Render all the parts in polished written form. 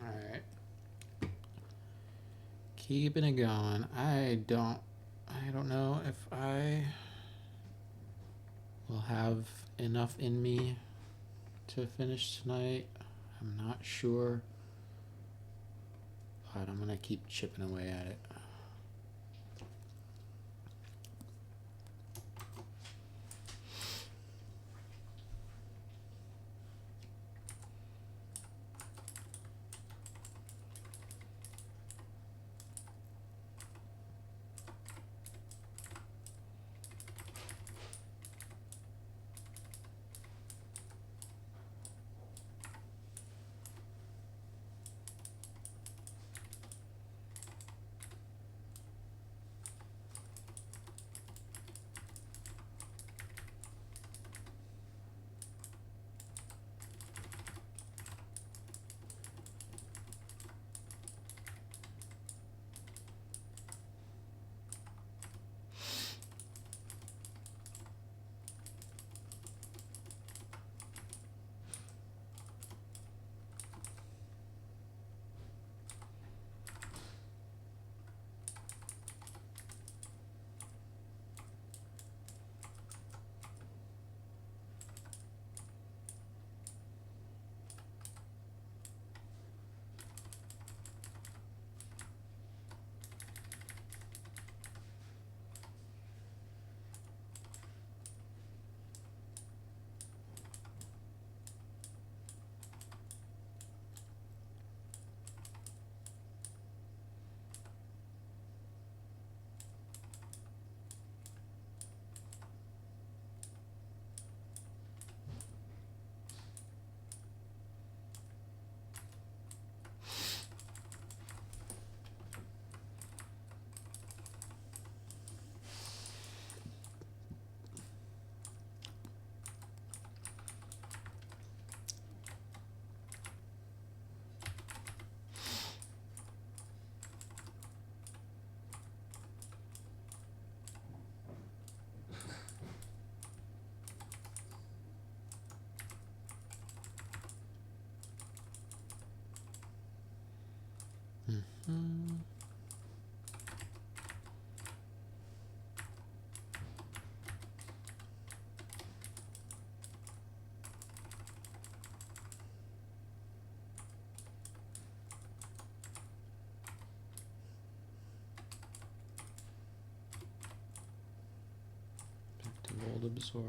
Alright. Keeping it going. I don't know if I will have enough in me to finish tonight. I'm not sure. But I'm gonna keep chipping away at it. Hmm. Back to Volt Absorb.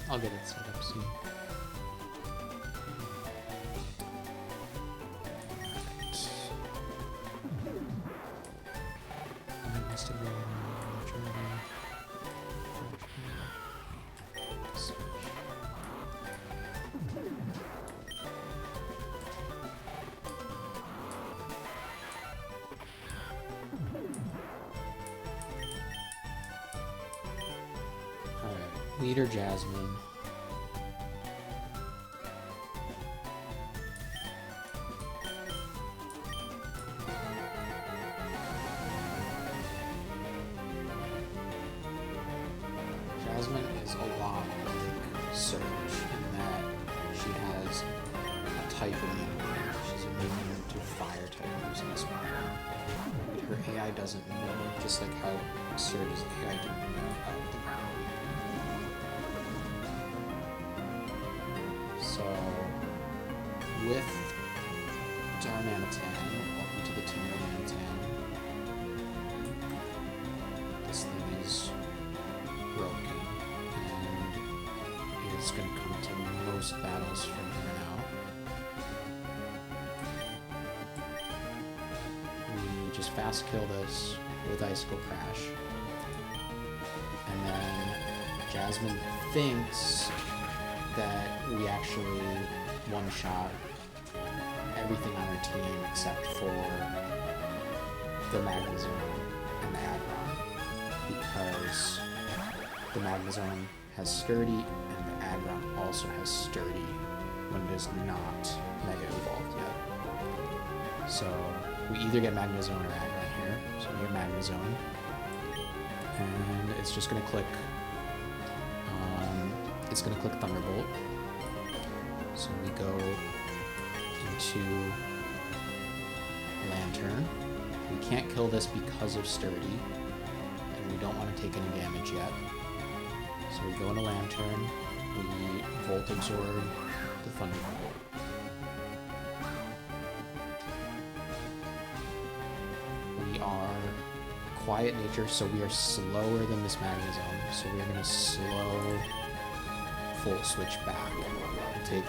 I'll get it set up soon. Leader Jasmine. Jasmine is a lot like Surge in that she has a type immune. She's immune to fire type moves in this one. But her AI doesn't know, just like how Surge's AI didn't know about the ground. So, with Darmanitan, welcome to the team Darmanitan. This thing is broken, and is going to come to most battles from here now. We just fast kill this with Icicle Crash, and then Jasmine thinks that we actually one-shot everything on her team except for the Magnezone and the Aggron, because the Magnezone has Sturdy and the Aggron also has Sturdy when it is not Mega Evolved yet. So we either get Magnezone or Aggron here. So we get Magnezone, and it's just going to click Thunderbolt. So we go into Lantern. We can't kill this because of Sturdy, and we don't want to take any damage yet. So we go into Lantern, we Volt Absorb the Thunderbolt. We are Quiet Nature, so we are slower than this Magnezone. So we are going to slow Volt Switch back and take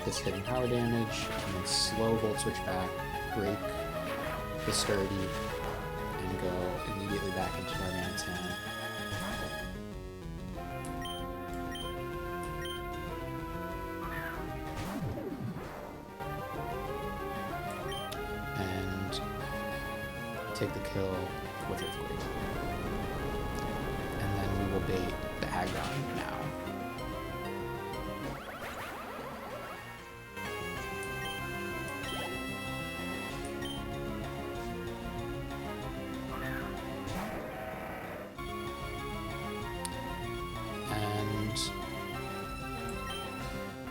this hidden power damage, and then slow Volt Switch back, break the Sturdy, and go immediately back into Darmanitan. And take the kill with Earthquake. And then we will bait the Aggron now.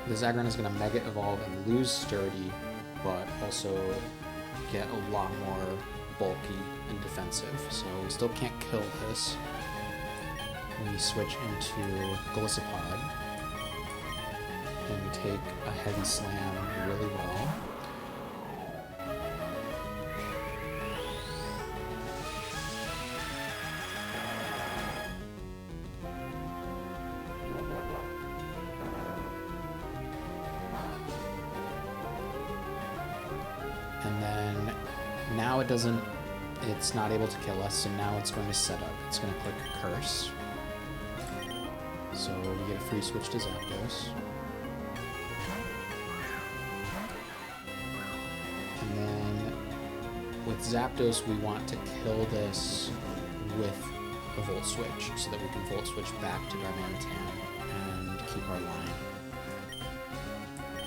This Aggron is going to Mega Evolve and lose Sturdy, but also get a lot more bulky and defensive. So we still can't kill this. We switch into Golisopod, and we take a Heavy Slam really well. And then now it's not able to kill us, so now it's going to set up. It's going to click Curse. So we get a free switch to Zapdos. And then with Zapdos, we want to kill this with a Volt Switch, so that we can Volt Switch back to Darmanitan and keep our line.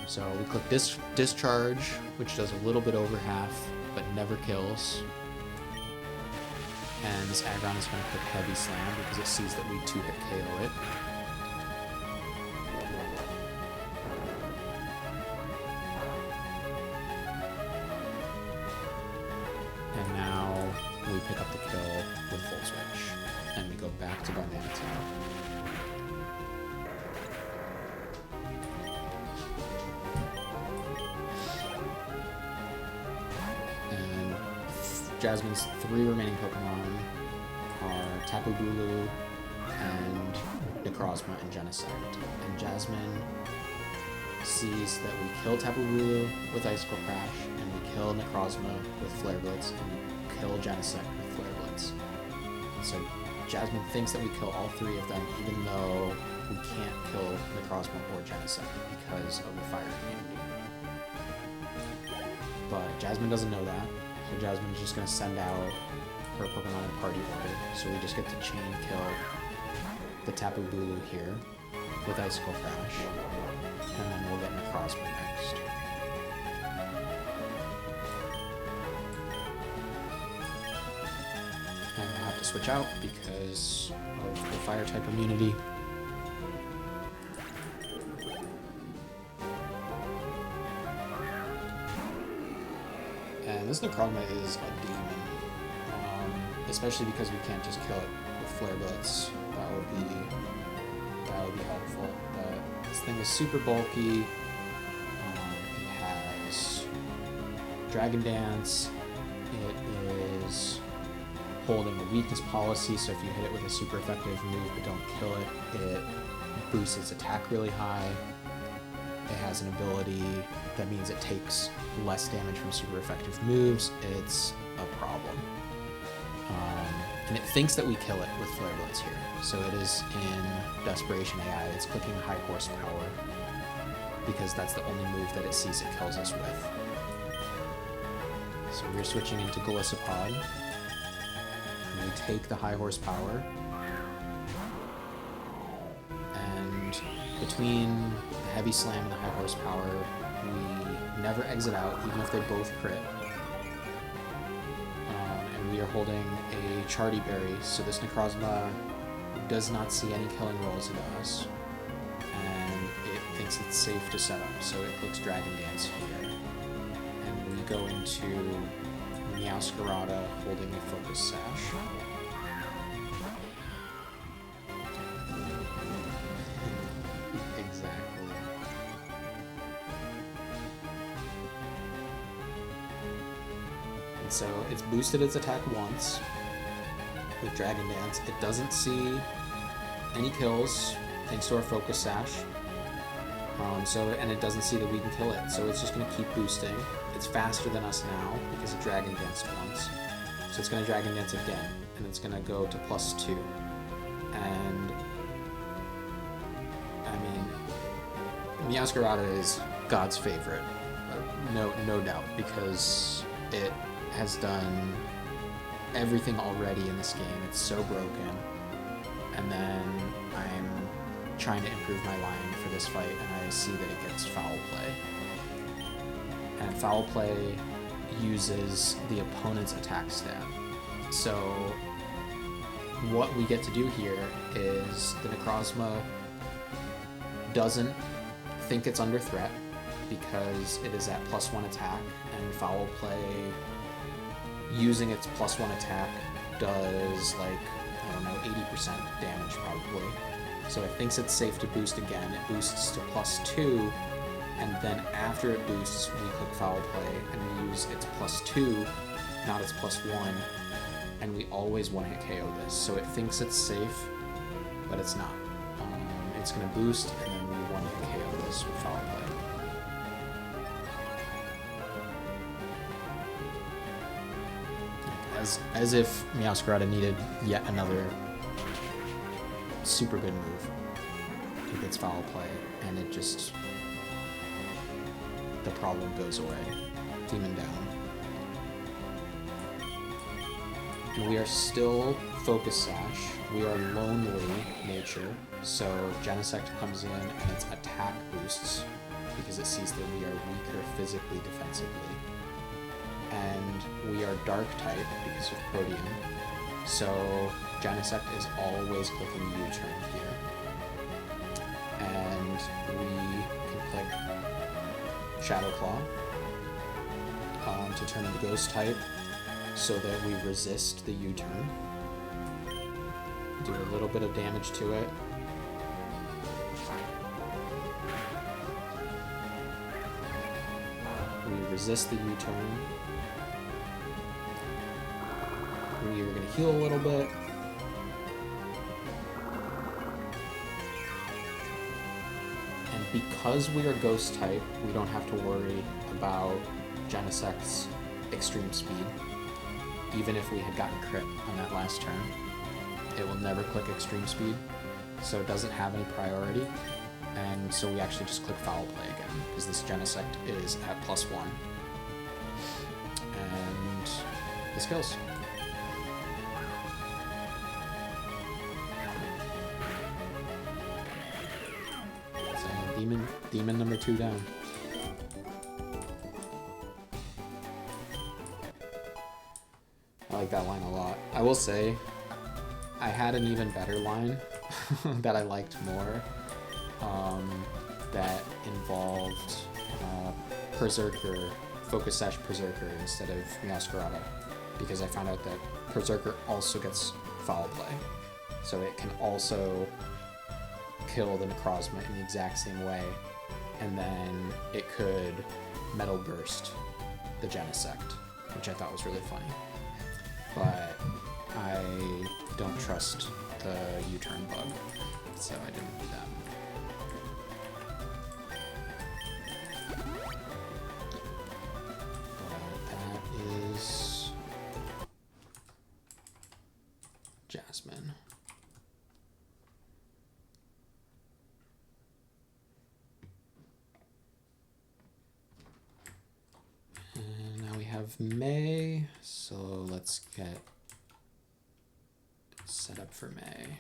So we click Discharge, which does a little bit over half, but never kills. And this Aggron is going to click Heavy Slam because it sees that we 2-hit KO it. And now we pick up the kill with Volt Switch, and we go back to Darmanitan. Jasmine's 3 remaining Pokemon are Tapu Bulu and Necrozma and Genesect. And Jasmine sees that we kill Tapu Bulu with Icicle Crash, and we kill Necrozma with Flare Blitz, and we kill Genesect with Flare Blitz. So Jasmine thinks that we kill all three of them, even though we can't kill Necrozma or Genesect because of the fire immunity. But Jasmine doesn't know that, so Jasmine is just going to send out her Pokemon in party order, so we just get to chain kill the Tapu Bulu here with Icicle Crash, and then we'll get Necrozma next. And I'll have to switch out because of the fire type immunity. And this Necrozma is a demon, especially because we can't just kill it with Flare Blitz. That would be helpful. But this thing is super bulky. It has Dragon Dance. It is holding a weakness policy, so if you hit it with a super effective move but don't kill it, it boosts its attack really high. It has an ability that means it takes less damage from super effective moves. It's a problem. And it thinks that we kill it with Flare Blitz here. So it is in Desperation AI. It's clicking high horsepower because that's the only move that it sees it kills us with. So we're switching into Golisopod. And we take the high horsepower. And between the Heavy Slam and the high horsepower, we never exit out, even if they both crit. And we are holding a Chardy Berry, so this Necrozma does not see any killing rolls into us, and it thinks it's safe to set up, so it clicks Dragon Dance here. And we go into Meowscarada holding a Focus Sash. So it's boosted its attack once with Dragon Dance. It doesn't see any kills thanks to our Focus Sash. And it doesn't see that we can kill it. So it's just going to keep boosting. It's faster than us now because it Dragon Danced once. So it's going to Dragon Dance again, and it's going to go to +2. And I mean, Meowscarada is God's favorite, no doubt, because it has done everything already in this game. It's so broken. And then I'm trying to improve my line for this fight, and I see that it gets Foul Play. And Foul Play uses the opponent's attack stat. So what we get to do here is the Necrozma doesn't think it's under threat because it is at +1 attack, and Foul Play using its +1 attack does, like, I don't know, 80% damage probably. So it thinks it's safe to boost again. It boosts to +2, and then after it boosts, we click Foul Play, and we use its +2, not its +1, and we always one-hit KO this. So it thinks it's safe, but it's not. It's going to boost, and then we one-hit KO this with Foul Play. As if Meowscarada needed yet another super good move. It gets Foul Play, and it just... the problem goes away. Demon down. And we are still Focus Sash. We are Lonely Nature, so Genesect comes in and its attack boosts because it sees that we are weaker physically defensively. And we are Dark type because of Protean, so Genesect is always clicking U-turn here. And we can click Shadow Claw to turn into Ghost type so that we resist the U-turn. Do a little bit of damage to it. We resist the U-turn. We are going to heal a little bit. because we are ghost type, we don't have to worry about Genesect's extreme speed. Even if we had gotten crit on that last turn, it will never click extreme speed, so it doesn't have any priority. And so we actually just click foul play again, because this Genesect is at +1. And this kills. So demon number 2 down. I like that line a lot. I will say, I had an even better line that I liked more, that involved Berserker, Focus Sash Berserker instead of Meowscarada, because I found out that Berserker also gets foul play, so it can also kill the Necrozma in the exact same way, and then it could Metal Burst the Genesect, which I thought was really funny. But I don't trust the U-turn bug, so I didn't do that. That is Jasmine. And now we have May, so let's get set up for May.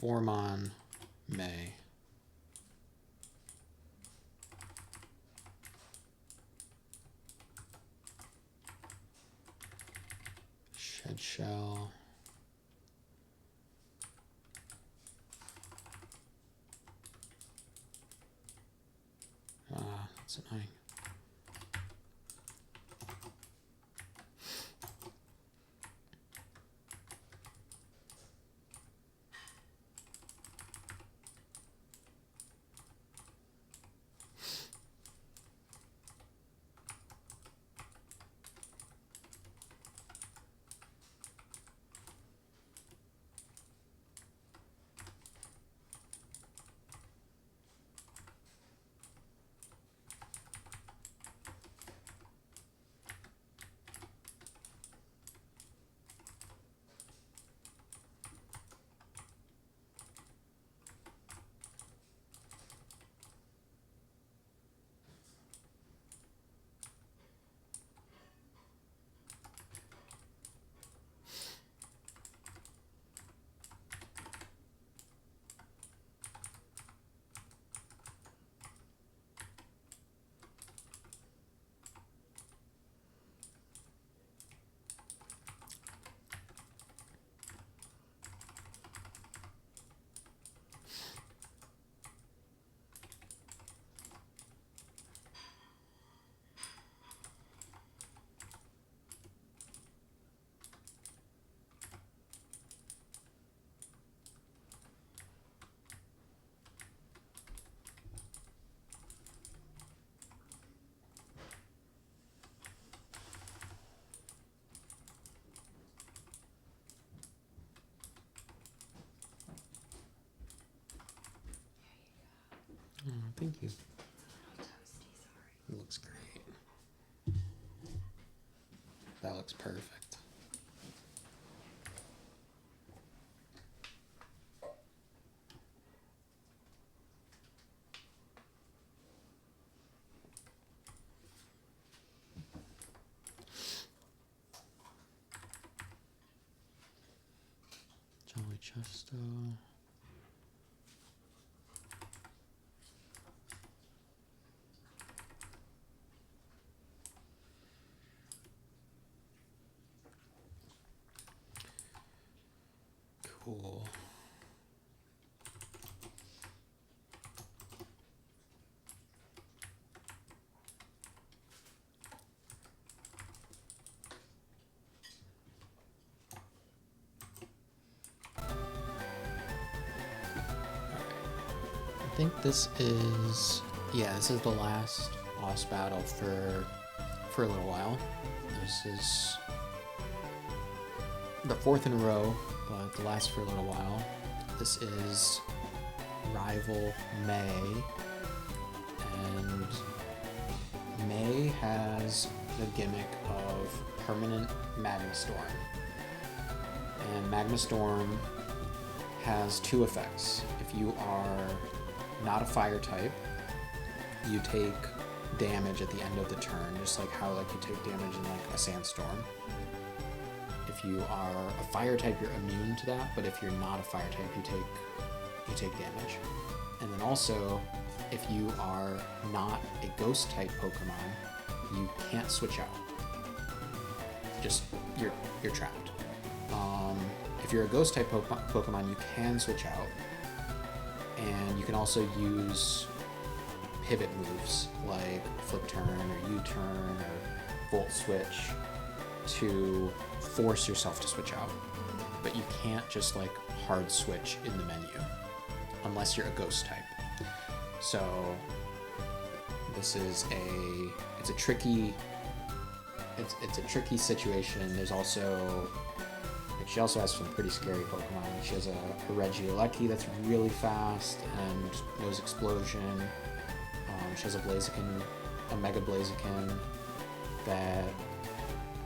Formon May. Shed Shell. That's annoying. Oh, thank you. It looks great. That looks perfect. Jolly Chesto. Cool. think this is, yeah, this is the last boss battle for a little while. This is the fourth in a row, but the last for a little while. This is Rival May, and May has the gimmick of permanent Magma Storm. And Magma Storm has two effects. If you are not a fire type, you take damage at the end of the turn, just like how you take damage in a sandstorm. If you are a fire type, you're immune to that, but if you're not a fire type, you take damage. And then also, if you are not a ghost type Pokemon, you can't switch out. Just you're trapped. If you're a ghost type Pokemon, you can switch out, and you can also use pivot moves like flip turn or U-turn or volt switch to force yourself to switch out. But you can't just hard switch in the menu unless you're a ghost type. So this is it's a tricky situation. There's also, she also has some pretty scary Pokemon. She has a Regieleki that's really fast and knows Explosion. She has a Mega Blaziken that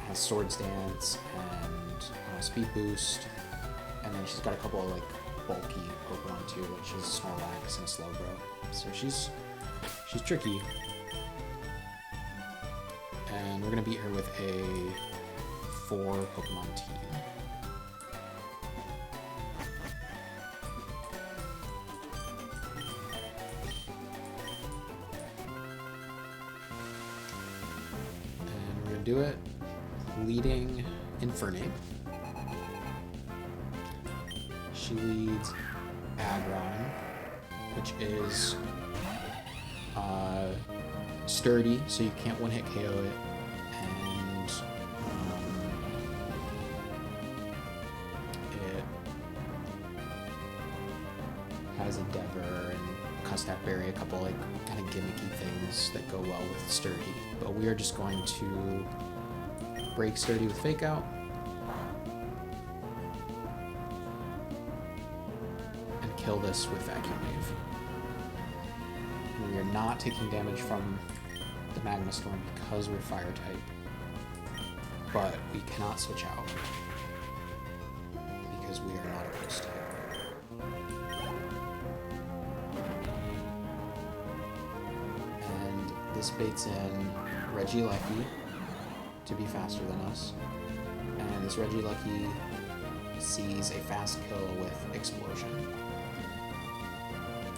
has Swords Dance and Speed Boost. And then she's got a couple of bulky Pokemon too, like she has a Snorlax and a Slowbro. So she's tricky. And we're gonna beat her with a 4 Pokemon team. And we're gonna do it leading Infernape. She leads Aggron, which is sturdy, so you can't one-hit KO it, and it has Endeavor and Custap Berry, a couple kind of gimmicky things that go well with Sturdy. But we are just going to break Sturdy with Fake Out. Kill this with Vacuum Wave. We are not taking damage from the Magma Storm because we're Fire type, but we cannot switch out because we are not a Ghost type. And this baits in Regieleki to be faster than us, and this Regieleki sees a fast kill with Explosion.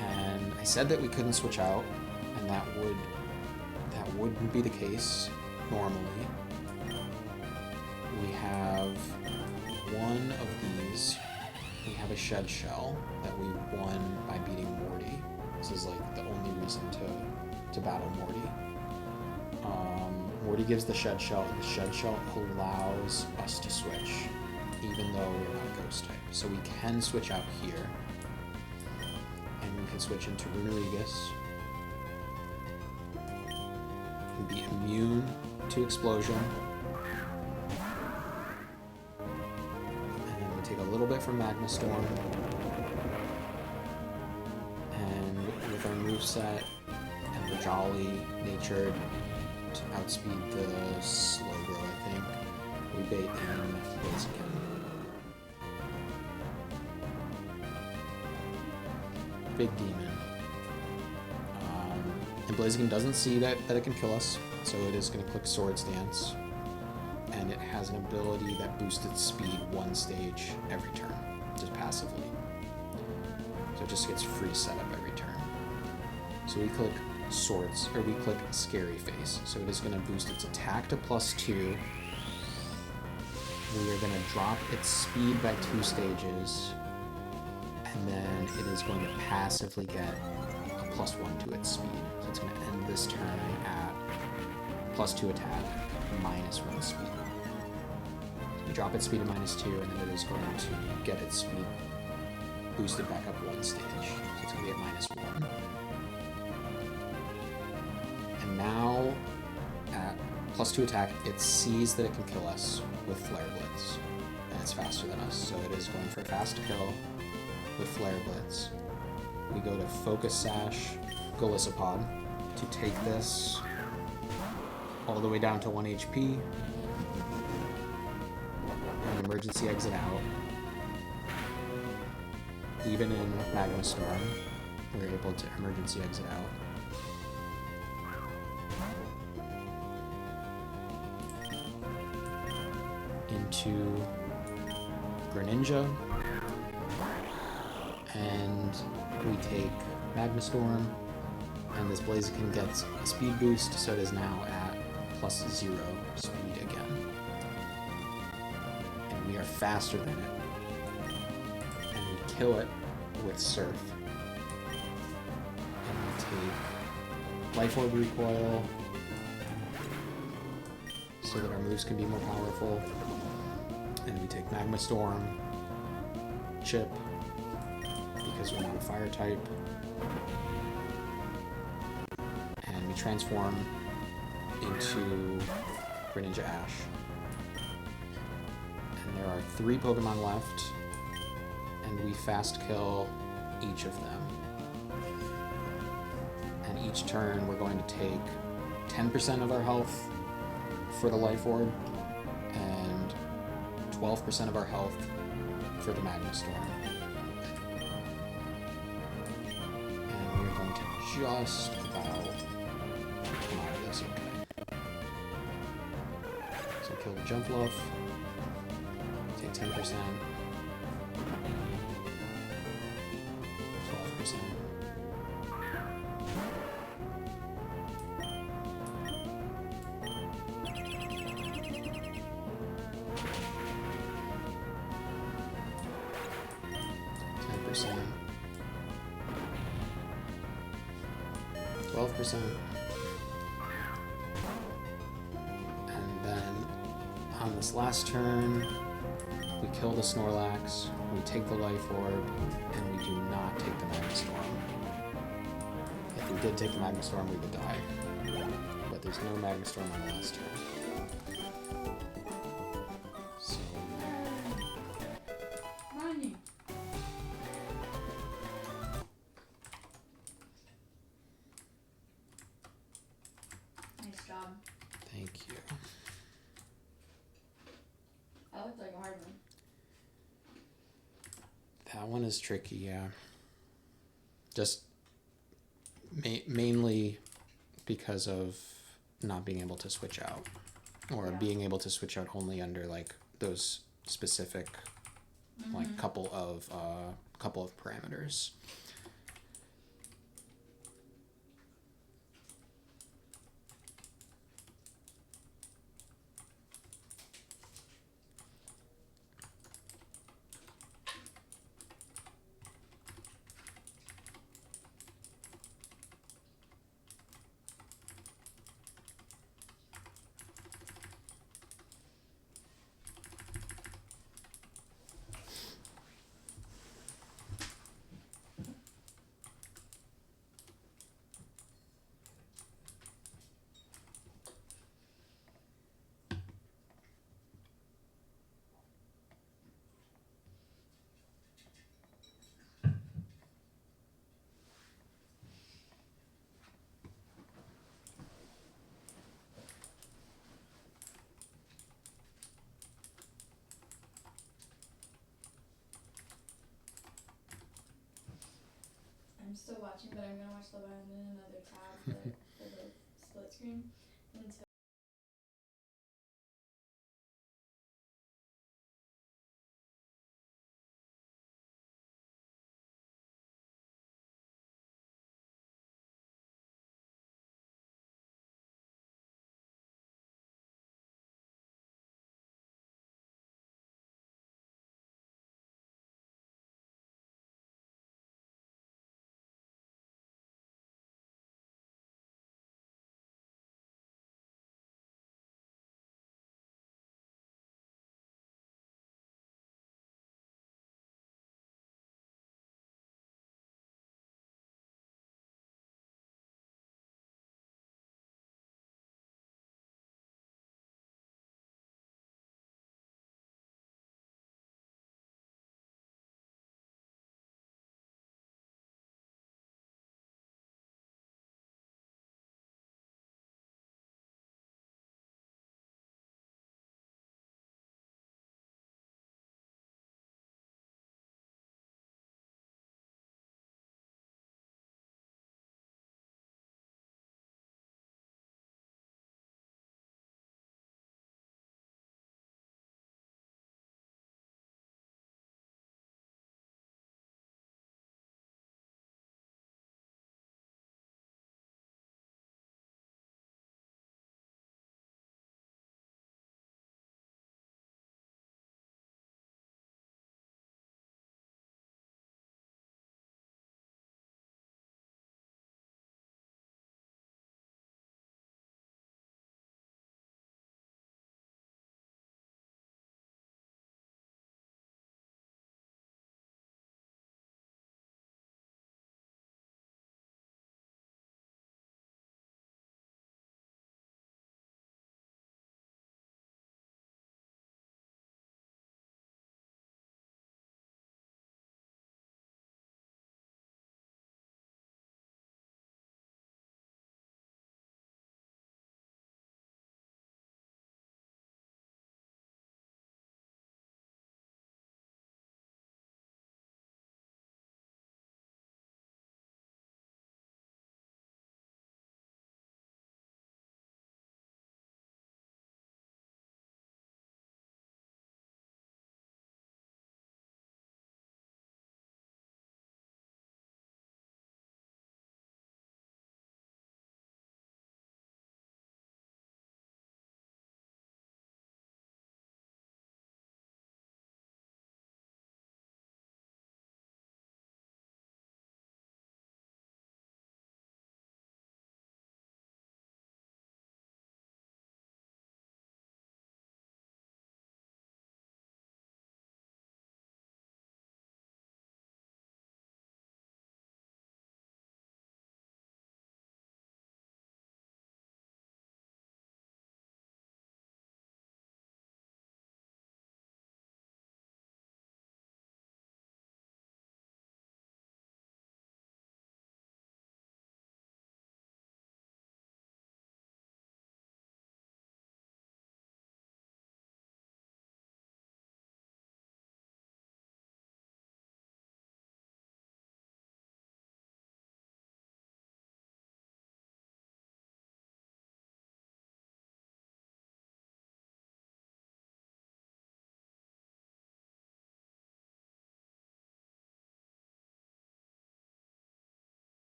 And I said that we couldn't switch out, and that wouldn't be the case normally. We have one of these. We have a Shed Shell that we won by beating Morty. This is the only reason to battle Morty. Morty gives the Shed Shell, and the Shed Shell allows us to switch, even though we're not a Ghost type. So we can switch out here. Can switch into Runerigus. Can be immune to Explosion. And then we take a little bit from Magma Storm. And with our moveset and the Jolly natured to outspeed the Slowbro, I think, we bait in Blaziken. Big Demon. And Blaziken doesn't see that it can kill us, so it is going to click Swords Dance. And it has an ability that boosts its speed 1 stage every turn, just passively. So it just gets free setup every turn. So we click we click Scary Face. So it is going to boost its attack to +2. We are going to drop its speed by 2 stages. And then it is going to passively get a +1 to its speed. So it's going to end this turn at +2 attack, -1 speed. So we drop its speed to -2, and then it is going to get its speed boosted back up one stage. So it's going to be at -1. And now, at +2 attack, it sees that it can kill us with Flare Blitz. And it's faster than us, so it is going for a fast kill with Flare Blitz. We go to Focus Sash Golisopod to take this all the way down to 1 HP. And emergency exit out. Even in Magma Storm, we're able to emergency exit out. Into Greninja. And we take Magma Storm. And this Blaziken gets a speed boost, so it is now at +0 speed again. And we are faster than it. And we kill it with Surf. And we take Life Orb Recoil so that our moves can be more powerful. And we take Magma Storm, Chip, because we're not a fire type. And we transform into Greninja Ash. And there are 3 Pokemon left, and we fast kill each of them. And each turn we're going to take 10% of our health for the Life Orb, and 12% of our health for the Magma Storm. And we're going to just about come out of this okay. So kill the Jumpluff, take 10%, 12%. 12%. And then on this last turn, we kill the Snorlax, we take the Life Orb, and we do not take the Magma Storm. If we did take the Magma Storm, we would die. But there's no Magma Storm on the last turn. So... Nice job. Thank you. That looked like a hard one. That one is tricky, yeah. Just mainly because of not being able to switch out, or being able to switch out only under like those specific like couple of parameters. I'm still watching, but I'm gonna watch the one in another tab for the split screen until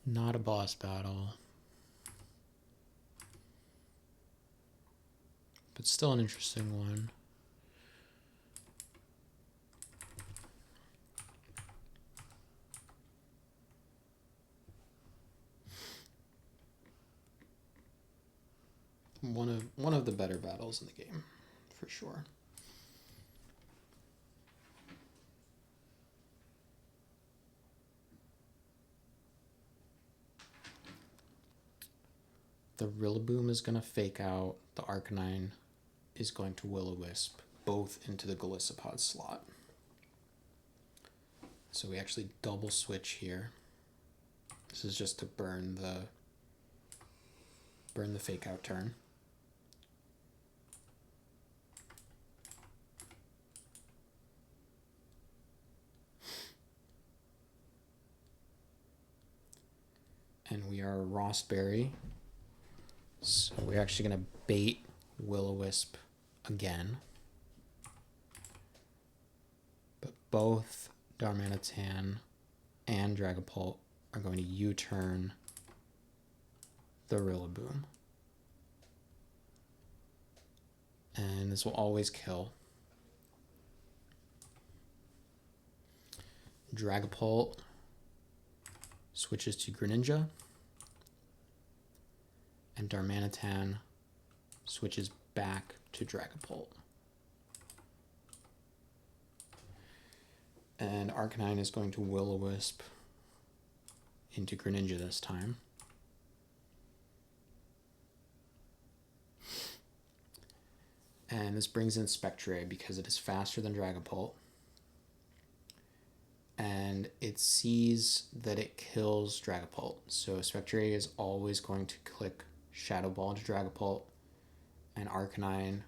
Not a boss battle. But still an interesting one. One of the better battles in the game, for sure. The Rillaboom is going to fake out. The Arcanine is going to Will-O-Wisp, both into the Golisopod slot. So we actually double switch here. This is just to burn the fake out turn. And we are Rossberry. So we're actually going to bait Will-O-Wisp again. But both Darmanitan and Dragapult are going to U-turn the Rillaboom. And this will always kill. Dragapult switches to Greninja. And Darmanitan switches back to Dragapult. And Arcanine is going to Will-O-Wisp into Greninja this time. And this brings in Spectre because it is faster than Dragapult. And it sees that it kills Dragapult. So Spectre is always going to click Shadow Ball to Dragapult. And Arcanine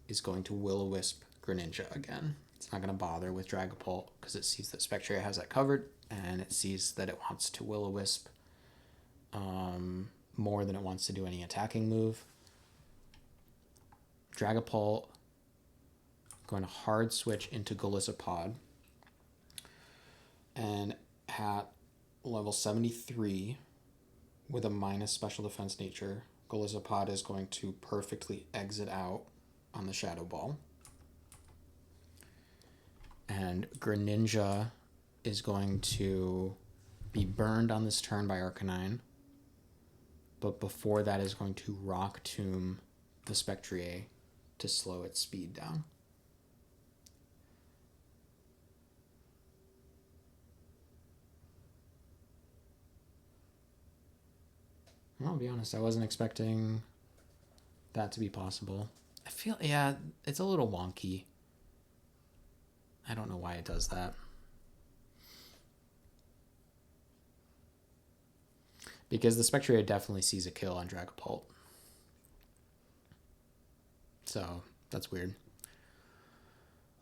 is going to Will-O-Wisp Greninja again. It's not going to bother with Dragapult because it sees that Spectre has that covered. And it sees that it wants to Will-O-Wisp more than it wants to do any attacking move. Dragapult going to hard switch into Golisopod. And at level 73, with a minus special defense nature, Golisopod is going to perfectly exit out on the Shadow Ball. And Greninja is going to be burned on this turn by Arcanine. But before that is going to Rock Tomb the Spectrier to slow its speed down. I'll be honest, I wasn't expecting that to be possible. I feel, yeah, it's a little wonky. I don't know why it does that. Because the Spectrier definitely sees a kill on Dragapult. So, that's weird.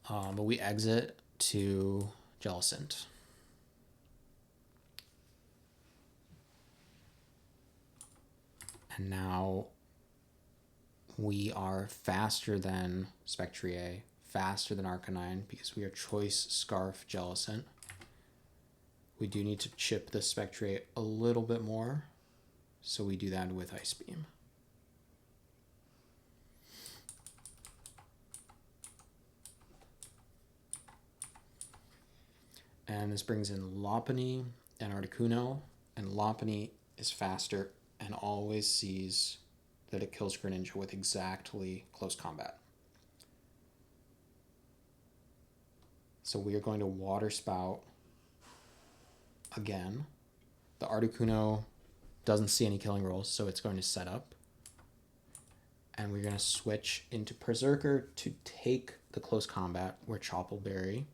But we exit to Jellicent. And now we are faster than Spectrier, faster than Arcanine, because we are Choice Scarf Jellicent. We do need to chip the Spectrier a little bit more, so we do that with Ice Beam. And this brings in Lopunny and Articuno, and Lopunny is faster and always sees that it kills Greninja with exactly close combat. So we are going to Water Spout again. The Articuno doesn't see any killing rolls, so it's going to set up. And we're going to switch into Berserker to take the close combat where Chople Berry.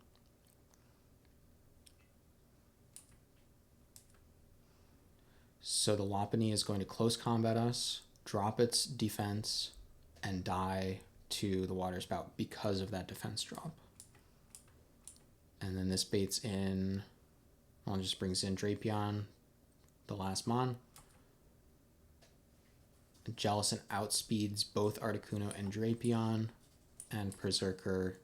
So the Lopunny is going to close combat us, drop its defense, and die to the Water Spout because of that defense drop. And then this baits in, well, it just brings in Drapion, the last Mon. Jellicent outspeeds both Articuno and Drapion, and Berserker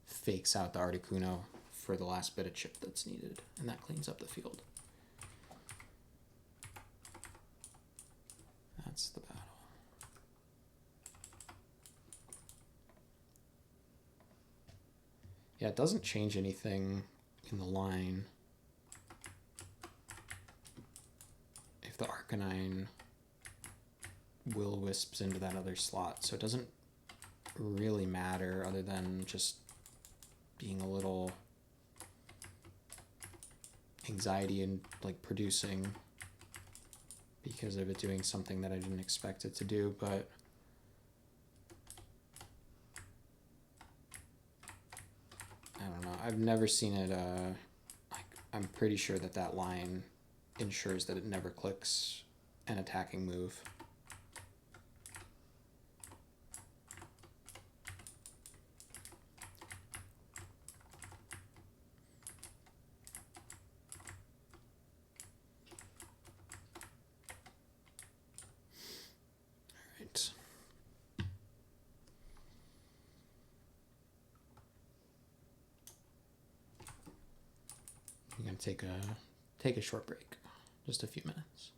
fakes out the Articuno for the last bit of chip that's needed, and that cleans up the field. That's the battle. Yeah, it doesn't change anything in the line. If the Arcanine will-wisps into that other slot, so it doesn't really matter other than just being a little anxiety and like producing because of it doing something that I didn't expect it to do, but I don't know. I've never seen it, I'm pretty sure that that line ensures that it never clicks an attacking move. Right. I'm gonna take a short break, just a few minutes.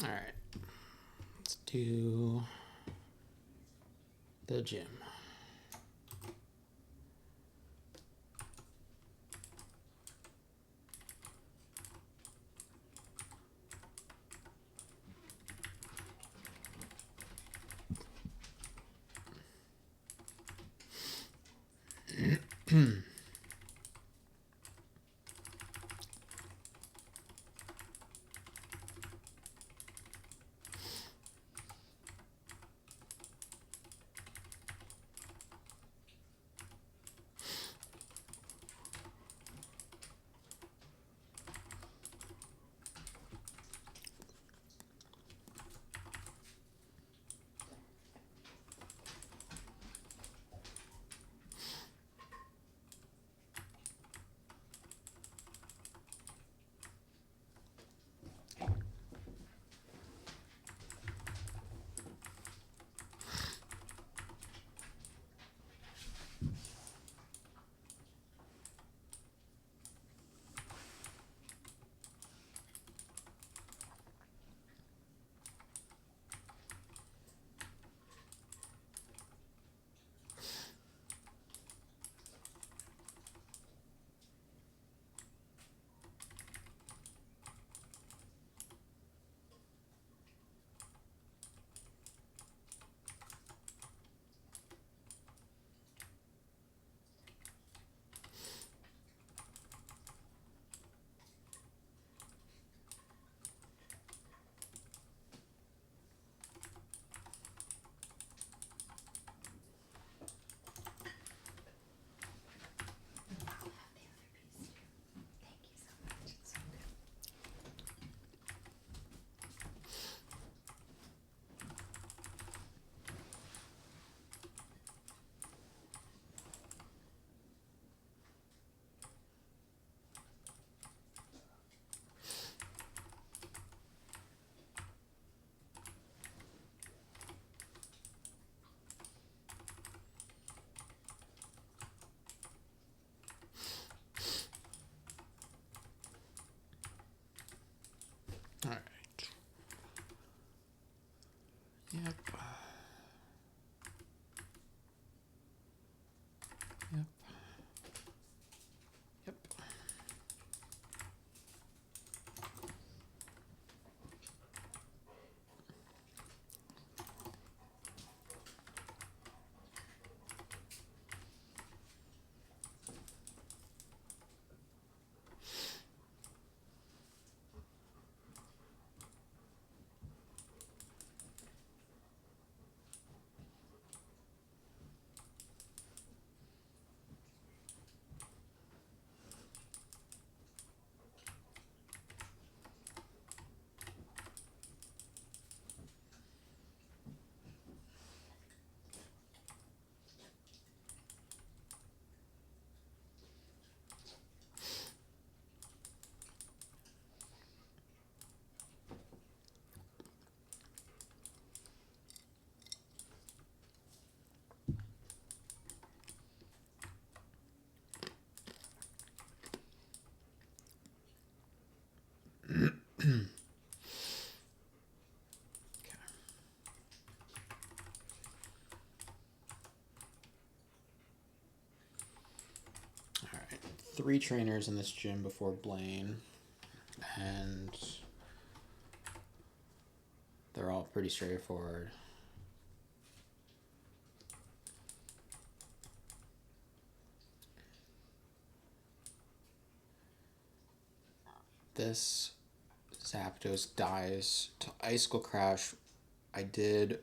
Alright. Let's do the gym. Alright. Yep. Yep. Yep. Alright. 3 trainers in this gym before Blaine. And they're all pretty straightforward. This Zapdos dies to Icicle Crash. I did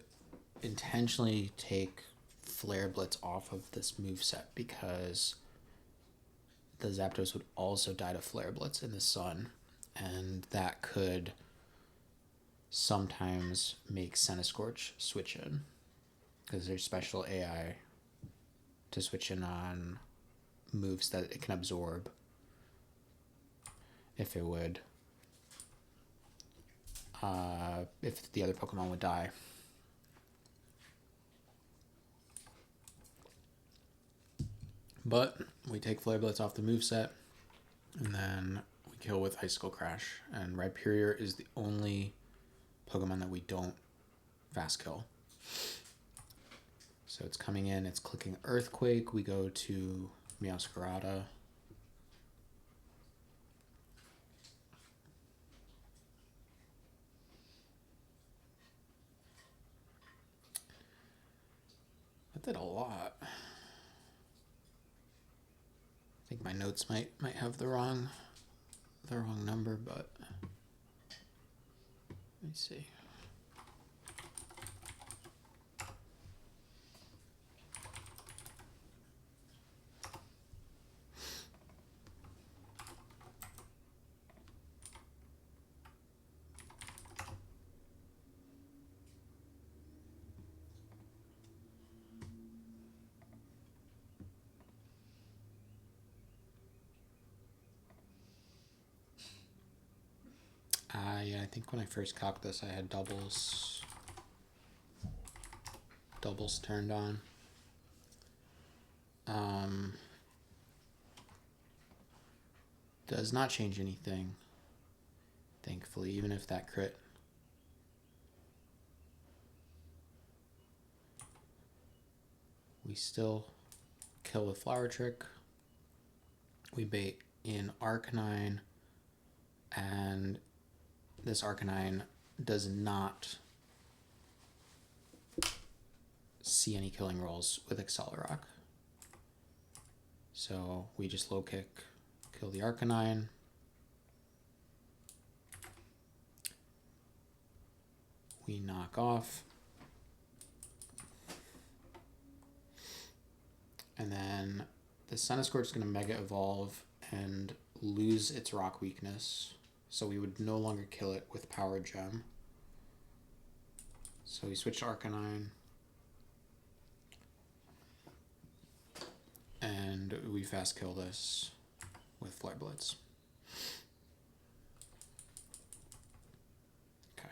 intentionally take Flare Blitz off of this moveset because the Zapdos would also die to Flare Blitz in the sun, and that could sometimes make Centiskorch switch in because there's special AI to switch in on moves that it can absorb if it would if the other Pokemon would die. But we take Flare Blitz off the moveset, and then we kill with Icicle Crash. And Rhyperior is the only Pokemon that we don't fast kill. So it's coming in, it's clicking Earthquake. We go to Meowscarada. That did a lot. I think my notes might have the wrong number, but let me see. Yeah, I think when I first calced this, I had doubles turned on. Does not change anything, thankfully, even if that crit. We still kill with Flower Trick. We bait in Arcanine, and this Arcanine does not see any killing rolls with Accelerock. So we just low kick, kill the Arcanine. We knock off. And then the Centiskorch is going to Mega Evolve and lose its rock weakness. So we would no longer kill it with Power Gem. So we switch to Arcanine. And we fast kill this with Flare Blitz. Okay.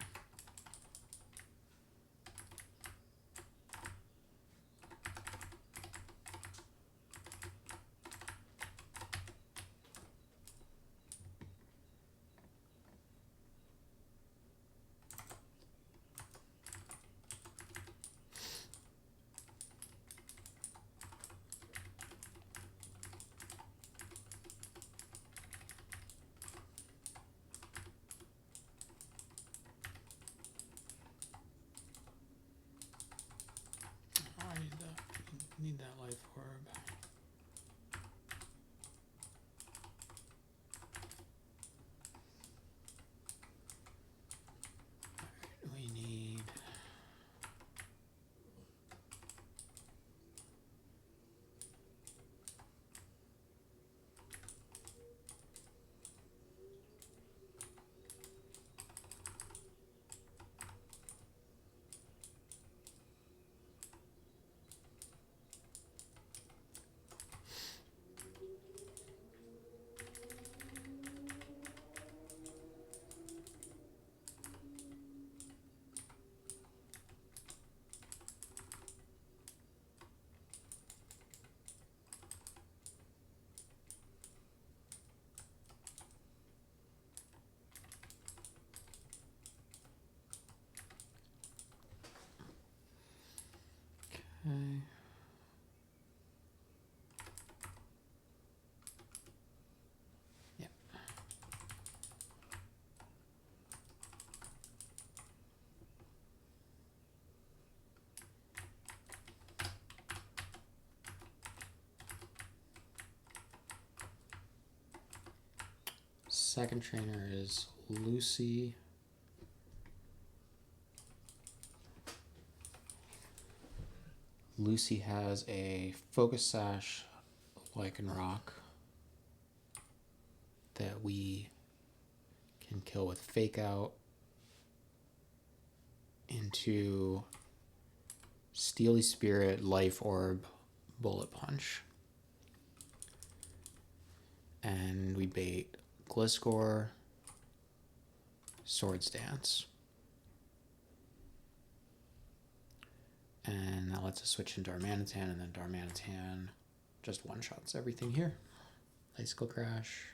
Need that life orb. Alright, we need okay. Yeah. Second trainer is Lucy. Lucy has a Focus Sash, Lycanroc that we can kill with Fake Out into Steely Spirit, Life Orb, Bullet Punch. And we bait Gliscor, Swords Dance. And that lets us switch into Darmanitan, and then Darmanitan just one-shots everything here. Icicle Crash.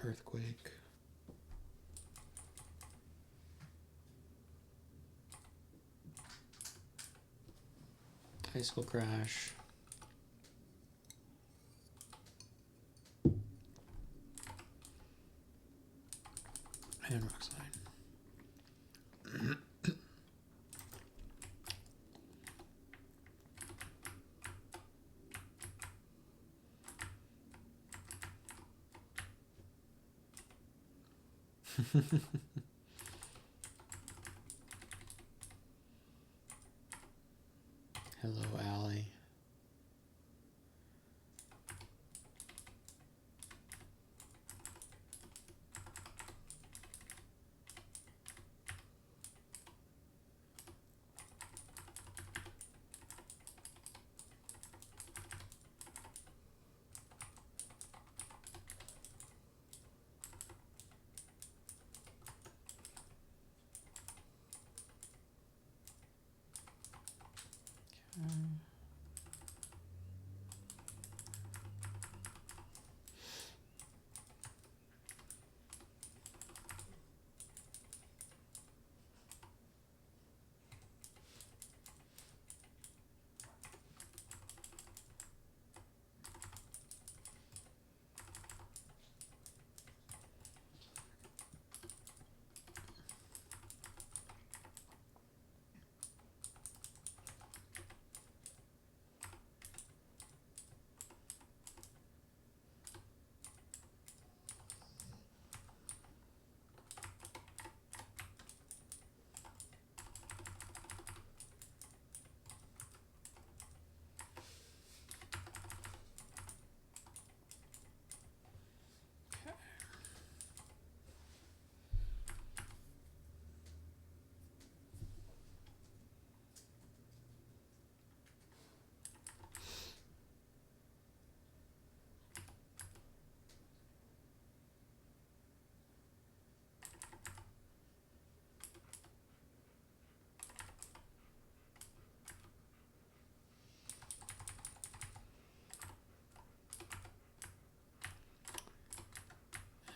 Earthquake. Icicle Crash. And Rock Slide. Hello, Allie.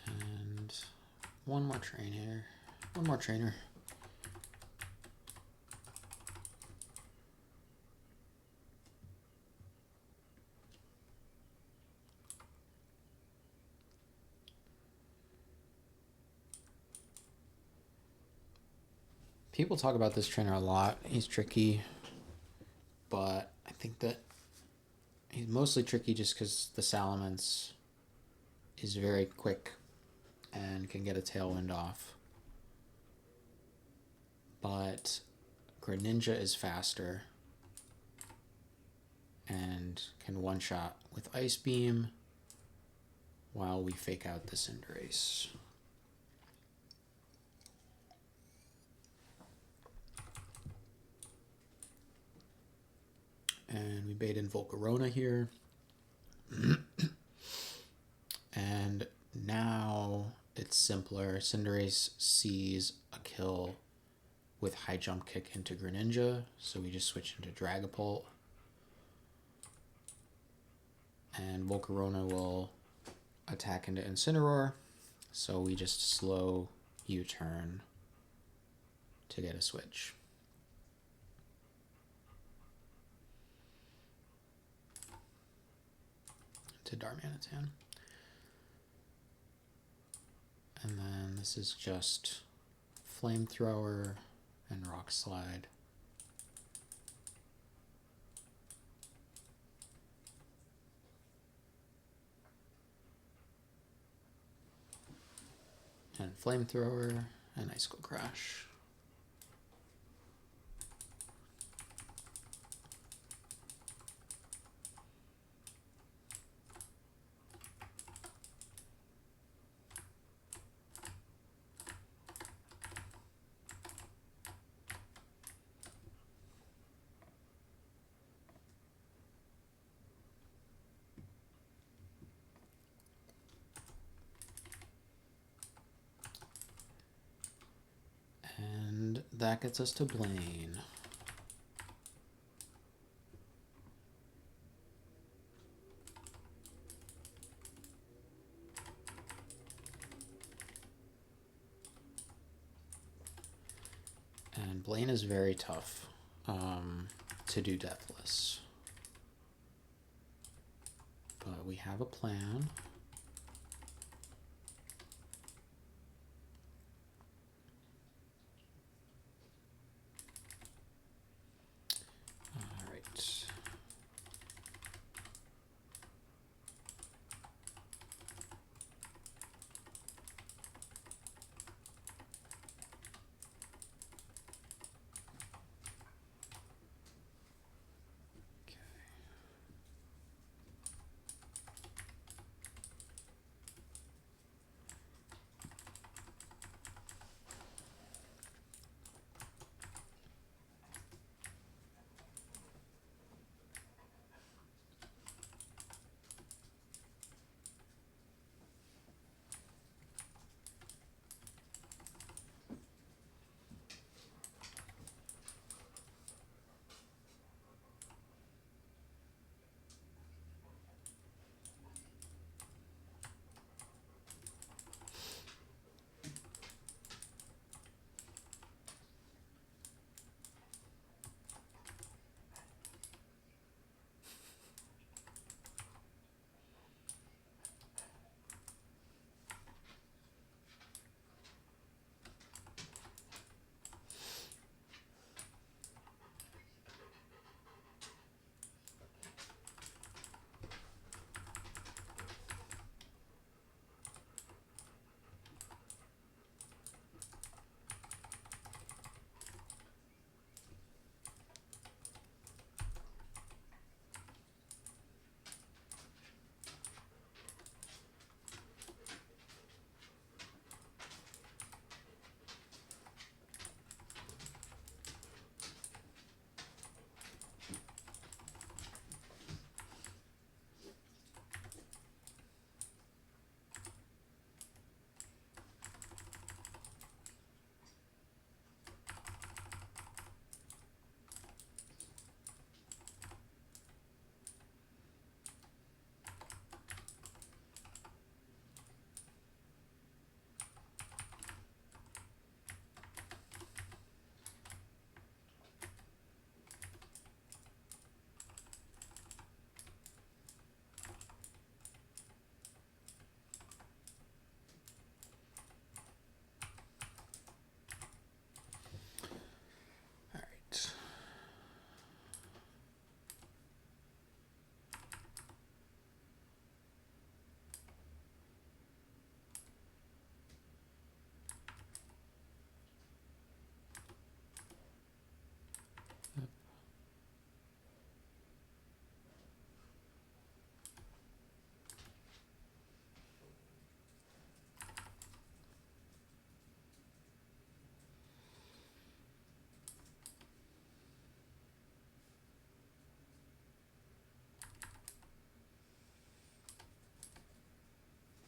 And one more trainer. One more trainer. People talk about this trainer a lot. He's tricky, but I think that he's mostly tricky just because the Salamence is very quick and can get a tailwind off. But Greninja is faster and can one-shot with Ice Beam while we fake out the Cinderace. And we bait in Volcarona here. And now it's simpler. Cinderace sees a kill with high jump kick into Greninja, so we just switch into Dragapult. And Volcarona will attack into Incineroar, so we just slow U-turn to get a switch. To Darmanitan. And then this is just Flamethrower and Rock Slide. And Flamethrower and Icicle Crash. And that gets us to Blaine. And Blaine is very tough to do Deathless. But we have a plan. All right.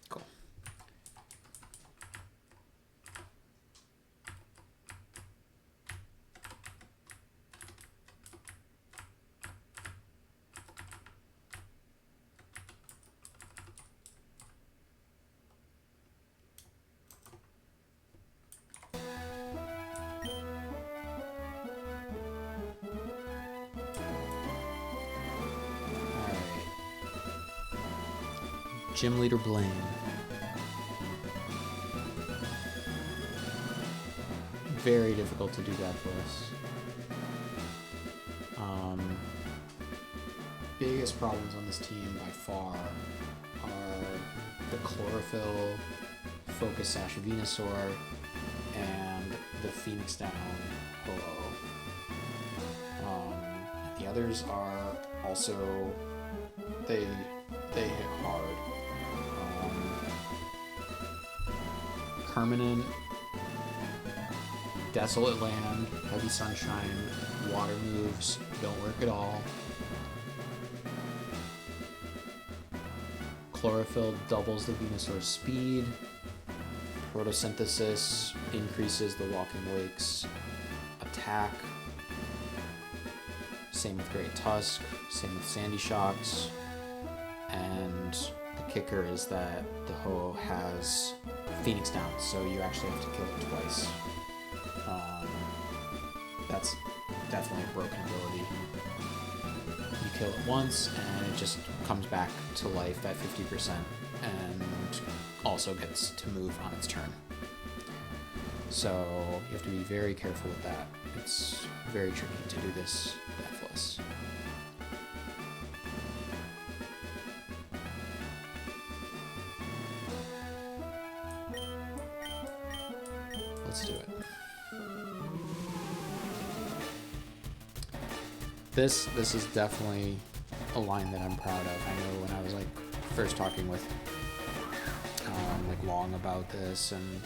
Cool. Gym Leader Blaine. Very difficult to do Deathless. Biggest problems on this team by far are the Chlorophyll, Focus Sash Venusaur, and the Phoenix Down Ho-Oh. The others are also, they hit hard. Permanent, Desolate Land, Heavy Sunshine, Water moves don't work at all. Chlorophyll doubles the Venusaur's speed. Photosynthesis increases the Walking Wake's attack. Same with Great Tusk, same with Sandy Shocks. And the kicker is that the Ho has Phoenix Down, so you actually have to kill it twice. that's definitely a broken ability. You kill it once, and it just comes back to life at 50%, and also gets to move on its turn. So you have to be very careful with that. It's very tricky to do this F-less. Let's do it. This is definitely a line that I'm proud of. I know when I was like first talking with like Long about this and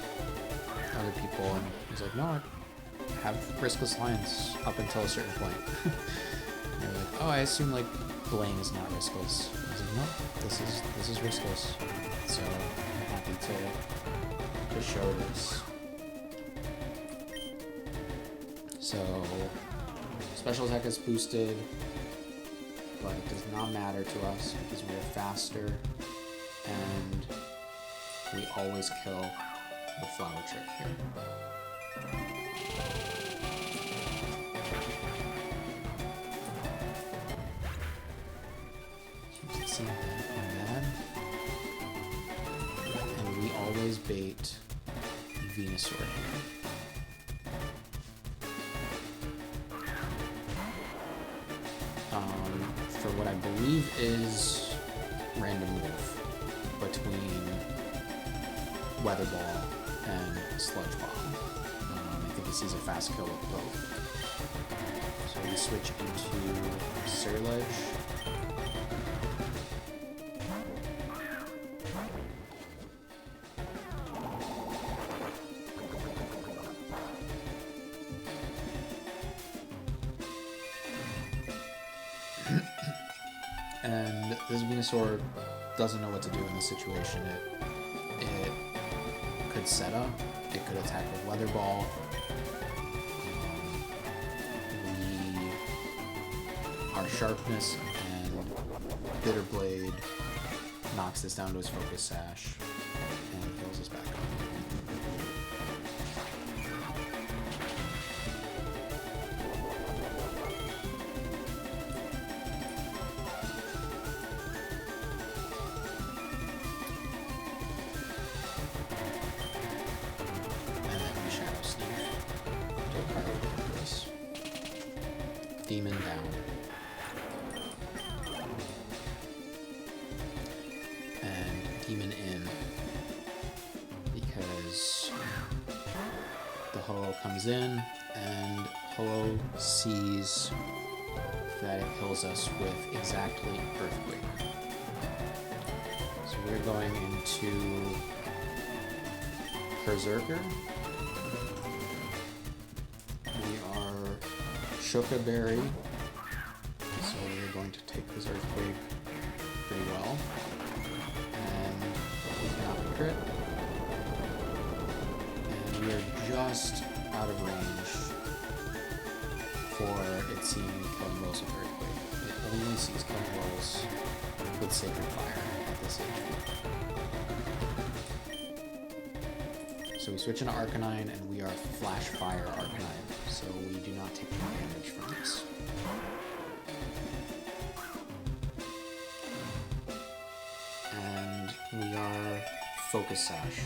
other people, and he's like, no, I have riskless lines up until a certain point. And they're like, oh, I assume like Blaine is not riskless. I was like, no, this is riskless. So I'm happy to show this. So special attack is boosted, but it does not matter to us because we are faster and we always kill the flower trick here. Keeps the same thing on that. And we always bait Venusaur here. For what I believe is random move between Weather Ball and Sludge Bomb. I think he sees a fast kill with both. So we switch into Surledge. And this Venusaur doesn't know what to do in this situation. It could set up, it could attack with Weather Ball. Our Sharpness and Bitter Blade knocks this down to his Focus Sash and heals us back up. Demon down. And Demon in. Because the Ho comes in and Ho sees that it kills us with exactly Earthquake. So we're going into Berserker. Shuka Berry, so we're going to take this Earthquake pretty well, and we cannot crit, and we are just out of range for it seeing killing rolls with Earthquake. It only sees killing rolls with Sacred Fire at this HP. So we switch into Arcanine, and we are Flash Fire Arcanine, so we do not take any damage from this. And we are Focus Sash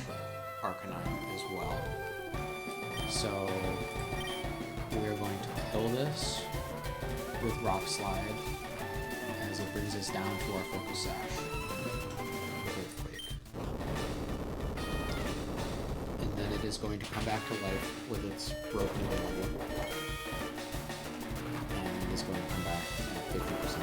Arcanine as well. So we are going to kill this with Rock Slide as it brings us down to our Focus Sash. Is going to come back to life with its broken ability, and is going to come back at 50%.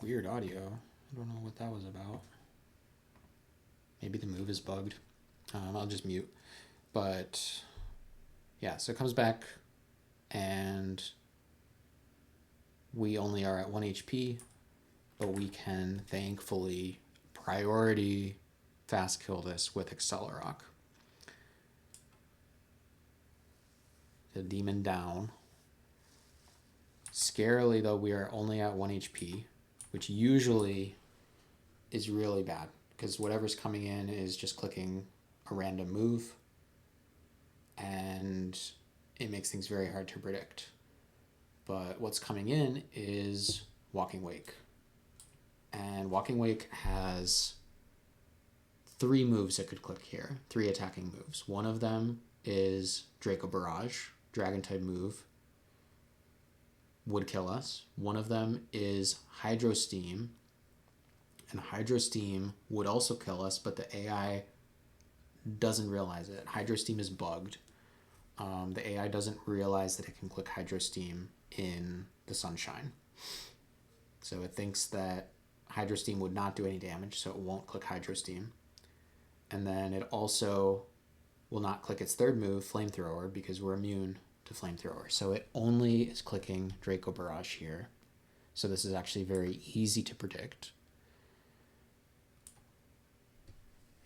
Weird audio. I don't know what that was about. Maybe the move is bugged. I'll just mute. But yeah, so it comes back and we only are at 1 HP, but we can thankfully priority fast kill this with Accelerock. The demon down. Scarily though, we are only at 1 HP, which usually is really bad because whatever's coming in is just clicking a random move and it makes things very hard to predict. But what's coming in is Walking Wake. And Walking Wake has 3 moves it could click here, 3 attacking moves. One of them is Draco Barrage, dragon type move, would kill us. One of them is Hydro Steam, and Hydro Steam would also kill us, but the AI doesn't realize it. Hydro Steam is bugged. The AI doesn't realize that it can click Hydro Steam in the Sunshine. So it thinks that Hydro Steam would not do any damage, so it won't click Hydro Steam. And then it also will not click its third move, Flamethrower, because we're immune to Flamethrower. So it only is clicking Draco Barrage here. So this is actually very easy to predict.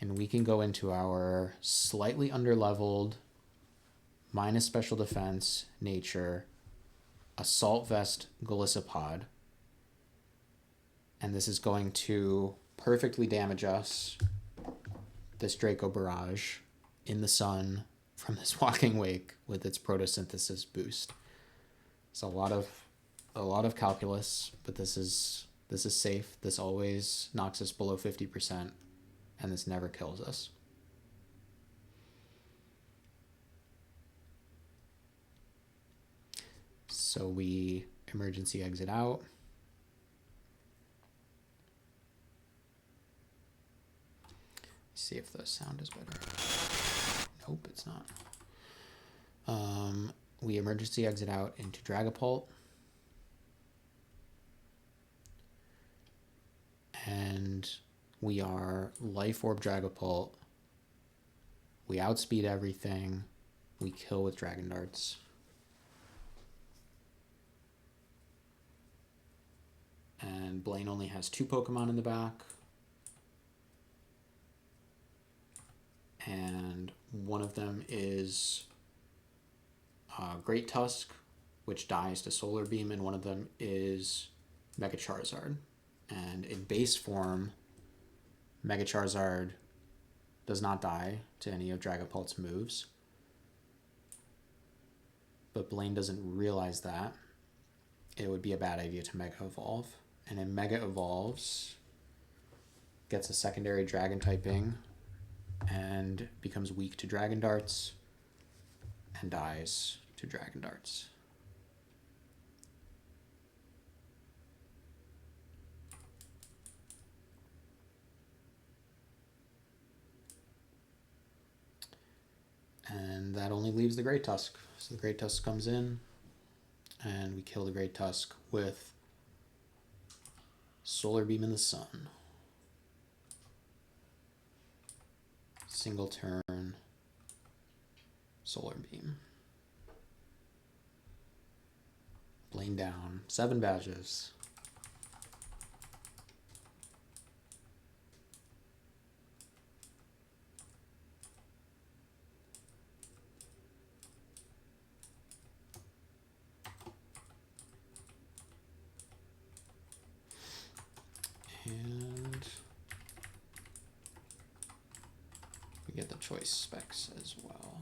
And we can go into our slightly underleveled, minus special defense, nature, Assault Vest Golisopod. And this is going to perfectly damage us, this Draco Barrage, in the sun from this Walking Wake with its photosynthesis boost. It's a lot of calculus, but this is safe. This always knocks us below 50%, and this never kills us. So we emergency exit out. See if the sound is better. Nope, it's not. We emergency exit out into Dragapult. And we are Life Orb Dragapult. We outspeed everything. We kill with Dragon Darts. And Blaine only has 2 Pokemon in the back. And one of them is Great Tusk, which dies to Solar Beam, and one of them is Mega Charizard. And in base form, Mega Charizard does not die to any of Dragapult's moves. But Blaine doesn't realize that. It would be a bad idea to Mega Evolve. And it Mega Evolves, gets a secondary Dragon typing, and becomes weak to Dragon Darts, and dies to Dragon Darts. And that only leaves the Great Tusk. So the Great Tusk comes in, and we kill the Great Tusk with Solar Beam in the Sun. Single turn, Solar Beam. Blaine down, 7 badges. And we get the choice specs as well.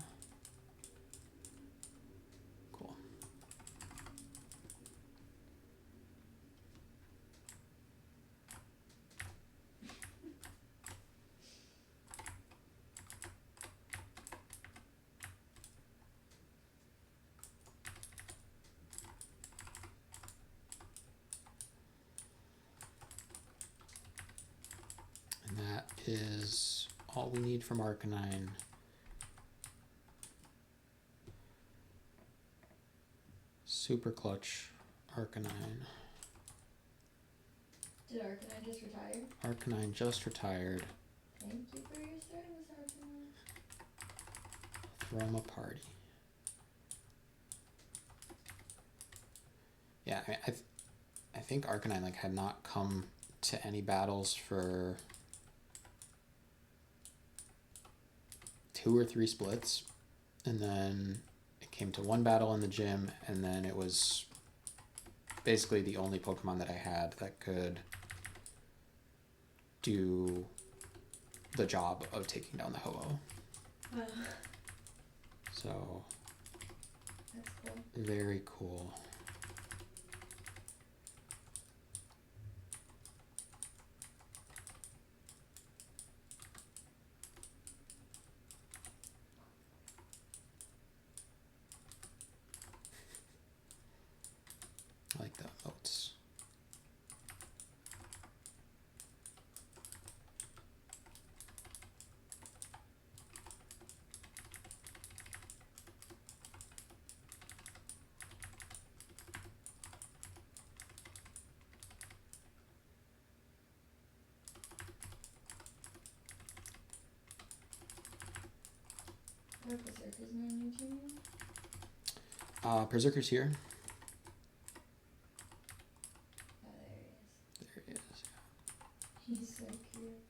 Cool. And that is all we need from Arcanine. Super clutch Arcanine. Did Arcanine just retire? Arcanine just retired. Thank you for your service, Arcanine. Throw him a party. Yeah, think Arcanine like had not come to any battles for 2 or 3 splits, and then it came to one battle in the gym, and then it was basically the only Pokemon that I had that could do the job of taking down the Ho-Oh. So That's cool. very cool. I like the emotes. What if Berserker's not on your team? Berserker's here. Oh, there There he he is. is. He's so cute.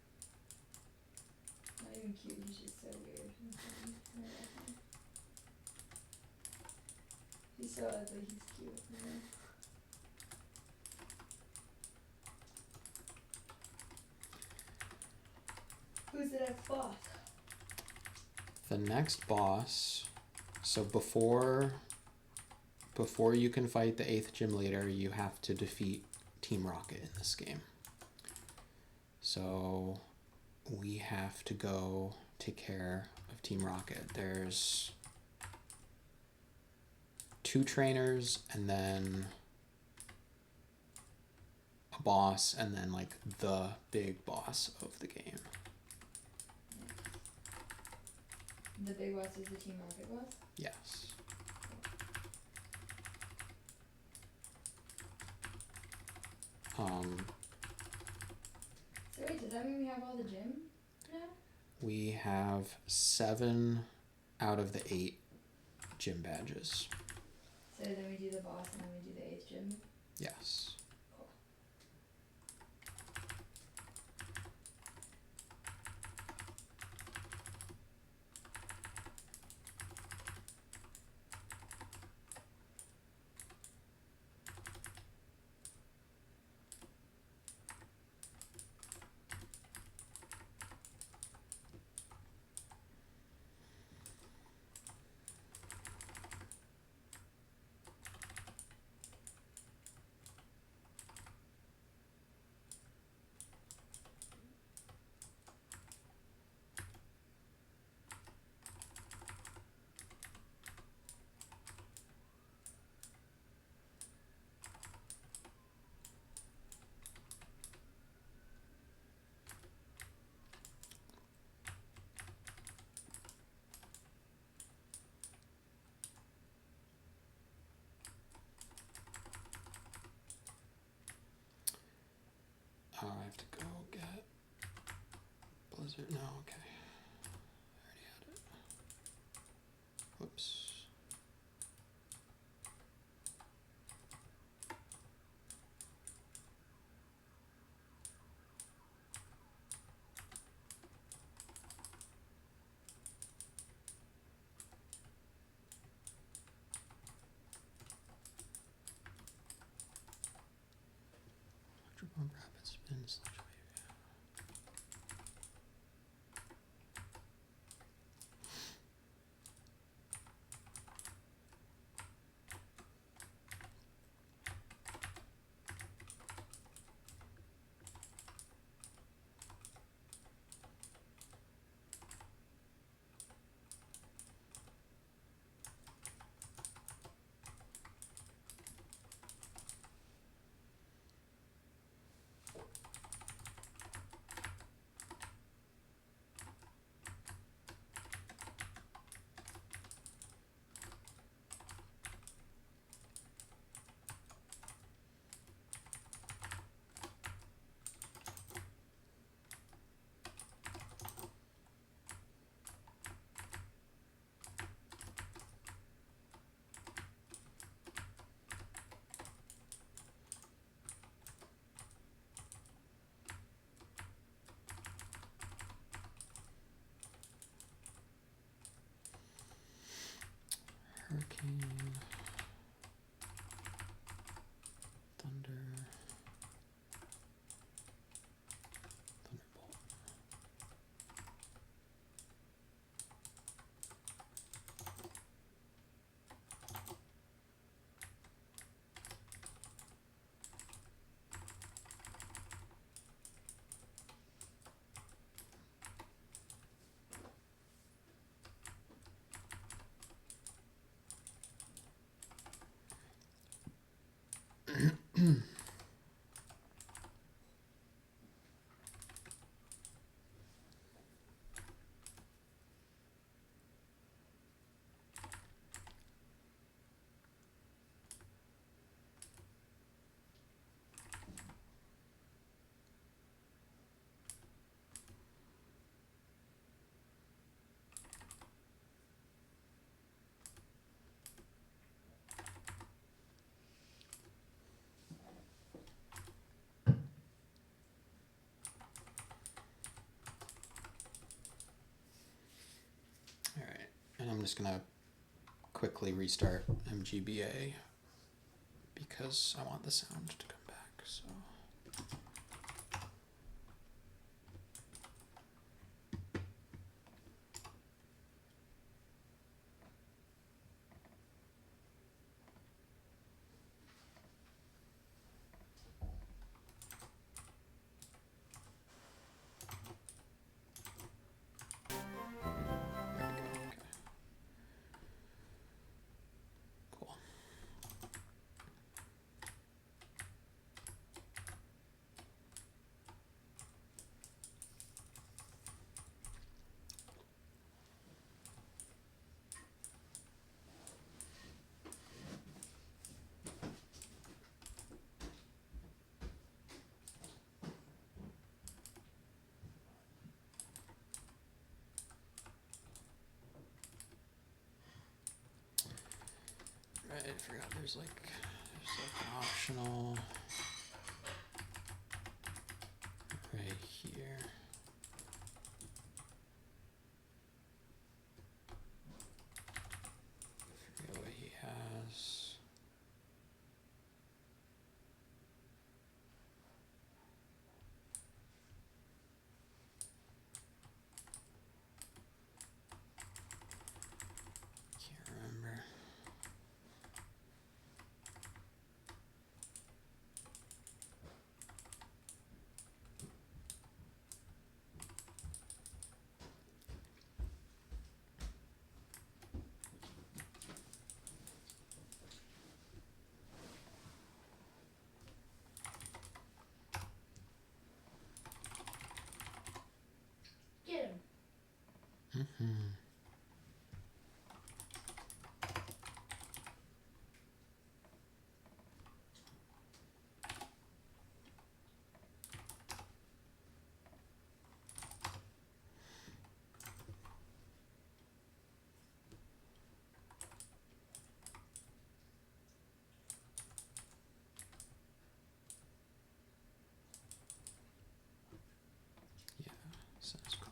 Not even cute, he's just so weird. and funny. I love him. He's so ugly, he's cute. You know? Who's the next boss? The next boss, so before you can fight the 8th gym leader, you have to defeat Team Rocket in this game. So we have to go take care of Team Rocket. There's 2 trainers and then a boss, and then like the big boss of the game. The big boss is the Team Rocket boss? Yes. So wait, does that mean we have all the gym now? We have 7 out of the 8 gym badges. So then we do the boss and then we do the 8th gym? Yes. Cool. I have to go get Blizzard. No, okay. I already had it. Whoops. Electro Pump, Rapid Spin, Sludge Wave. Thunder. Thunderbolt. All right, and I'm just gonna quickly restart MGBA because I want the sound to come back. So. Cool. Right, I forgot there's like an optional right here. I forget what he has. Can't remember. Get him. Mm-hmm. Yeah, sounds cool.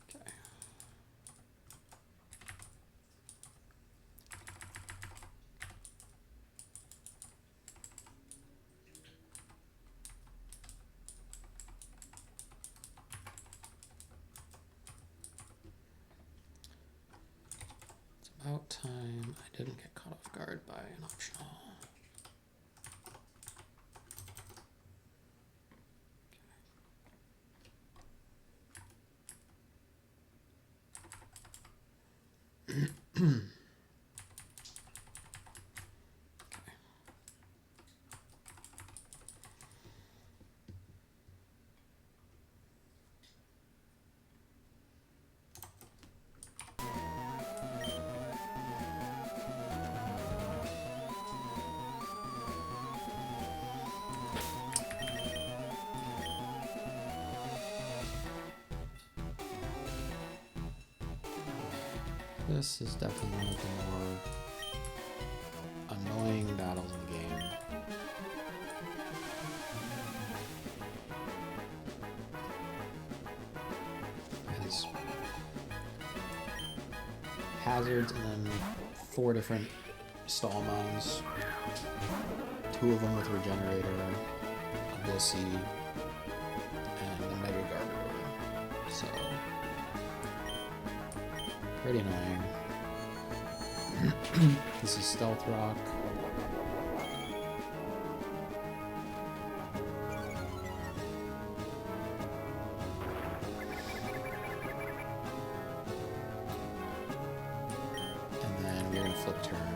Okay. It's about time I didn't get caught off guard by an optional. This is definitely one of the more hazards, and then 4 different stall mounds. 2 of them with Regenerator, a Blissey, and a Mega Gardevoir. So, pretty annoying. This is Stealth Rock. And then we're gonna flip turn.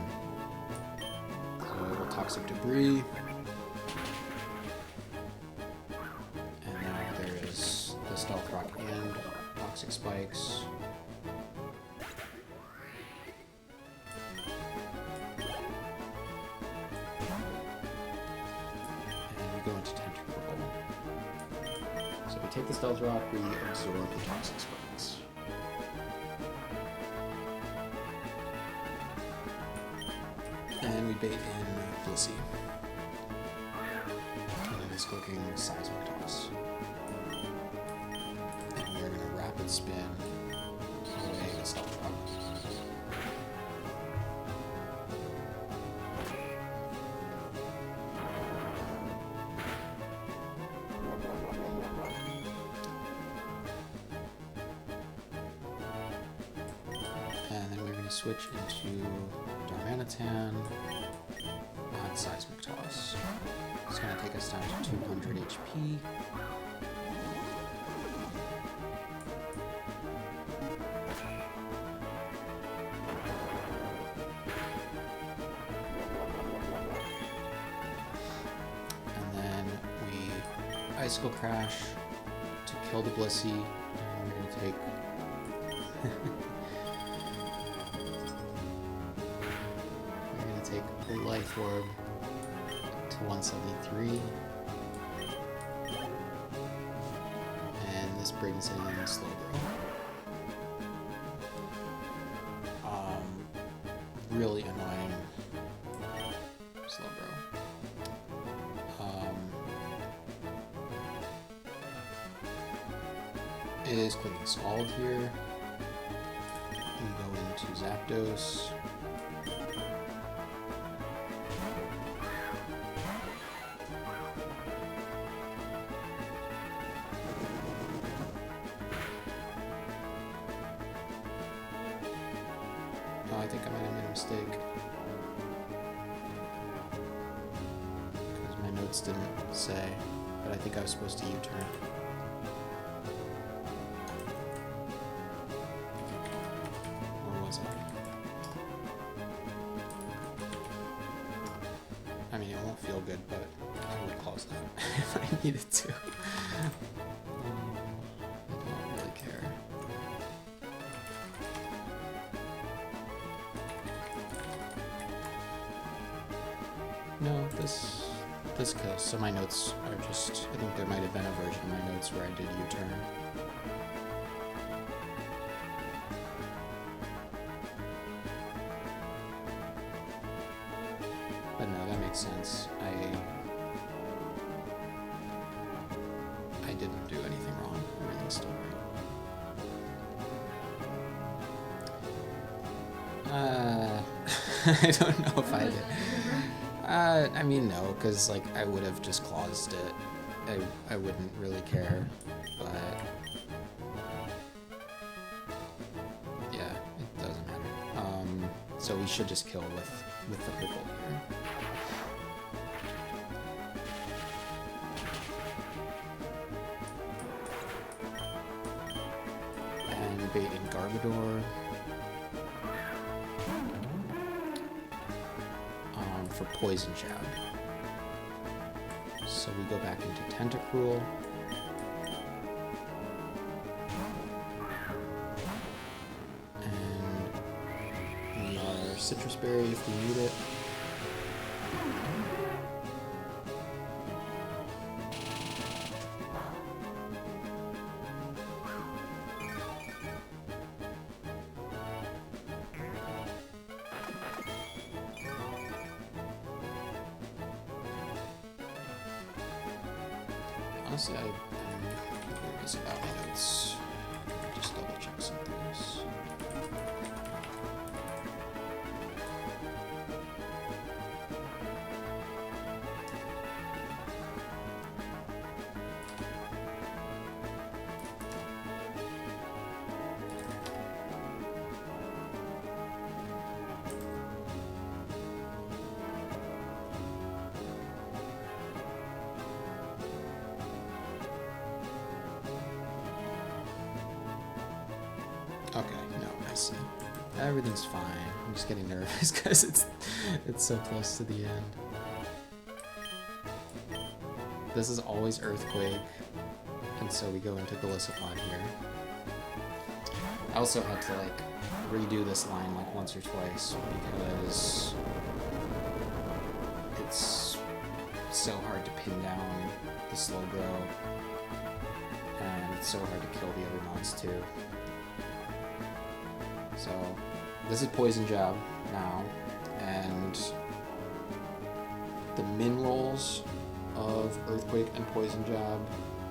So Toxic Debris. And now there is the Stealth Rock and Toxic Spikes. Go into Tentacruel. So we take the Stealth Rock, we absorb the Toxic Spikes. And we bait in Blissey. And then it's cooking Seismic Toss. And we're going to Rapid Spin away the Stealth Rock. And then we're going to switch into Darmanitan on Seismic Toss. It's going to take us down to 200 HP. And then we Icicle Crash to kill the Blissey. And we're going to take take Life Orb to 173, and this brings in Slowbro. Really annoying Slowbro. It is clicking Scald here. We go into Zapdos. I think I might have made a mistake. Because my notes didn't say, but I think I was supposed to U-turn. Or was I? I mean, it won't feel good, but I would close that if I needed to. I don't really care. No, this kills. So my notes are just, I think there might have been a version of my notes where I did U-turn. But no, that makes sense. I didn't do anything wrong. Everything's still right. I don't know if I did. I mean, no, because, like, I would have just claused it. I wouldn't really care, but yeah, it doesn't matter. So we should just kill with the purple here. And bait in Garbodor. For Poison Jab. So we go back into Tentacruel. And we are Citrus Berry if we need it. Honestly, I'm curious about my notes. Just double check some things. Listen, everything's fine. I'm just getting nervous because it's so close to the end. This is always Earthquake, and so we go into Golisopod here. I also had to like redo this line like once or twice because it's so hard to pin down the Slowbro, and it's so hard to kill the other mons too. So this is Poison Jab now, and the min rolls of Earthquake and Poison Jab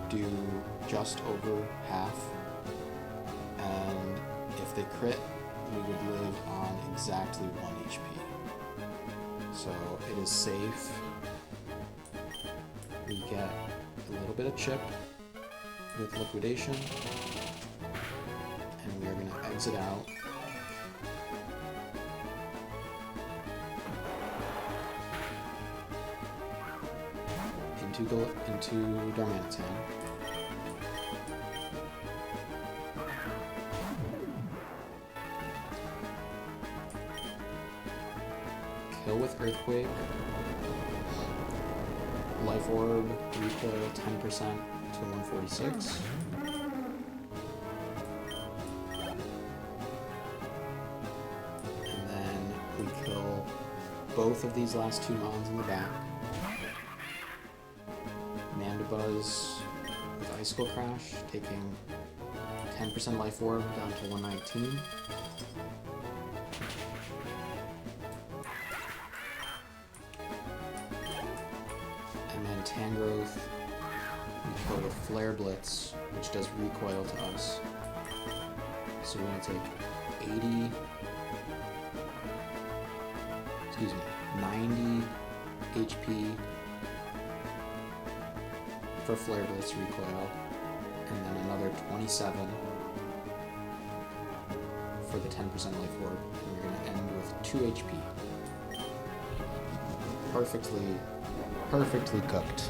do just over half, and if they crit, we would live on exactly 1 HP. So it is safe. We get a little bit of chip with Liquidation, and we are going to exit out. Into Darmanitan. Kill with Earthquake. Life Orb, recoil 10% to 146. And then we kill both of these last two mons in the back. Mandibuzz with Icicle Crash, taking 10% Life Orb down to 119. And then Tangrowth, we kill with Flare Blitz, which does recoil to us. So we're going to take 90 HP for Flare Blitz recoil, and then another 27 for the 10% Life Orb, and we're going to end with 2 HP. Perfectly cooked.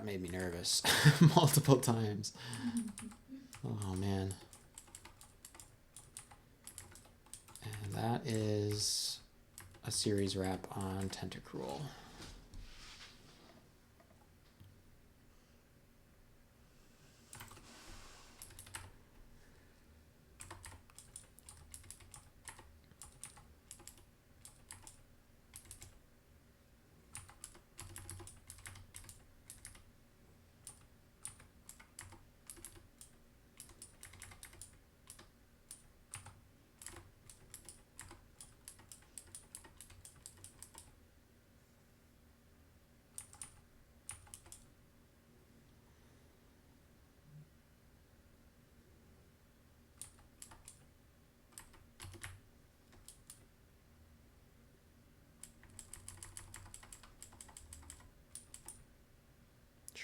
Made me nervous multiple times. Oh man. And that is a series wrap on Tentacruel.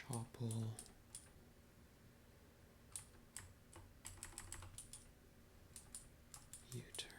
Chople. U-turn.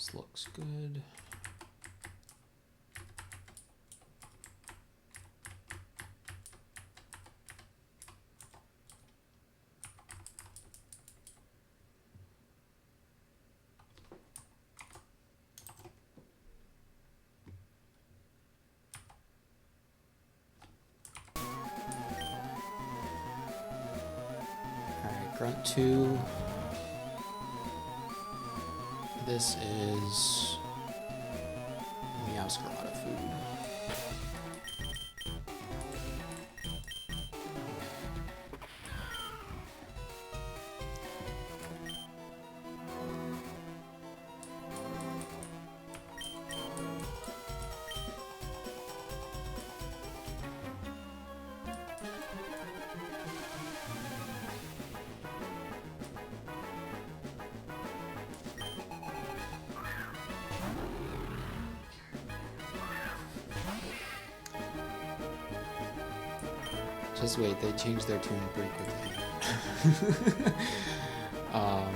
This looks good. Grunt 2. This is Meowscarada food. Just wait, they changed their tune pretty quickly. Alright,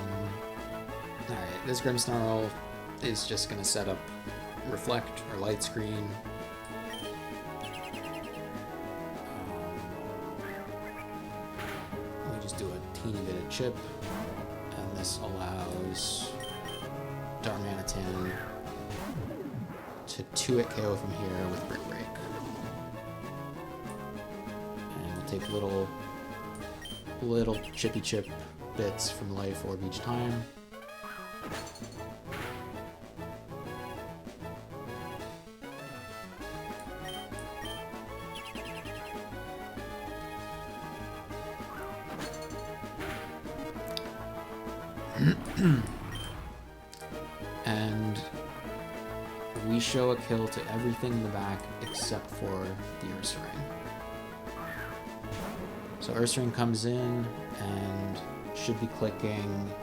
this Grimmsnarl is just gonna set up reflect or light screen. We just do a teeny bit of chip, and this allows Darmanitan to 2-hit KO from here with Brick Break. Take little chippy chip bits from Life Orb each time. And we show a kill to everything in the back except for the Ursaring. So Ursaring comes in and should be clicking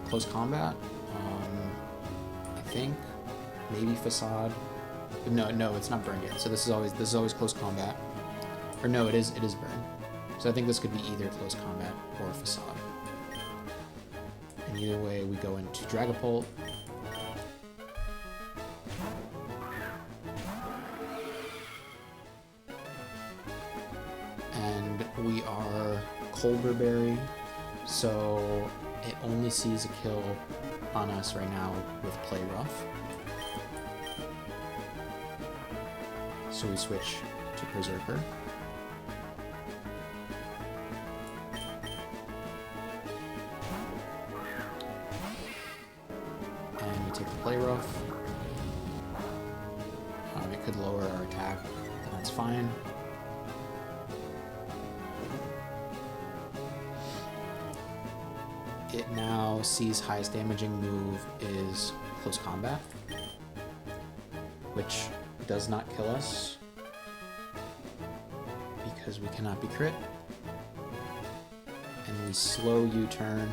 close combat. I think maybe Facade. No, it's not burn yet. So this is always close combat. Or no, it is burn. So I think this could be either close combat or Facade. And either way, we go into Dragapult. We are Colberberry, so it only sees a kill on us right now with Play Rough. So we switch to Berserker. And we take the Play Rough. It could lower our attack, and that's fine. It now sees highest damaging move is close combat, which does not kill us because we cannot be crit. And we slow U-turn.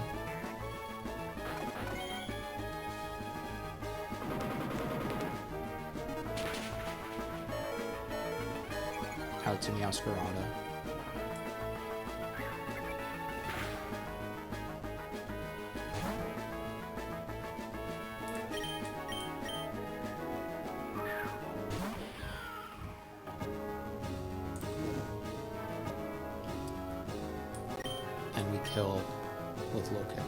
Out to Meowscarada. Kill with low kick.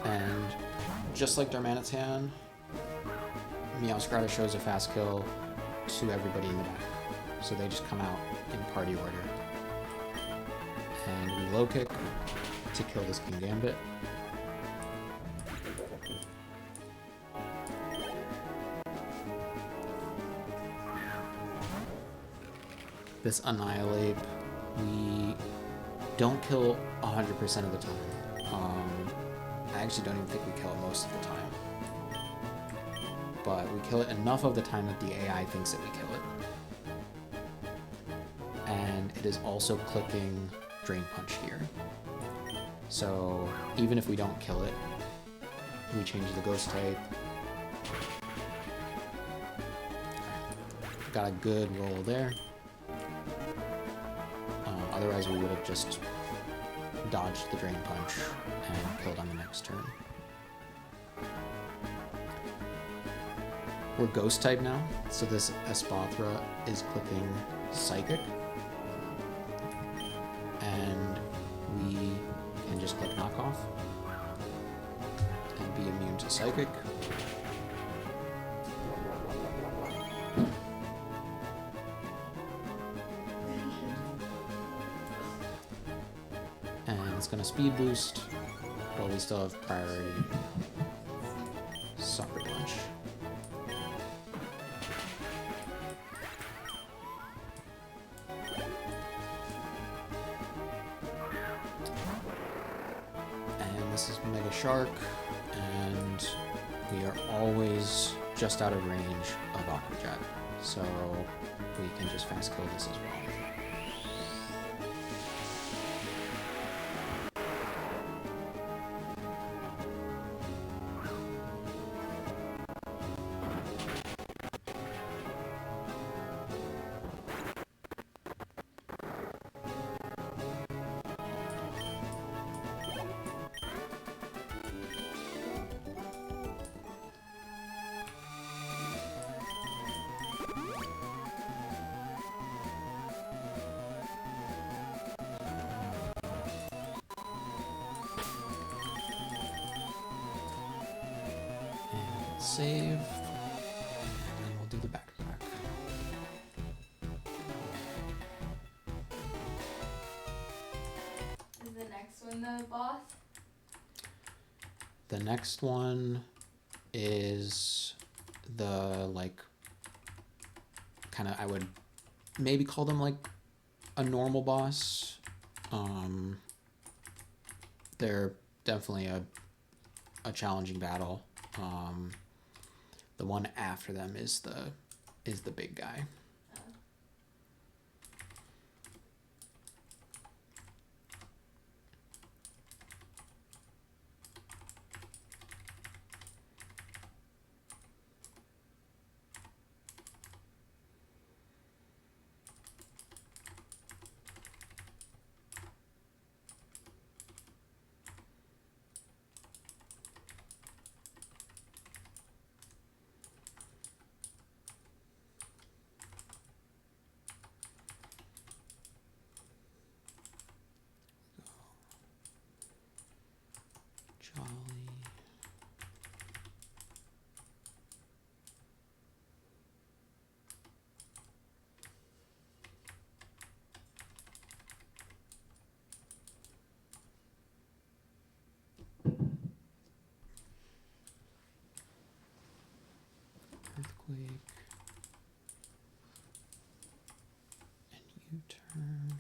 And just like Darmanitan, Meowscarada shows a fast kill to everybody in the back. So they just come out in party order. And we low kick to kill this Kingambit. This Annihilate, we don't kill 100% of the time. I actually don't even think we kill it most of the time. But we kill it enough of the time that the AI thinks that we kill it. And it is also clicking Drain Punch here. So even if we don't kill it, we change the ghost type. Got a good roll there. Otherwise we would have just dodged the Drain Punch and killed on the next turn. We're ghost type now, so this Espathra is clicking Psychic. And we can just click Knockoff and be immune to Psychic. And it's gonna speed boost, but we still have priority. Sucker Punch. And this is Mega Shark, and we are always just out of range of Aqua Jet, so we can just fast kill this as well. Save, and then we'll do the backpack. Is the next one the boss? The next one is the, like, kind of, I would maybe call them like a normal boss. They're definitely a challenging battle. The one after them is the big guy. Jolly. Earthquake. And U-turn.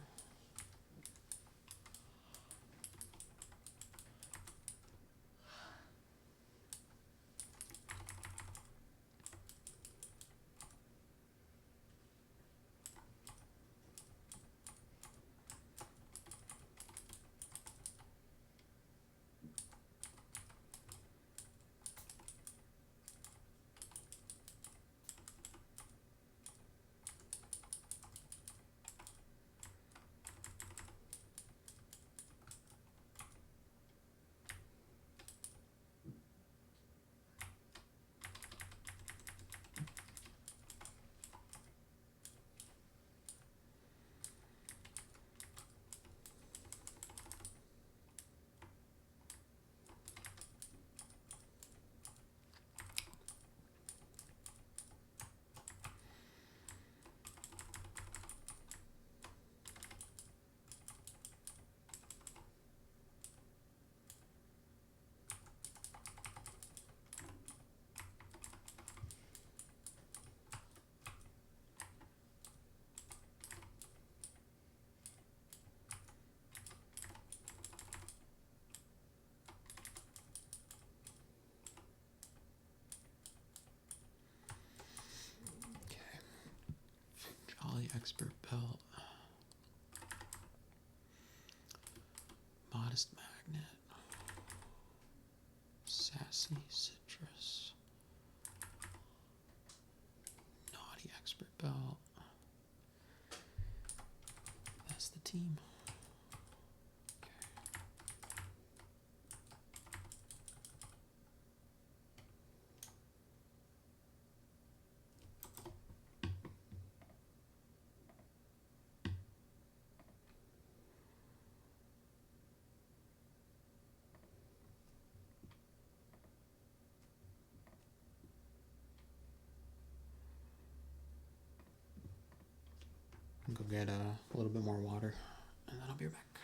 Jolly Expert Belt. Modest Magnet. Sassy Citrus. Naughty Expert Belt. That's the team. Go get a little bit more water, and then I'll be right back.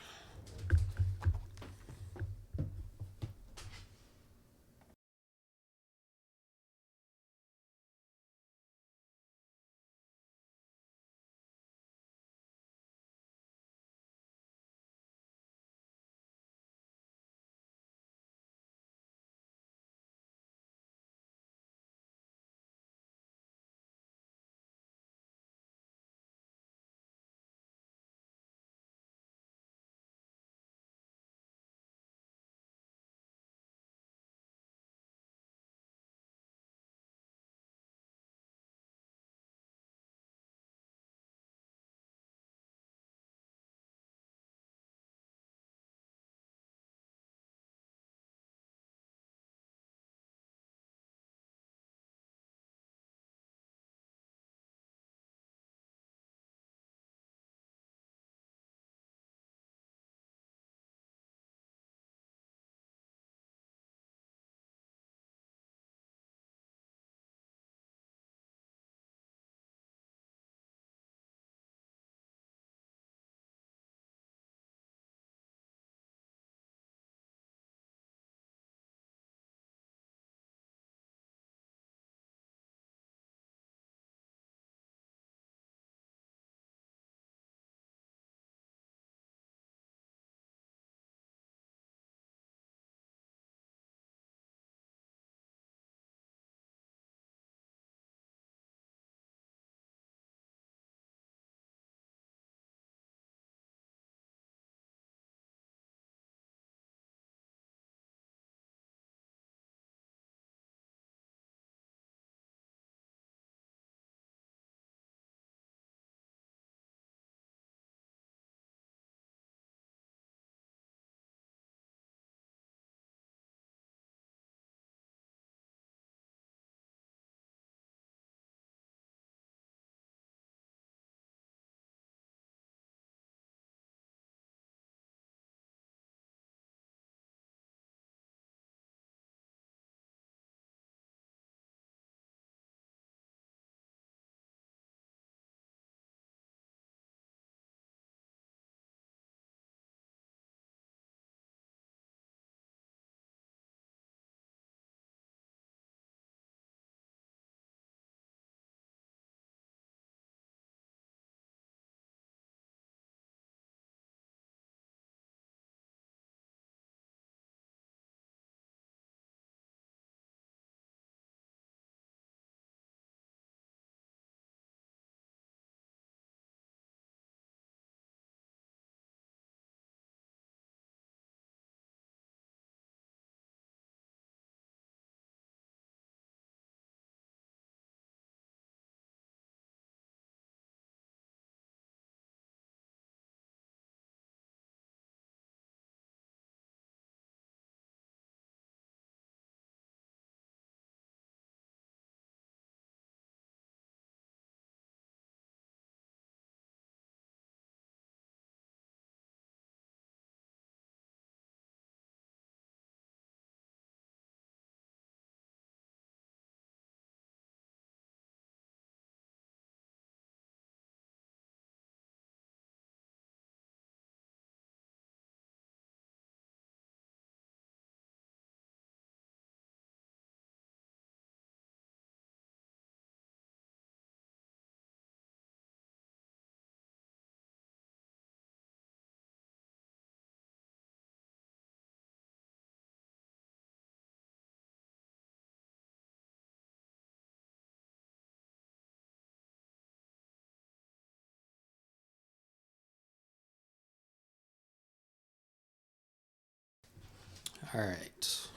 All right.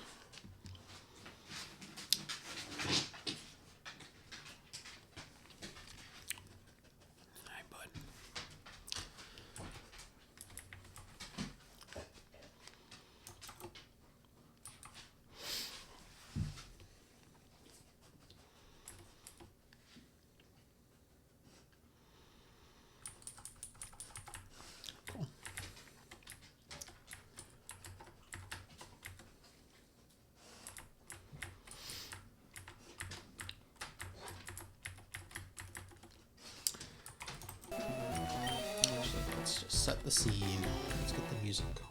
Hi, bud. Cool. Actually, let's just set the scene. Let's get the music going.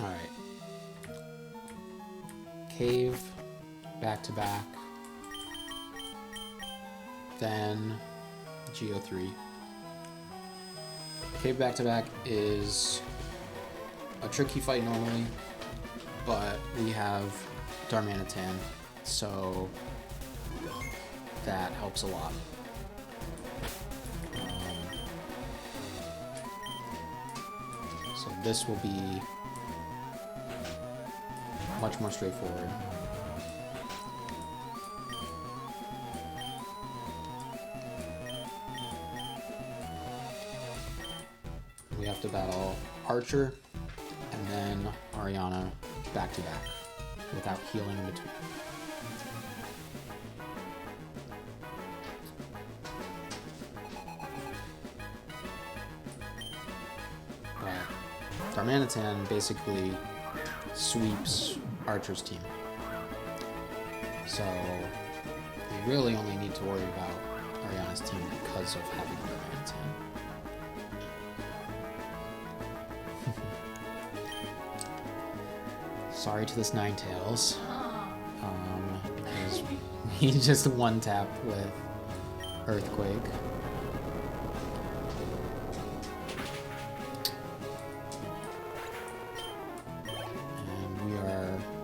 All right. Cave, back to back. Then Geo3. Cave back to back is a tricky fight normally, but we have Darmanitan, so that helps a lot. So this will be much more straightforward. We have to battle Archer and then Ariana back to back without healing in between. But Darmanitan basically sweeps Archer's team. So we really only need to worry about Ariana's team because of having Darmanitan. Sorry to this Ninetales. Because we just one tap with Earthquake.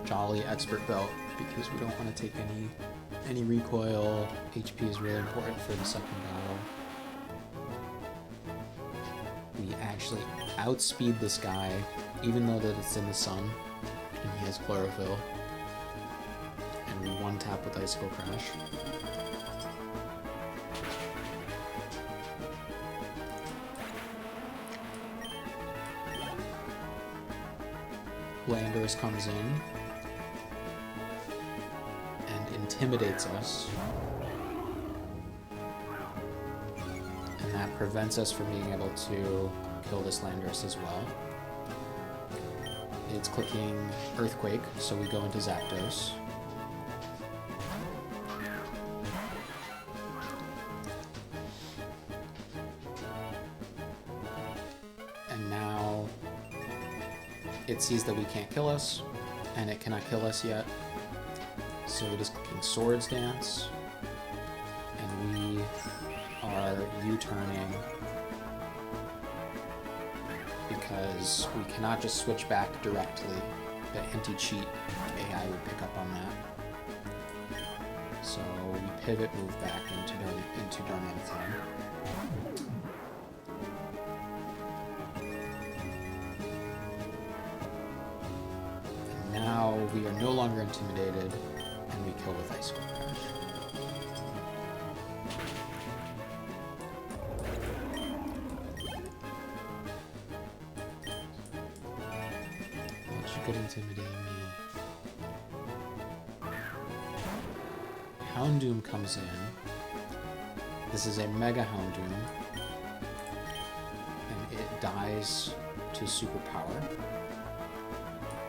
Jolly expert belt because we don't want to take any recoil. HP is really important for the second battle. We actually outspeed this guy, even though that it's in the sun and he has chlorophyll. And we one tap with Icicle Crash. Landorus comes in and intimidates us, and that prevents us from being able to kill this Landorus as well. It's clicking Earthquake, so we go into Zapdos. And now it sees that we can't kill us, and it cannot kill us yet. So it is clicking Swords Dance, and we are U-turning because we cannot just switch back directly. The anti-cheat AI would pick up on that. So we pivot, move back into Darmanitan. Now we are no longer intimidated, and we kill with Icicle Crash. What you could intimidate me? Houndoom comes in. This is a Mega Houndoom, and it dies to Superpower.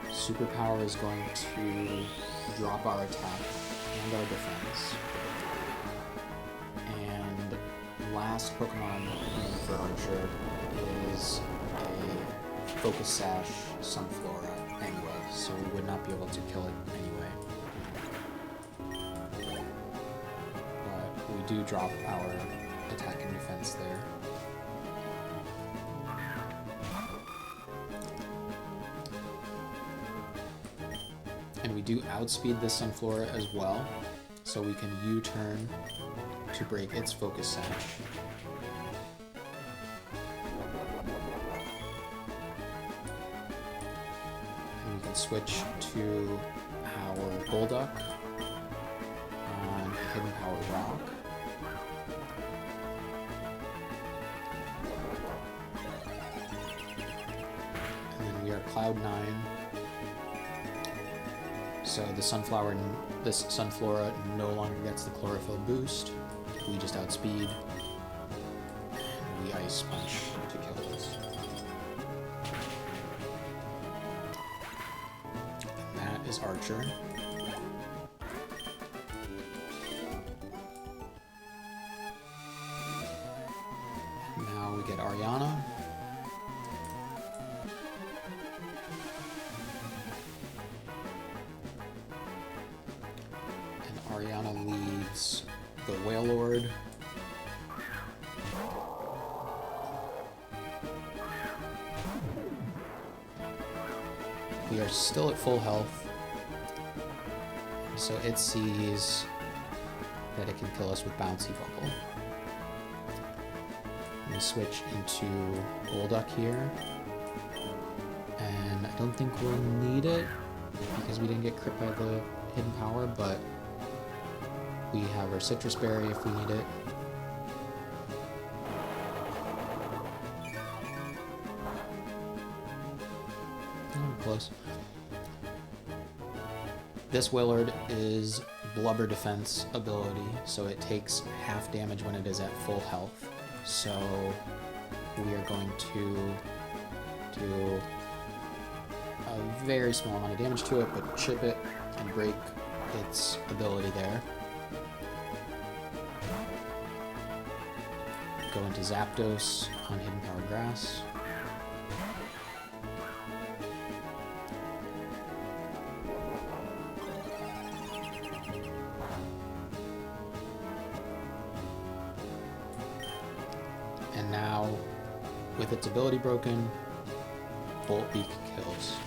Superpower is going to drop our attack and our defense. And last Pokemon for Archer is a Focus Sash Sunflora anyway, so we would not be able to kill it anyway. do drop our attack and defense there. And we do outspeed this Sunflora as well, so we can U-turn to break its focus sash. And we can switch to our Golduck on Hidden Power Rock. And then we are Cloud9. So the this Sunflora no longer gets the Chlorophyll boost. We just outspeed. And we Ice Punch to kill this. And that is Archer. Now we get Ariana. Ariana leads the Wailord. We are still at full health, so it sees that it can kill us with Bouncy Bubble. We switch into Golduck here, and I don't think we'll need it because we didn't get crit by the Hidden Power, but we have our Citrus Berry if we need it. Oh, close. This Wailord is Blubber Defense ability, so it takes half damage when it is at full health. So we are going to do a very small amount of damage to it, but chip it and break its ability there. Go into Zapdos on Hidden Power Grass. And now, with its ability broken, Bolt Beak kills.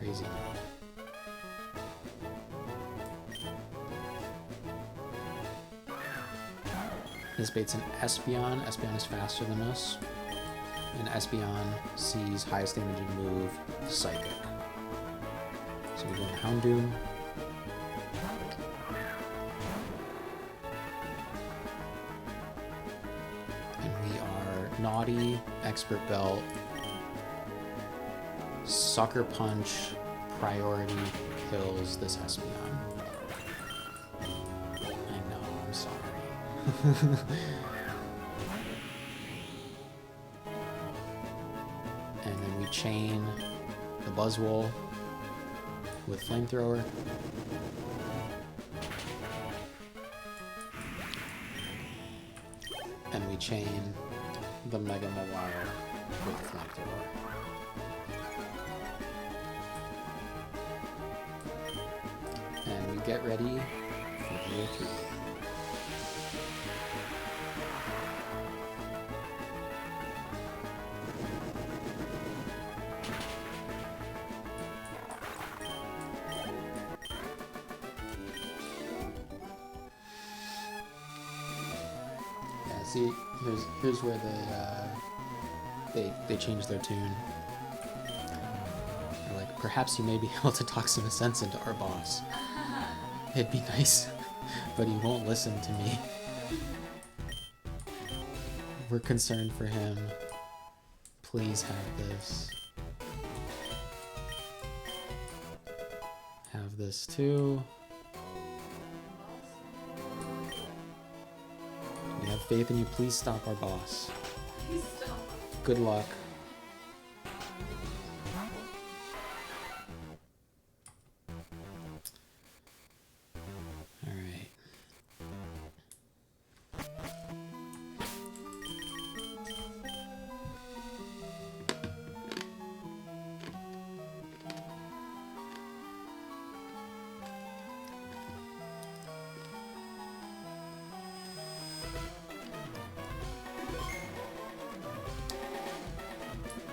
Crazy. This baits an Espeon. Espeon is faster than us. And Espeon sees highest damaging move, Psychic. So we go to Houndoom. And we are Naughty, Expert Belt, Sucker Punch, priority kills this Espeon. And then we chain the Buzzwole with Flamethrower. And we chain the Mega Mawile with Flamethrower. And we get ready for Year 3. See, here's where they changed their tune. They're like, perhaps you may be able to talk some sense into our boss. It'd be nice, but he won't listen to me. We're concerned for him. Please have this. Have this too. We have faith in you. Please stop our boss. Please stop. Good luck. Alright.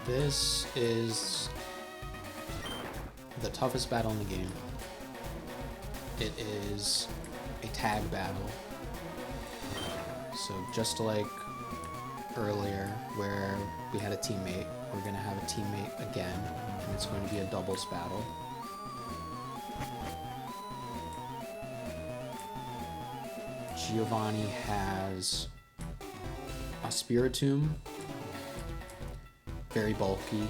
This is the toughest battle in the game. It is a tag battle. So just like earlier where we had a teammate, we're going to have a teammate again, and it's going to be a doubles battle. Giovanni has a Spiritomb, very bulky,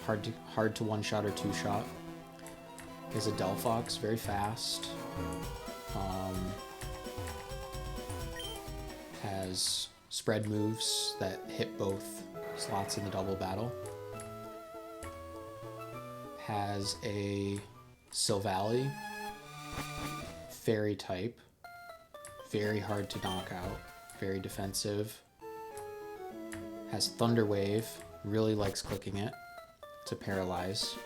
hard to one-shot or two-shot. He has a Delphox, very fast. Has spread moves that hit both slots in the double battle. Has a Silvally, fairy type, very hard to knock out, very defensive. Has Thunder Wave, really likes clicking it to paralyze.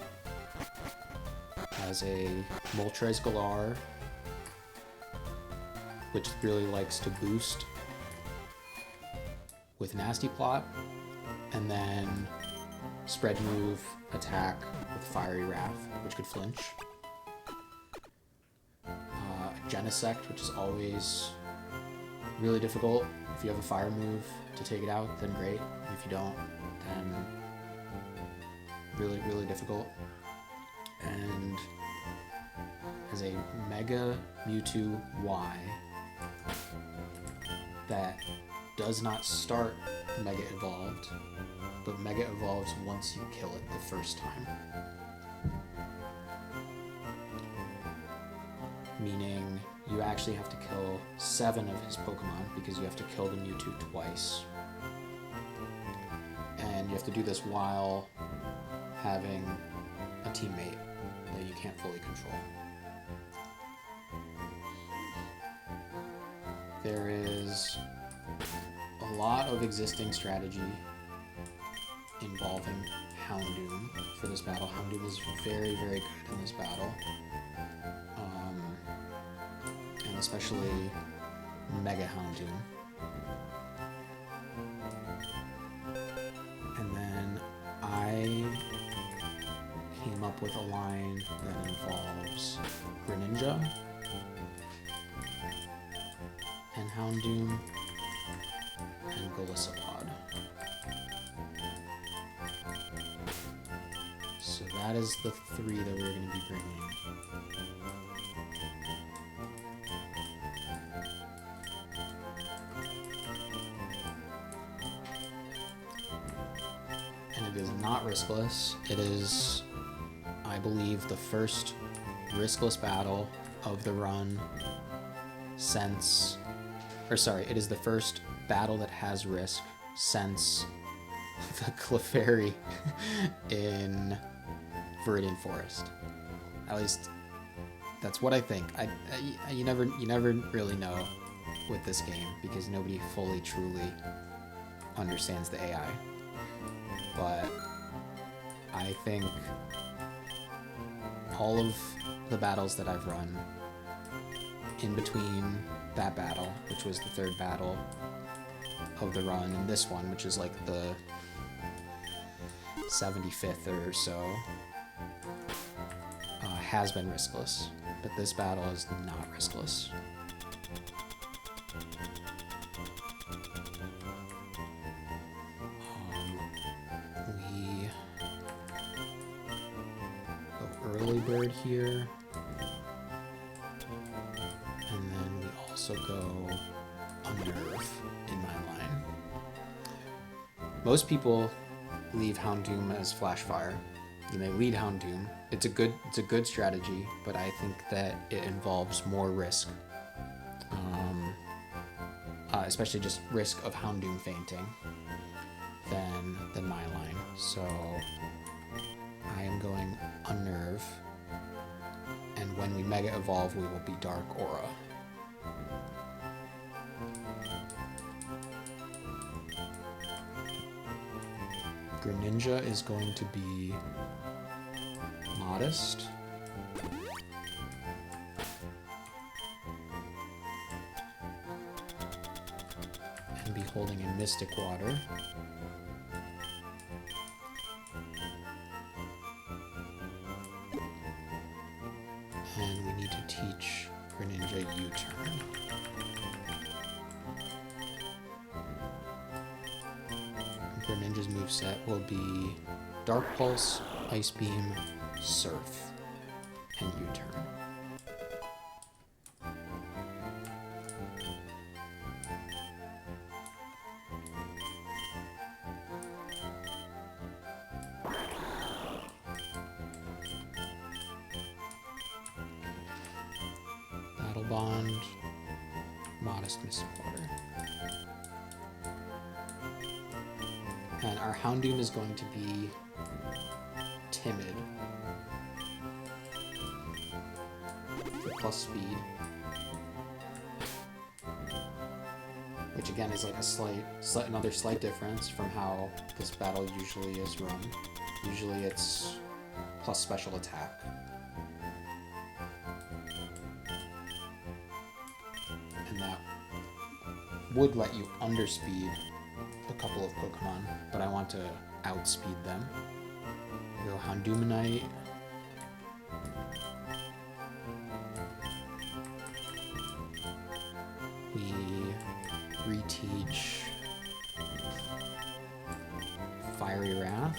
Has a Moltres Galar, which really likes to boost with Nasty Plot, and then spread move, attack with Fiery Wrath, which could flinch. Genesect, which is always really difficult. If you have a fire move to take it out, then great. If you don't, then really, really difficult. And as a Mega Mewtwo Y that does not start Mega Evolved, but Mega Evolves once you kill it the first time. Meaning you actually have to kill 7 of his Pokemon because you have to kill the Mewtwo twice. And you have to do this while having a teammate that you can't fully control. There is a lot of existing strategy involving Houndoom for this battle. Houndoom is very, very good in this battle. And especially Mega Houndoom. And then I came up with a line that involves Greninja and Houndoom and Golisopod. So that is the 3 that we're going to be bringing. And it is not riskless. It is, I believe, the first riskless battle of the run since... it is the first battle that has risk since the Clefairy in Viridian Forest. At least that's what I think. You never really know with this game because nobody fully truly understands the AI. But I think all of the battles that I've run in between that battle, which was the 3rd battle of the run, and this one, which is like the 75th or so, has been riskless, but this battle is not riskless. We go early bird here, and then we also go Unnerve in my line. Most people leave Houndoom as Flash Fire, and they lead Houndoom. It's a good strategy, but I think that it involves more risk, especially just risk of Houndoom fainting than my line. So I am going Unnerve, and when we Mega Evolve, we will be Dark Aura. Greninja is going to be Modest. And be holding a Mystic Water. And we need to teach Greninja U-turn. Greninja's moveset will be Dark Pulse, Ice Beam, Surf, and U-turn. Battle Bond, Modest Mystic Water. And our Houndoom is going to be Timid for plus speed, which again is like a another slight difference from how this battle usually is run. Usually it's plus special attack. And that would let you underspeed a couple of Pokemon, but I want to outspeed them. We go Houndoomnite. We reteach Fiery Wrath.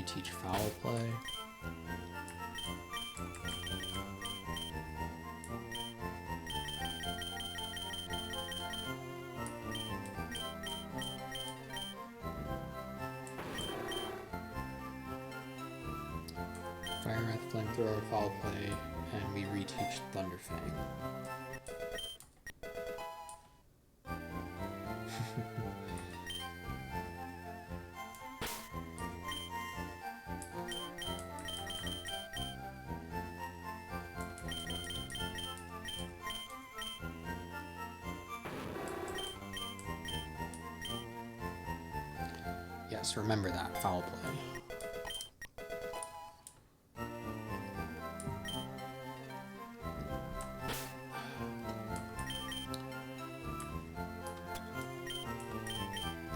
Teach Foul Play. Fire Wrath, Flamethrower, Foul Play, and we reteach Thunderfang. Yes, remember that, Foul Play.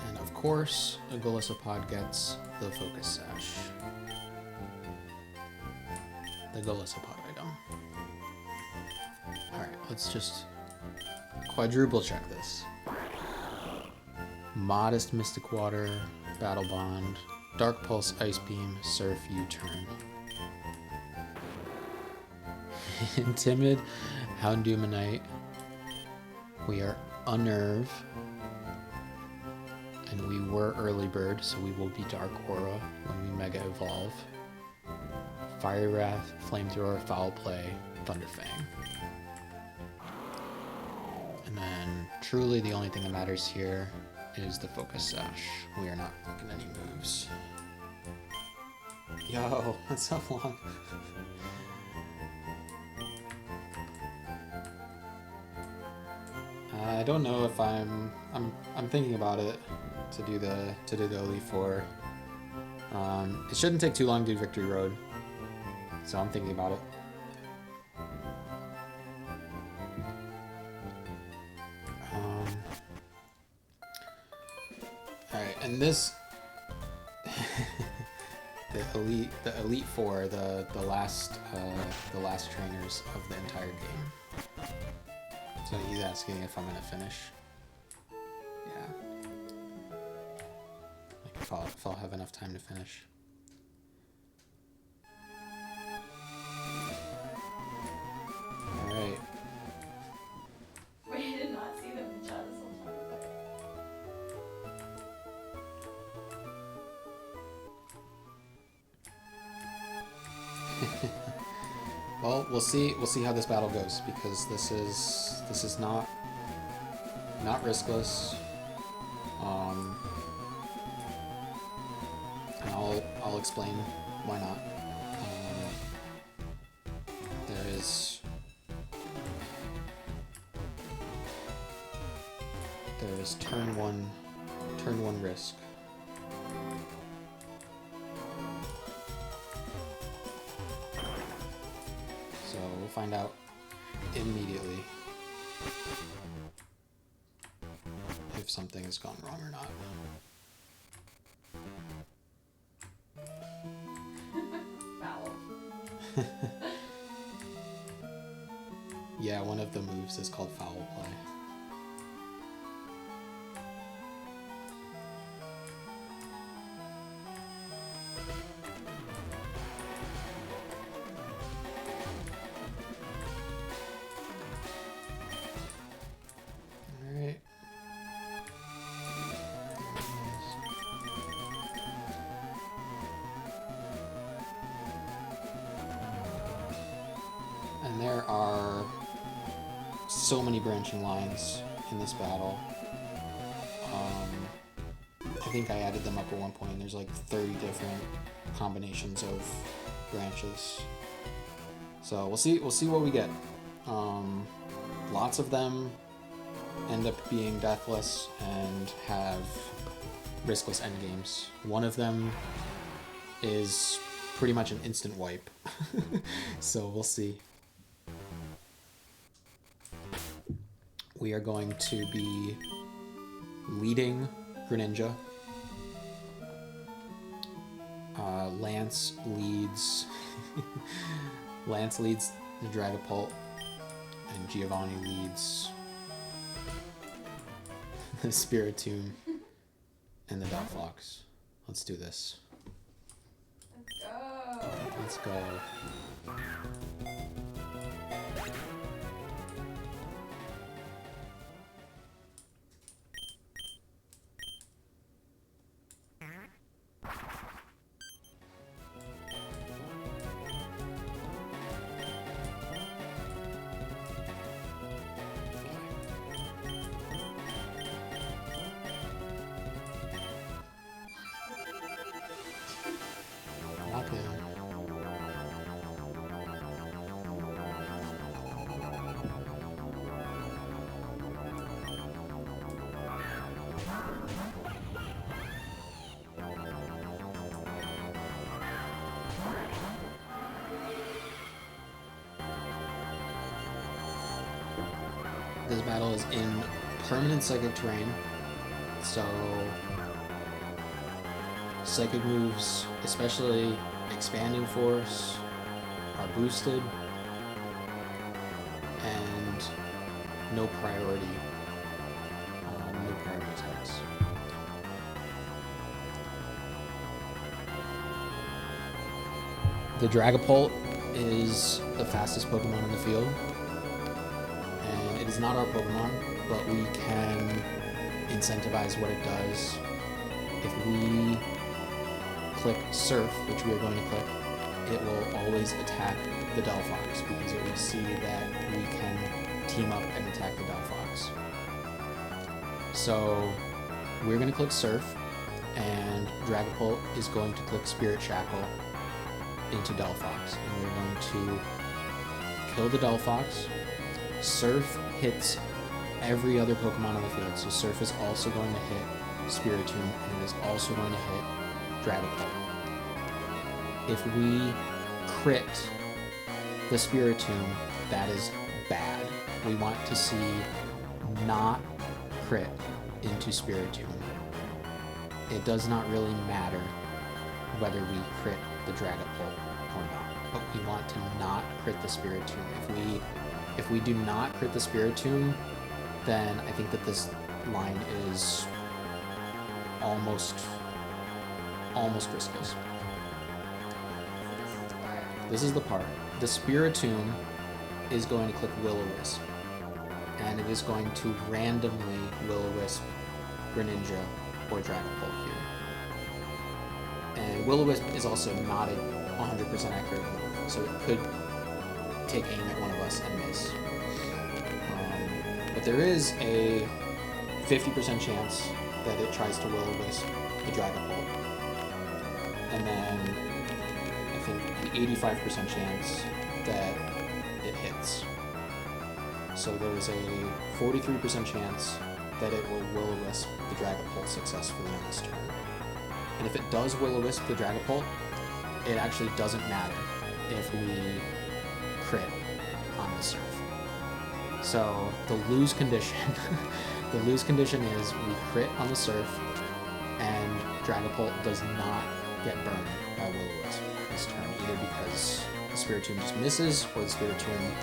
And of course, a Golisopod gets the Focus Sash. The Golisopod item. Alright, let's just quadruple check this. Modest Mystic Water, Battle Bond, Dark Pulse, Ice Beam, Surf, U-turn. Timid, Houndoomnite. We are Unnerve. And we were Early Bird, so we will be Dark Aura when we Mega Evolve. Fire Wrath, Flamethrower, Foul Play, Thunderfang. And then truly the only thing that matters here is the Focus Sash. We are not looking any moves. Yo, that's so long. I don't know if I'm thinking about it to do the Elite Four. It shouldn't take too long to do Victory Road, so I'm thinking about it. Alright, and this the Elite Four, the last trainers of the entire game. So he's asking if I'm gonna finish. Yeah. Like if I'll have enough time to finish. Alright. Wait, I did not see them in chat this whole time. Well, we'll see how this battle goes, because this is not riskless. And I'll explain why not. There is turn one risk. So we'll find out immediately. if something has gone wrong or not. Foul. Yeah, one of the moves is called foul play. Alright. And there are so many branching lines in this battle. I think I added them up at one point. There's like 30 different combinations of branches. So we'll see what we get. Lots of them end up being deathless and have riskless endgames. One of them is pretty much an instant wipe. So we'll see. We are going to be leading Greninja. Lance leads the Dragapult, and Giovanni leads the Spiritomb and the Delphox. Let's do this. Let's go. Let's go. Lock in. This battle is in permanent psychic terrain, so psychic moves, especially expanding force, are boosted, and no priority attacks. The Dragapult is the fastest Pokemon in the field. It is not our Pokemon, but we can incentivize what it does. If we click Surf, which we are going to click, it will always attack the Delphox because it will see that we can team up and attack the Delphox. So we're going to click Surf, and Dragapult is going to click Spirit Shackle into Delphox, and we're going to kill the Delphox. Surf hits every other Pokemon on the field, so Surf is also going to hit Spiritomb, and it is also going to hit Dragapult. If we crit the Spiritomb, that is bad. We want to see not crit into Spiritomb. It does not really matter whether we crit the Dragapult or not, but we want to not crit the Spiritomb. If we do not crit the Spiritomb, then I think that this line is almost riskless. This is the part. The Spiritomb is going to click Will-O-Wisp, and it is going to randomly Will-O-Wisp Greninja or Dragapult here. And Will-O-Wisp is also not a 100% accurate move, so it could take aim at one of us and miss. But there is a 50% chance that it tries to Will-O-Wisp the Dragapult. And then I think an 85% chance that it hits. So there is a 43% chance that it will Will-O-Wisp the Dragapult successfully on this turn. And if it does Will-O-Wisp the Dragapult, it actually doesn't matter if we crit on the Surf. So the lose condition The lose condition is we crit on the Surf, and Dragapult does not get burned by Will-O-Wisp this turn, either because the Spiritomb just misses, or the Spiritomb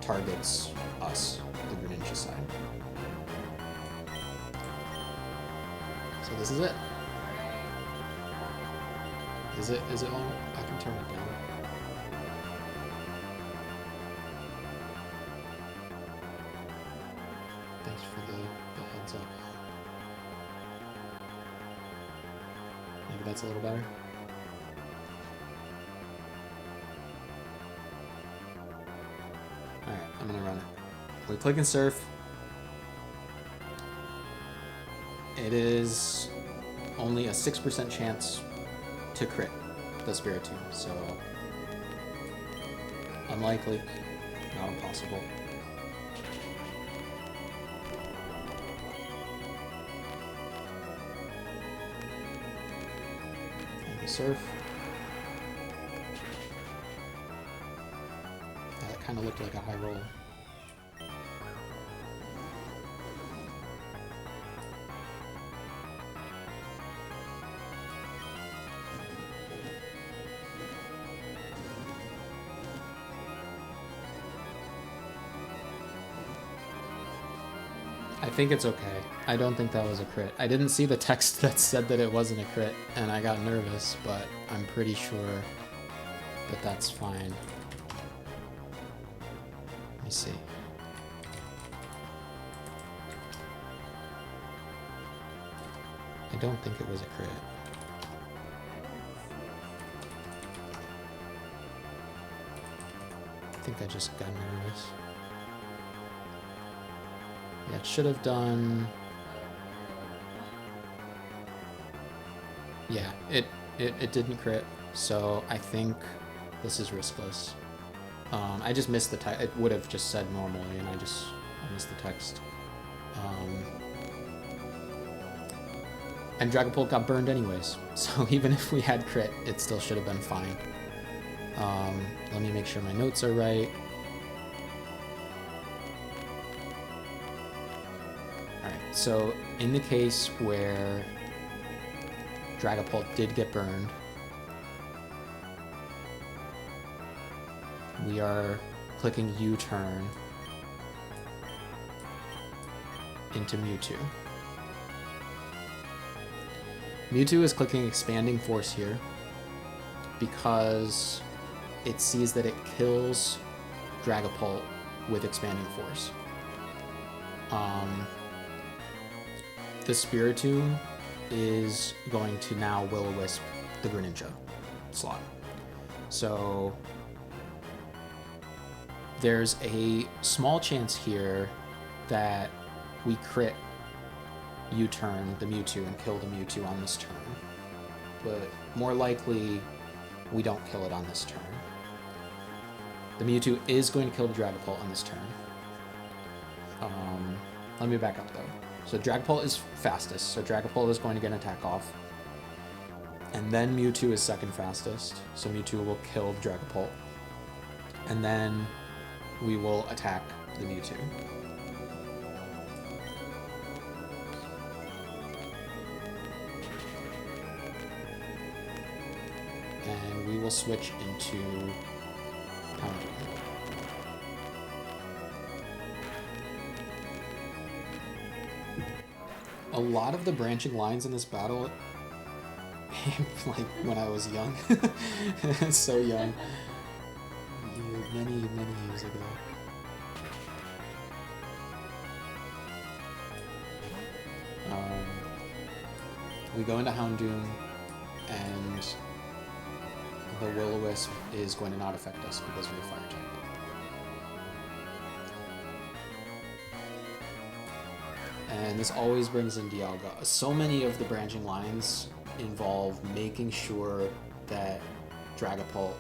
targets us, the Greninja side. So this is it. Is it on? I can turn it down. Thanks for the heads up. Maybe that's a little better. Alright, I'm gonna run it. We click and Surf. It is only a 6% chance to crit the Spiritomb, so unlikely, not impossible. Surf. That kind of looked like a high roll. I think it's okay. I don't think that was a crit. I didn't see the text that said that it wasn't a crit, and I got nervous, but I'm pretty sure that that's fine. Let me see. I don't think it was a crit. I think I just got nervous. Yeah, it should have done... Yeah, it didn't crit, so I think this is riskless. I just missed the text. It would have just said normally, and I missed the text. And Dragapult got burned anyways, so even if we had crit, it still should have been fine. Let me make sure my notes are right. Alright, so in the case where Dragapult did get burned, we are clicking U-turn into Mewtwo. Mewtwo is clicking Expanding Force here because it sees that it kills Dragapult with Expanding Force. The Spiritomb is going to now Will-O-Wisp the Greninja slot. So there's a small chance here that we crit U-turn the Mewtwo and kill the Mewtwo on this turn. But more likely, we don't kill it on this turn. The Mewtwo is going to kill the Dragapult on this turn. Let me back up though. So Dragapult is fastest, so Dragapult is going to get an attack off. And then Mewtwo is second fastest, so Mewtwo will kill Dragapult. And then we will attack the Mewtwo. And we will switch into Houndoom. A lot of the branching lines in this battle, like when I was young, so young, many years ago. We go into Houndoom, and the Will-O-Wisp is going to not affect us because we're fire type. And this always brings in Dialga. So many of the branching lines involve making sure that Dragapult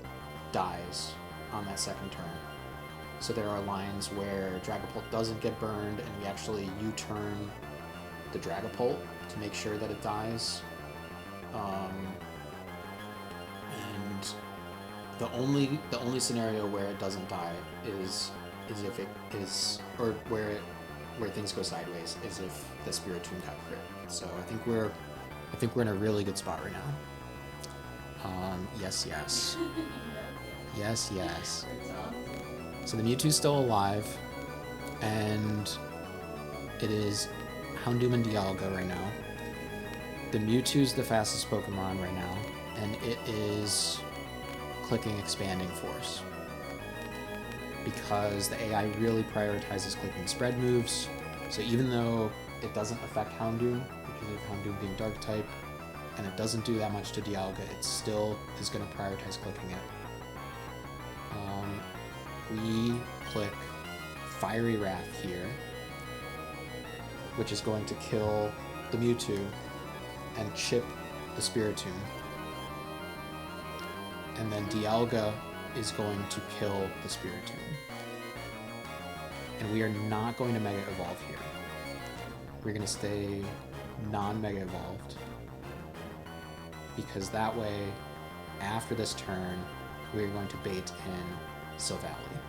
dies on that second turn. So there are lines where Dragapult doesn't get burned and we actually U-turn the Dragapult to make sure that it dies. And the only scenario where it doesn't die is if it is, or where it where things go sideways is if the Spiritomb got crit. So I think we're in a really good spot right now. Yes. Yes. That's awesome. So the Mewtwo's still alive, and it is Houndoom and Dialga right now. The Mewtwo's the fastest Pokemon right now, and it is clicking Expanding Force. Because the AI really prioritizes clicking spread moves, so even though it doesn't affect Houndoom, because of Houndoom being Dark type, and it doesn't do that much to Dialga, it still is going to prioritize clicking it. We click Fiery Wrath here, which is going to kill the Mewtwo and chip the Spiritomb. And then Dialga is going to kill the Spiritomb. And we are not going to Mega Evolve here. We're going to stay non-Mega Evolved. Because that way, after this turn, we're going to bait in Silvally.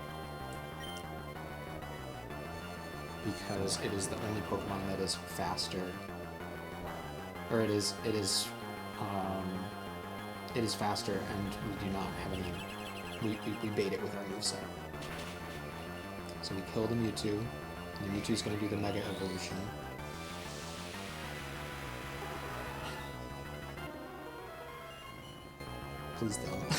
Because it is the only Pokemon that is faster. Or it is faster, and we do not have any. We bait it with our moveset. So we kill the Mewtwo, and the Mewtwo's going to do the Mega Evolution. Please don't.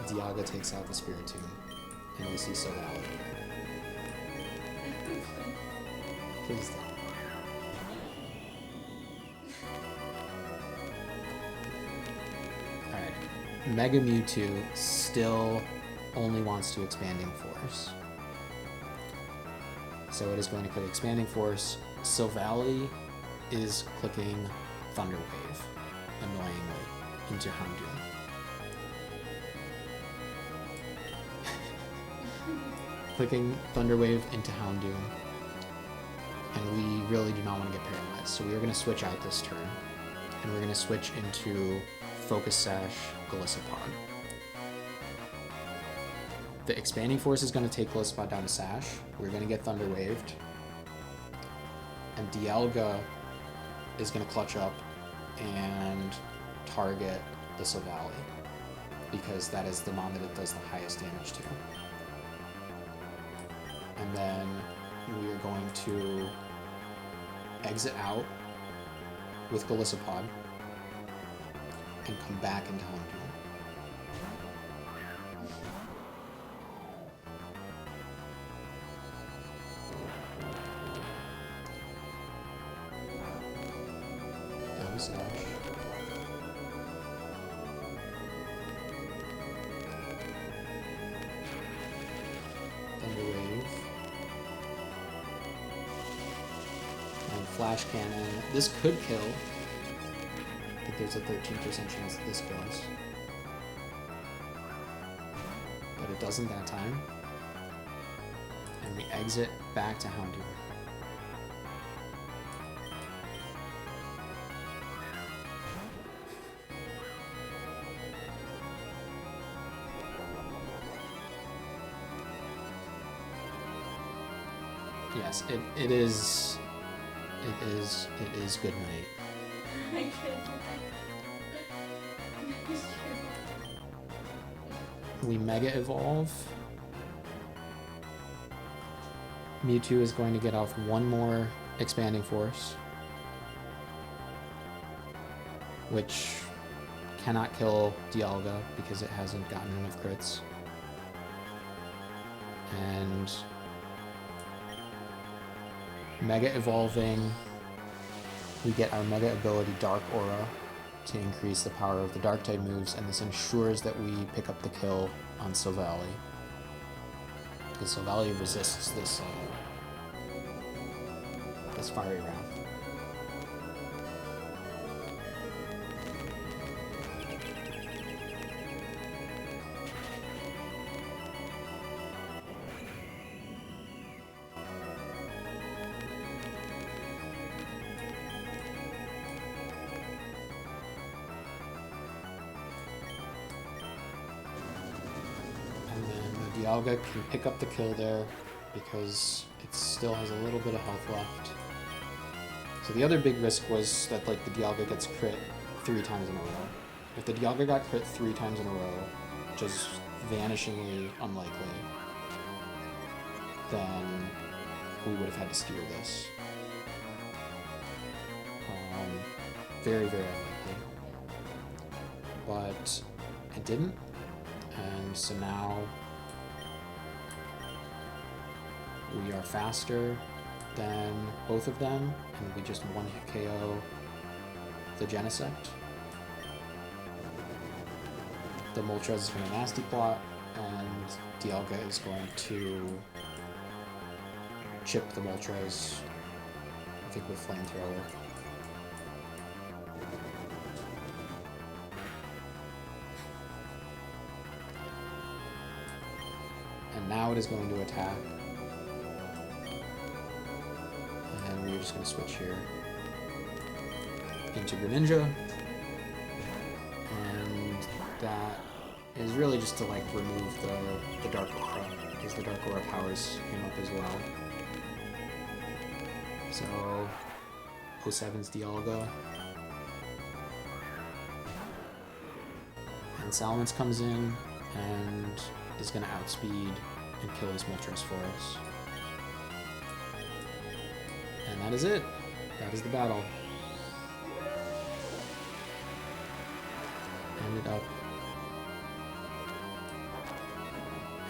Dialga takes out the Spiritomb, and we see Silvally. Please don't. Alright. Mega Mewtwo still only wants to Expanding Force. So it is going to click Expanding Force. Silvally is clicking Thunder Wave, annoyingly, into Houndoom. Clicking Thunder Wave into Houndoom, and we really do not want to get paralyzed. So we are going to switch out this turn, and we're going to switch into Focus Sash Golisopod. The Expanding Force is going to take Golisopod down to Sash. We're going to get Thunder Waved, and Dialga is going to clutch up and target the Silvally, because that is the mon that it does the highest damage to. And then we are going to exit out with Golisopod and come back into Houndoom. Sash. Thunder Wave. And Flash Cannon. This could kill. I think there's a 13% chance that this kills. But it doesn't that time. And we exit back to Houndoom. Yes, it is good night. My goodness. We Mega Evolve. Mewtwo is going to get off one more Expanding Force, which cannot kill Dialga because it hasn't gotten enough crits. And Mega Evolving, we get our Mega ability Dark Aura to increase the power of the Dark type moves, and this ensures that we pick up the kill on Silvally. Because Silvally resists this Fiery Wrath. And then Dialga can pick up the kill there because it still has a little bit of health left. So the other big risk was that like the Dialga gets crit 3 times in a row. If the Dialga got crit 3 times in a row, which is vanishingly unlikely, then we would have had to steer this. Very, very unlikely. But it didn't, and so now we are faster than both of them, and we just one-hit KO the Genesect. The Moltres is going to Nasty Plot, and Dialga is going to chip the Moltres, I think with Flamethrower. And now it is going to attack. And we're just going to switch here into Greninja. And that is really just to like remove the Dark Aura, because the Dark Aura powers him up as well. So 07's Dialga. And Salamence comes in and is going to outspeed and kill his Moltres for us. And that is it. That is the battle.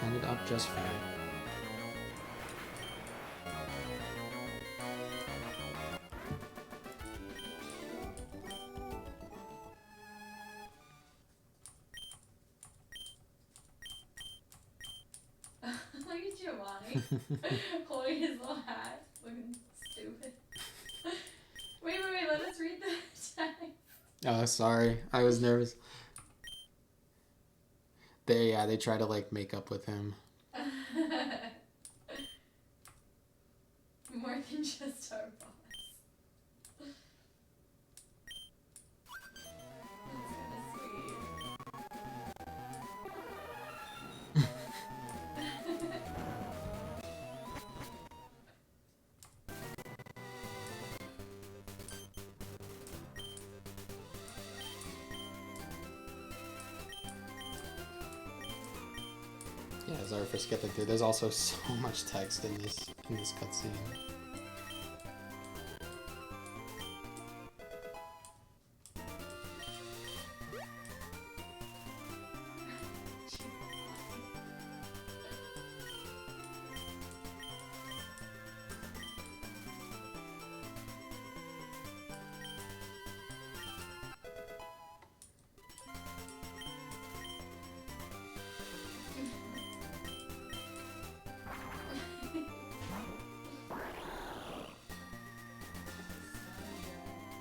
Ended up just fine. Look at Giovanni holding his little hat, looking stupid. Wait, let us read the text. Oh, sorry. I was nervous. They try to like make up with him. More than just our boss. That's kind of sweet. Yeah, sorry for skipping through. There's also so much text in this cutscene.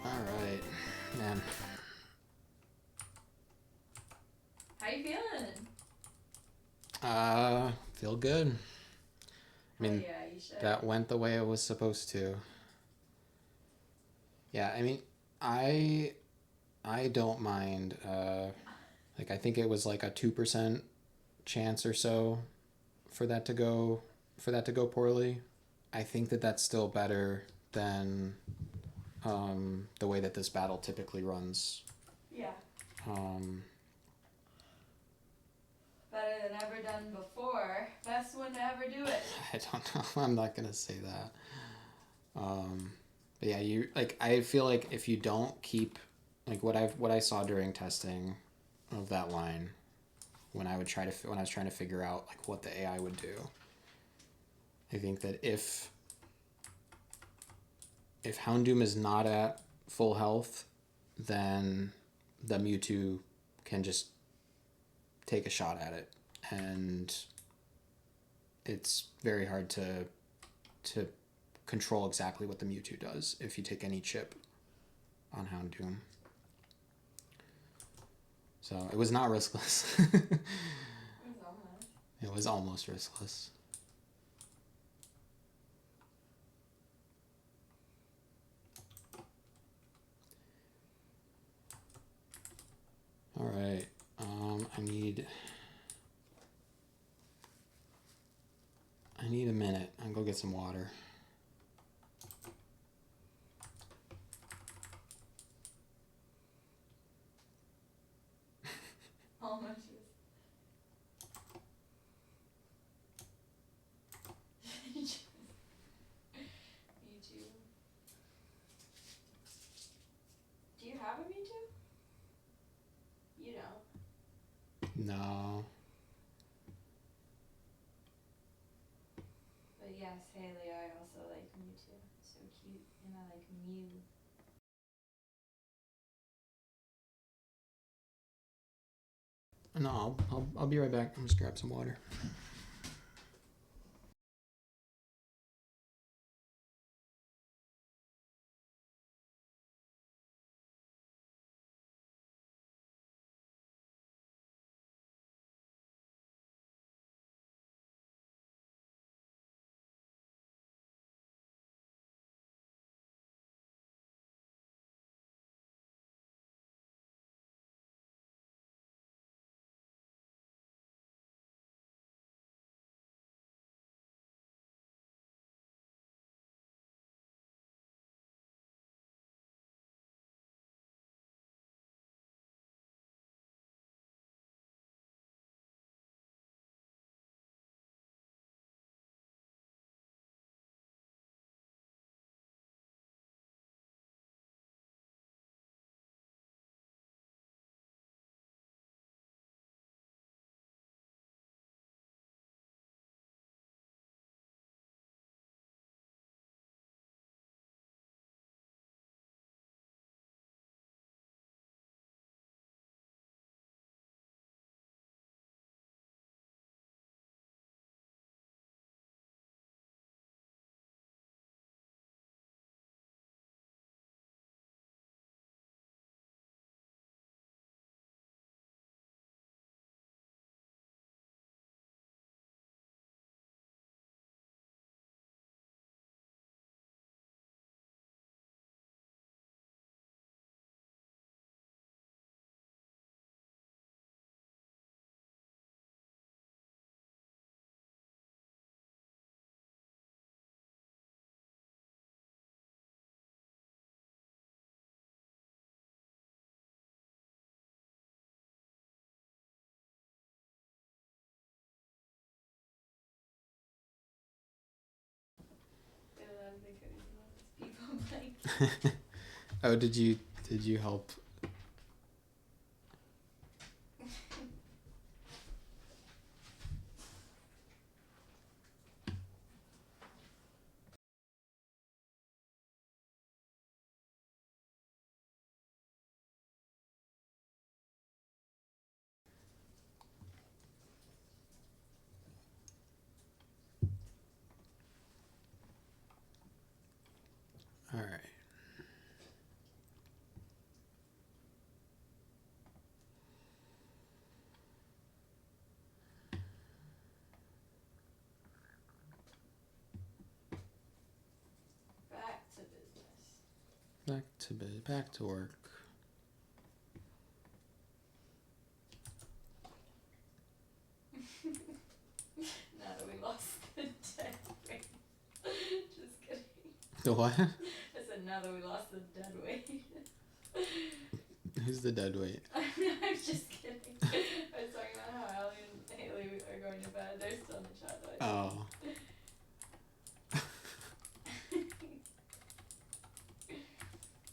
Alright, man. How you feeling? Feel good. I mean, oh, yeah, you should. that went the way it was supposed to. Yeah, I mean, I don't mind. Like, I think it was like a 2% chance or so for that to go poorly. I think that that's still better than the way that this battle typically runs. Yeah. Better than ever done before. Best one to ever do it. I don't know. I'm not gonna say that. But yeah, you like. I feel like if you don't keep like what I saw during testing of that line, when I was trying to figure out like what the AI would do. I think that if Houndoom is not at full health, then the Mewtwo can just take a shot at it, and it's very hard to control exactly what the Mewtwo does if you take any chip on Houndoom. So it was not riskless. It was almost riskless. All right. I need get some water. How much is Mewtwo? Do you have a Mewtwo? You don't. No. But yes, Haley, I also like Mewtwo. So cute, and I like Mew. No, I'll be right back. I'm just grab some water. Oh, did you help? All right. Back to business. Back to work. Now that we lost the dead weight. Just kidding. The what? I said now that we lost the dead weight. Who's the dead weight? I'm just kidding. I was talking about how Allie and Haley are going to bed. They're still in the chat though. Oh.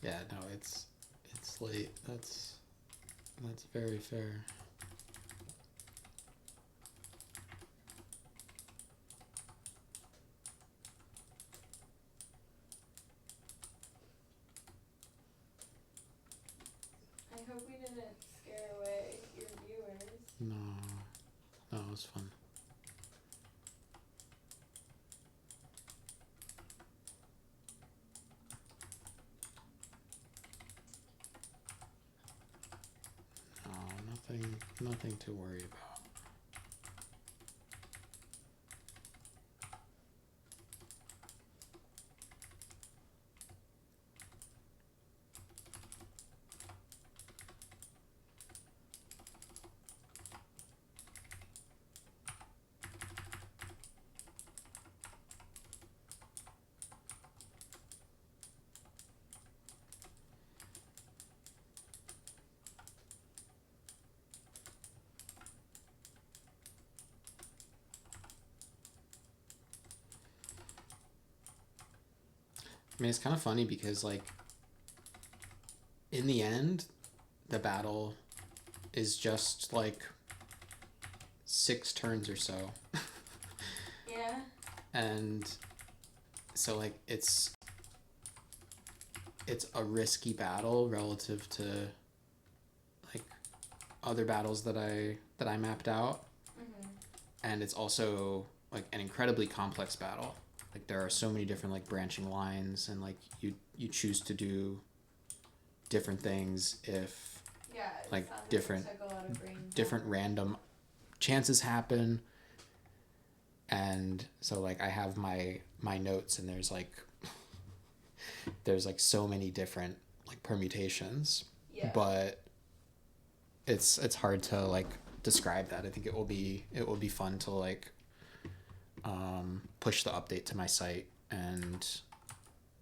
Yeah, no, it's late. That's very fair. I hope we didn't scare away your viewers. No, it was fun. No, nothing to worry about. mean, it's kind of funny because, like, in the end, the battle is just, like, 6 turns or so. Yeah. And so, like, it's a risky battle relative to, like, other battles that I mapped out. Mm-hmm. And it's also, like, an incredibly complex battle. Like, there are so many different, like, branching lines, and, like, you choose to do different things if, Yeah. like, Sounds different like it took a lot of brain different random chances happen. And so, like, I have my notes, and there's like so many different, like, permutations. Yeah. But it's hard to, like, describe that. I think it will be fun to, like, push the update to my site, and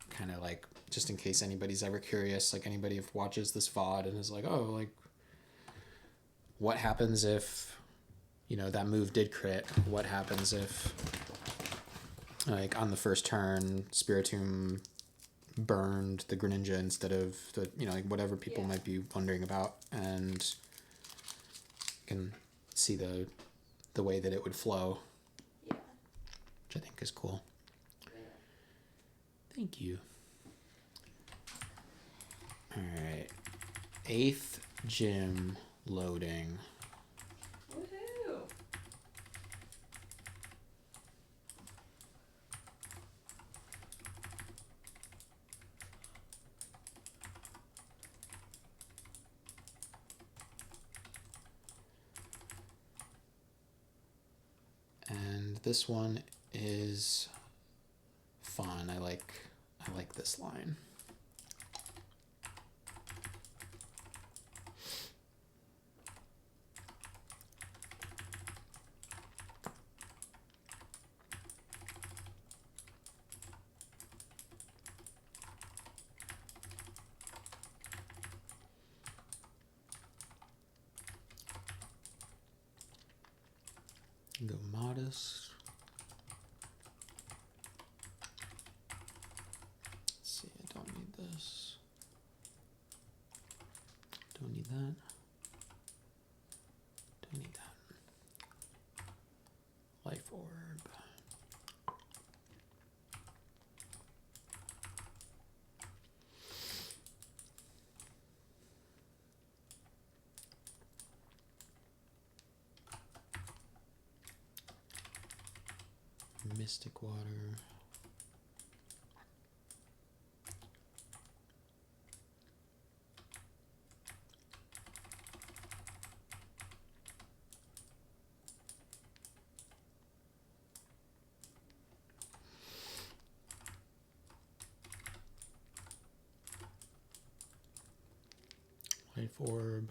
kind of, like, just in case anybody's ever curious, like, anybody watches this VOD and is like, oh, like, what happens if, you know, that move did crit? What happens if, like, on the first turn, Spiritomb burned the Greninja instead of the, you know, like, whatever people might be wondering about, and can see the way that it would flow. Yeah. Which I think is cool. Yeah. Thank you. Alright. 8th gym loading. Woohoo! And this one is fun. I like this line. Go modest. Let's see, I don't need this. Don't need that. Don't need that. Life orb. Mystic water. Life orb.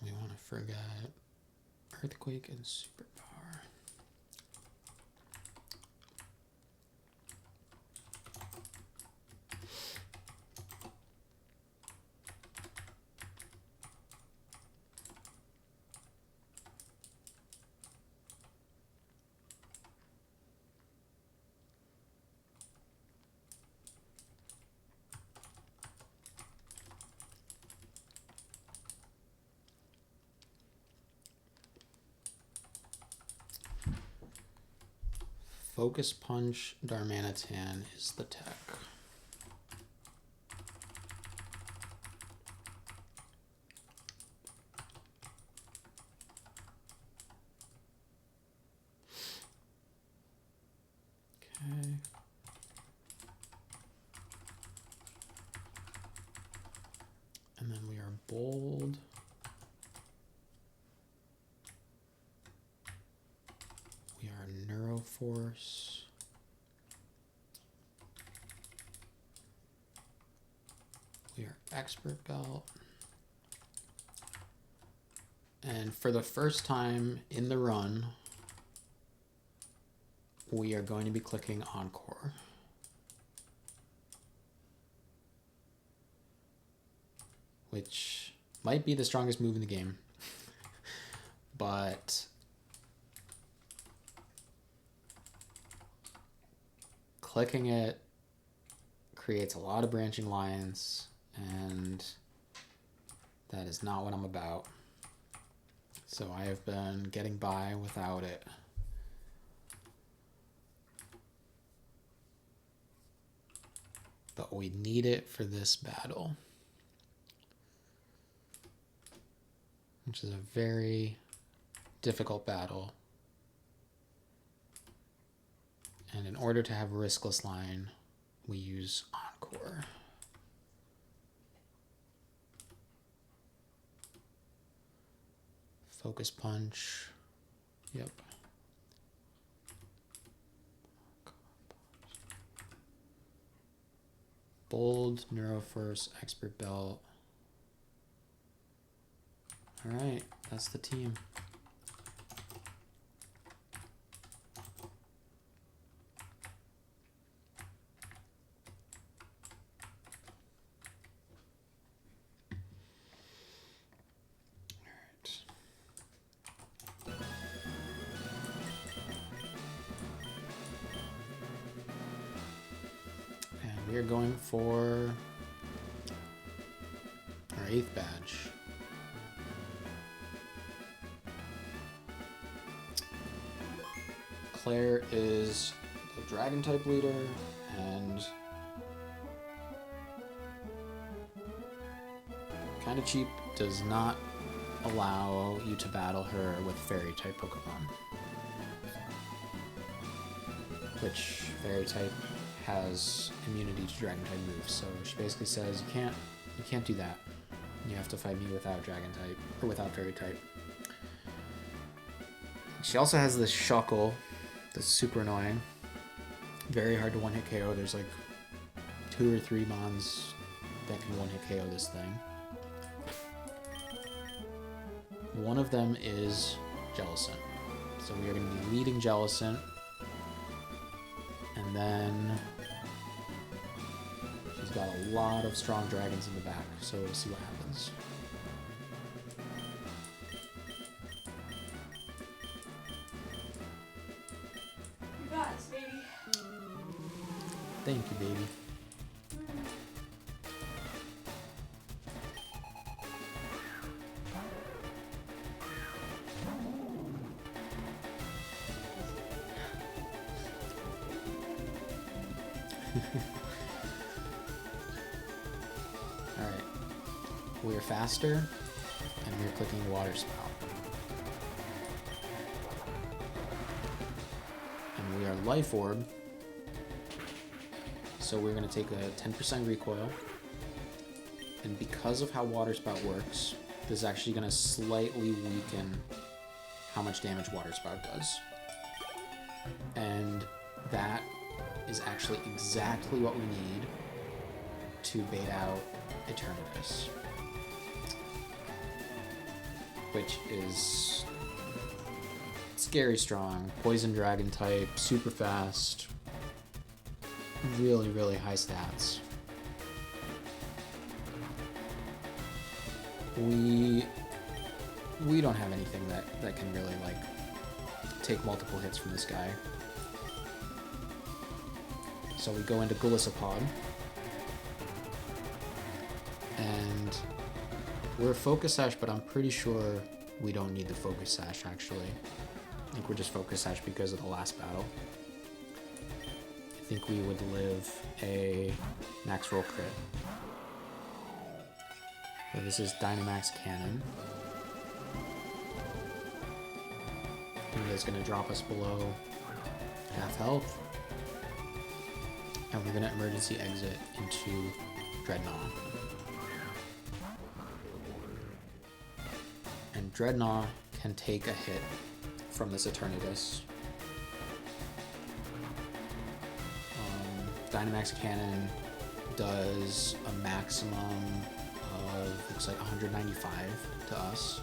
We want to forget Earthquake and Superpower. Focus Punch Darmanitan is the tech. Okay. And then we are bold. We are Neuroforce. We are Expert Belt. And for the first time in the run, we are going to be clicking Encore. which might be the strongest move in the game. But clicking it creates a lot of branching lines, and that is not what I'm about. So I have been getting by without it. But we need it for this battle, which is a very difficult battle. And in order to have a riskless line, we use Encore. Focus Punch. Yep. Bold, Neuroforce, Expert Belt. Alright, that's the team. We are going for our 8th badge. Claire is the dragon type leader, and kind of cheap does not allow you to battle her with fairy type Pokemon, which fairy type has immunity to dragon type moves. So she basically says you can't do that. You have to fight me without dragon type or without fairy type. She also has this Shuckle that's super annoying. Very hard to one-hit KO. There's like 2 or 3 mons that can one-hit KO this thing. One of them is Jellicent. So we are going to be leading Jellicent. And then she's got a lot of strong dragons in the back, so we'll see what happens. You got this, baby. Thank you, baby. Alright. We are faster, and we are clicking the water spout. And we are Life Orb, so we're going to take a 10% recoil. And because of how water spout works, this is actually going to slightly weaken how much damage water spout does. And that is actually exactly what we need to bait out Eternatus, which is scary strong, poison dragon type, super fast, really, really high stats. We don't have anything that can really like take multiple hits from this guy. So we go into Golisopod, and we're Focus Sash, but I'm pretty sure we don't need the Focus Sash actually. I think we're just Focus Sash because of the last battle. I think we would live a max roll crit. So this is Dynamax Cannon. And it's going to drop us below half health. And we're going to emergency exit into Dreadnought. And Dreadnought can take a hit from this Eternatus. Dynamax Cannon does a maximum of, looks like 195 to us.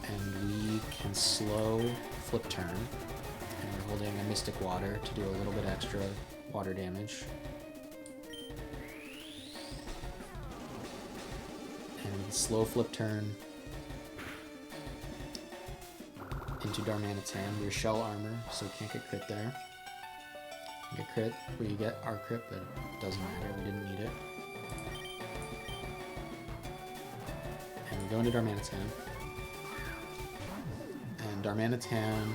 And we can slow Flip Turn. And we're holding a Mystic Water to do a little bit extra water damage. slow flip turn into Darmanitan. We're shell armor, so can't get crit there. Get crit, where you get our crit, but it doesn't matter, we didn't need it. And we go into Darmanitan. And Darmanitan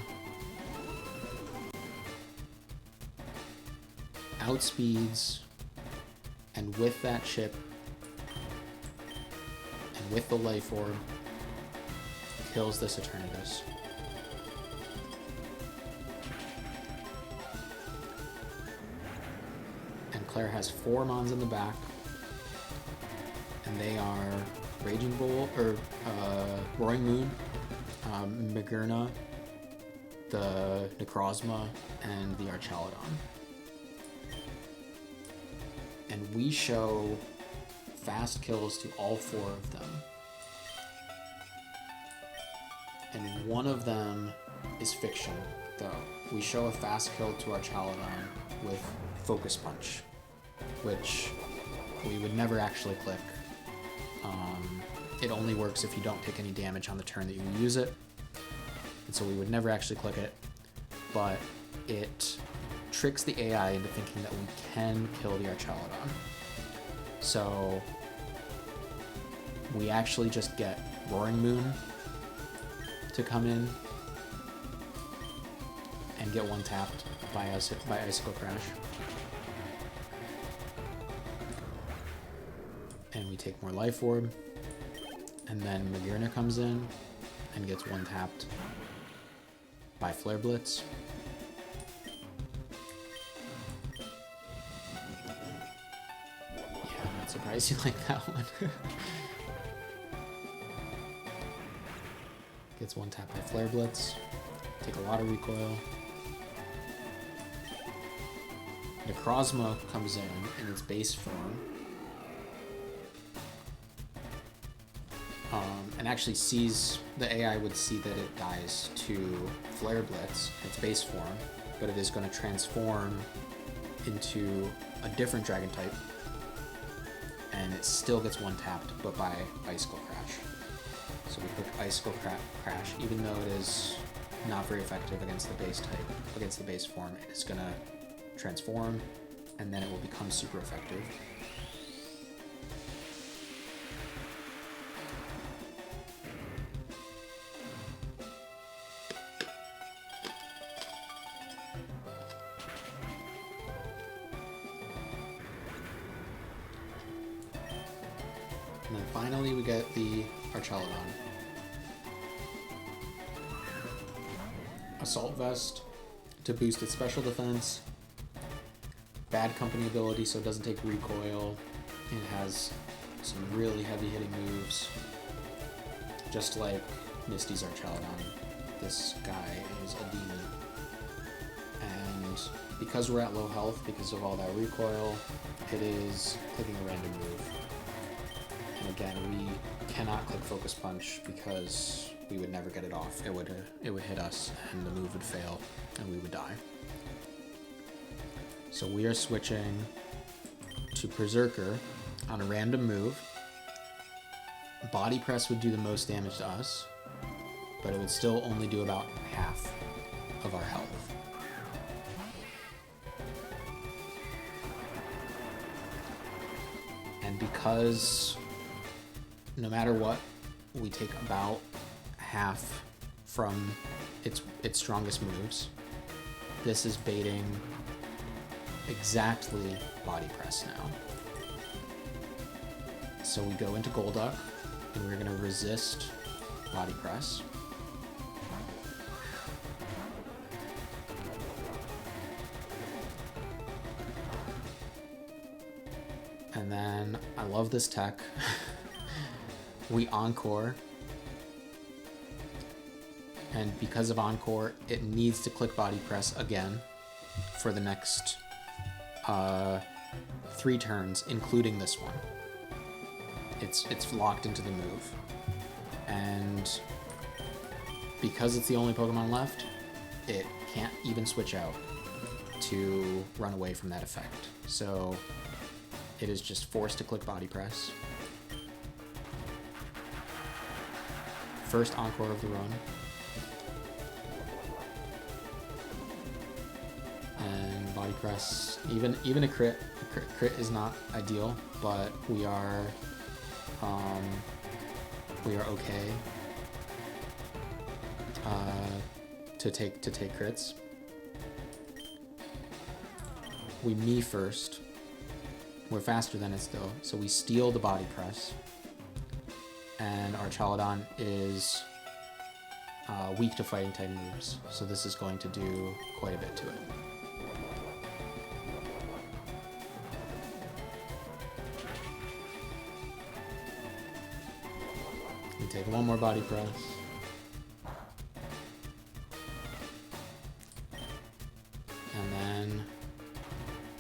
outspeeds, and with that chip, and with the life orb, kills this Eternatus. And Claire has 4 Mons in the back, and they are Raging Bull, or Roaring Moon, Magearna, the Necrozma, and the Archaludon. And we show fast kills to all 4 of them. And one of them is fiction, though. We show a fast kill to Archaludon with Focus Punch, which we would never actually click. It only works if you don't take any damage on the turn that you use it. And so we would never actually click it, but it tricks the AI into thinking that we can kill the Archaludon. So we actually just get Roaring Moon to come in and get one tapped by Icicle Crash. And we take more Life Orb, and then Magearna comes in and gets one tapped by Flare Blitz. Yeah, I'm not surprised you like that one. Gets one tapped by Flare Blitz. Take a lot of recoil. Necrozma comes in its base form. And actually sees, the AI would see that it dies to Flare Blitz, its base form, but it is going to transform into a different dragon type, and it still gets one tapped, but by Icicle Crash. So we click Icicle Crash, even though it is not very effective against the base type, against the base form, it is going to transform, and then it will become super effective. And then finally we get the Archaludon. Assault Vest to boost its special defense. Bad company ability, so it doesn't take recoil. It has some really heavy hitting moves. Just like Misty's Archaludon, this guy is a demon. And because we're at low health, because of all that recoil, it is clicking a random move. And again, we cannot click Focus Punch because we would never get it off. It would hit us, and the move would fail, and we would die. So we are switching to Berserker on a random move. Body Press would do the most damage to us, but it would still only do about half of our health. And because no matter what, we take about half from its strongest moves, this is baiting exactly Body Press now. So we go into Golduck, and we're going to resist Body Press. And then, I love this tech. We Encore. And because of Encore, it needs to click Body Press again for the next 3 turns, including this one. It's locked into the move. And because it's the only Pokemon left, it can't even switch out to run away from that effect. So it is just forced to click Body Press. first encore of the run. And body press, even a crit is not ideal, but we are okay to take crits. We me first. We're faster than it still, so we steal the body press. And our Chaladon is weak to fighting type moves, so this is going to do quite a bit to it. We take one more body press. And then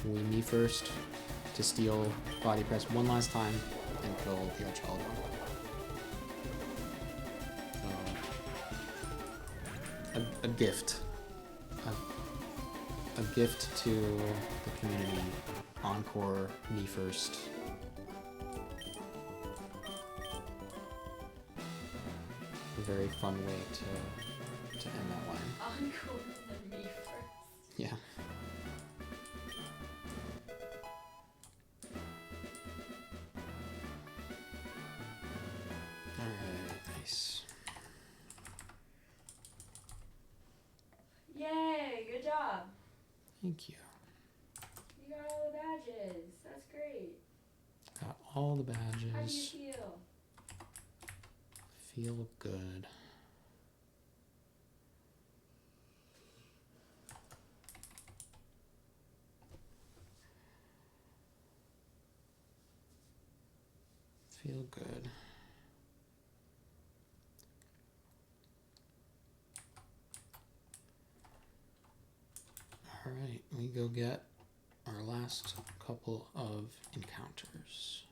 we me first to steal body press one last time and kill the Archalodon. So, a gift. A gift to the community. Encore, me first. A very fun way to end that line. Encore the me first. Yeah. Alright, nice. Yay, good job. Thank you. You got all the badges. That's great. Got all the How do you badges. feel? Feel good. Feel good. Alright, we go get our last couple of encounters.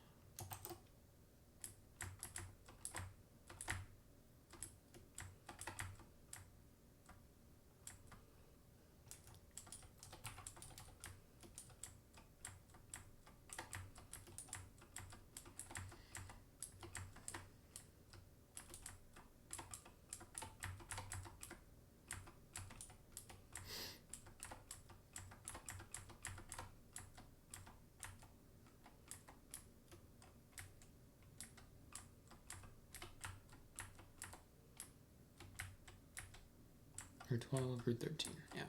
Or 12 or 13, yeah.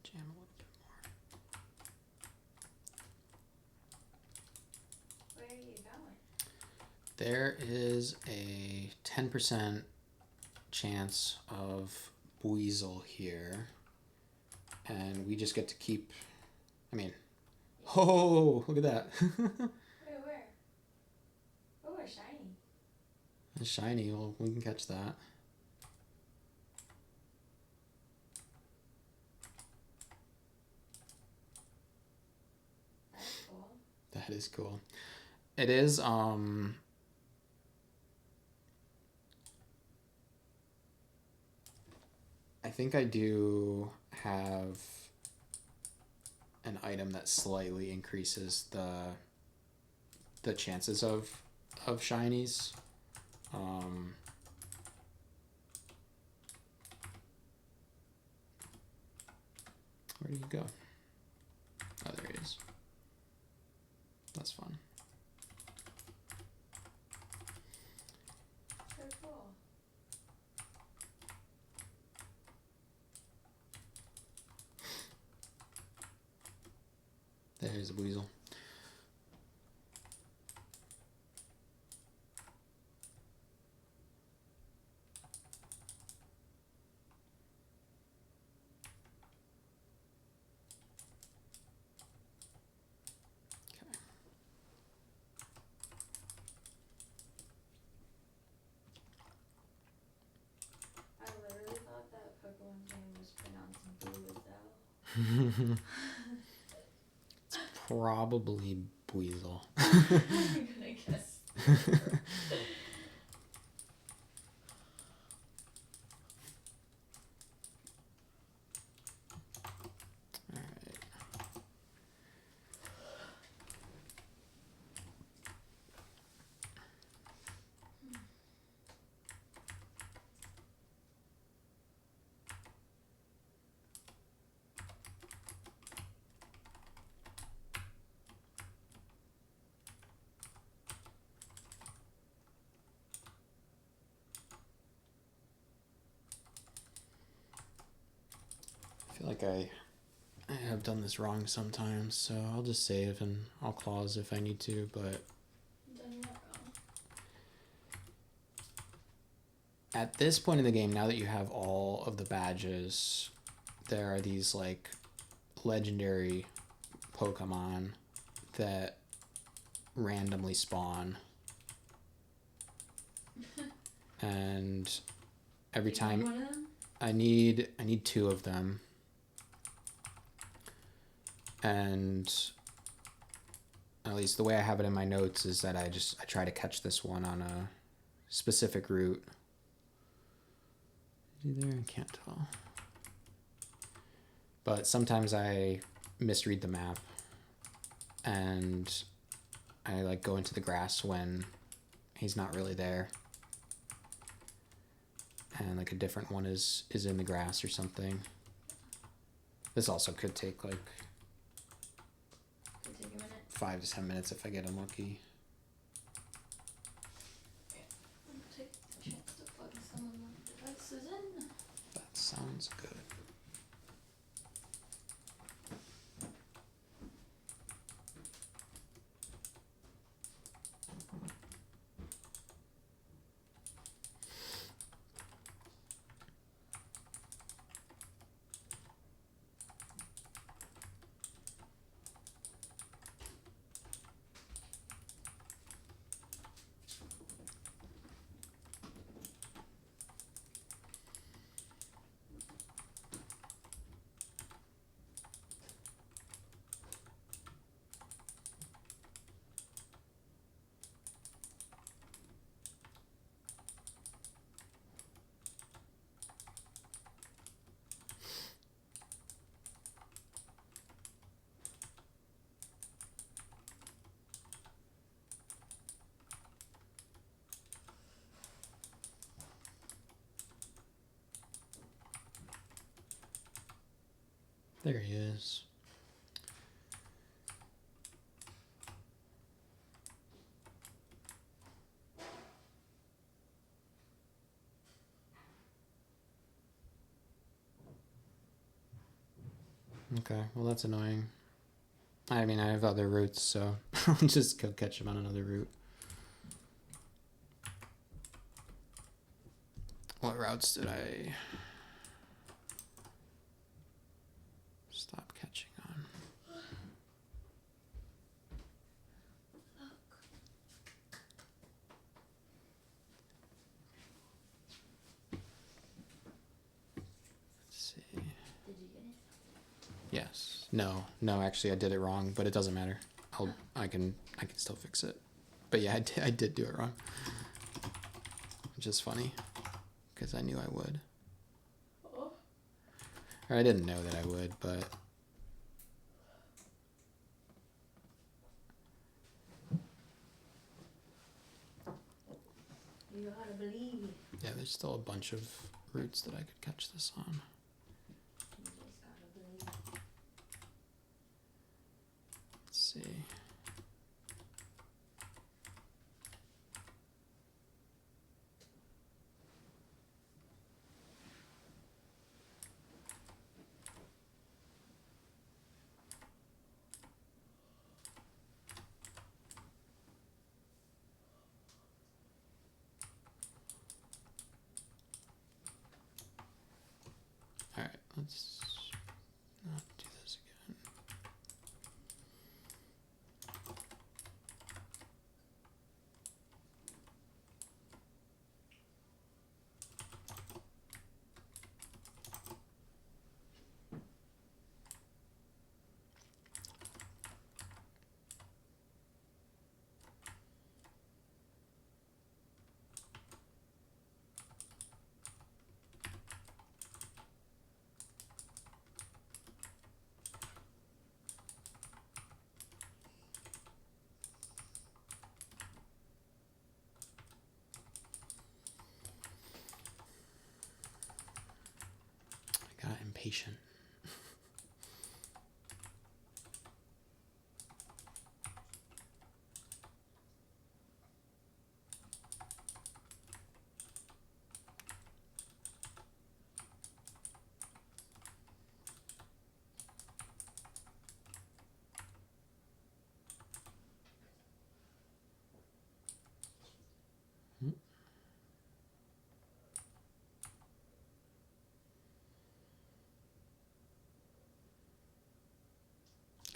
Jam a little bit more. Where are you going? There is a 10% chance of Buizel here. And we just get to keep, I mean, oh, look at that. Wait, where? Oh, a shiny. It's shiny, well, we can catch that. That's cool. That is cool. It is, I think I do have an item that slightly increases the chances of shinies. Where do you go? Oh, there he is. That's fun. So cool. There's a Buizel. I literally thought that It's probably Buizel. I'm gonna guess. Alright. I feel like I have done this wrong sometimes, so I'll just save and I'll clause if I need to, but Done what wrong? at this point in the game, now that you have all of the badges, there are these like legendary Pokemon that randomly spawn. And every You need time one of them? I need 2 of them. And at least the way I have it in my notes is that I try to catch this one on a specific route. Is he there? I can't tell. But sometimes I misread the map and I like go into the grass when he's not really there. And like a different one is in the grass or something. This also could take like Could take a minute. 5 to 10 minutes if I get unlucky. I'll take the chance to plug some of my devices in. That sounds good. There he is. Okay, well that's annoying. I mean, I have other routes, so I'll just go catch him on another route. What routes did I stop catching on? Let's see. Did you get it? Yes. No, actually I did it wrong, but it doesn't matter. I can still fix it. But yeah, I did do it wrong. Which is funny, because I knew I would. Oh. Or I didn't know that I would, but You gotta believe. yeah, there's still a bunch of routes that I could catch this on. You just gotta believe. Let's see. Alright, let's not do this again. patient.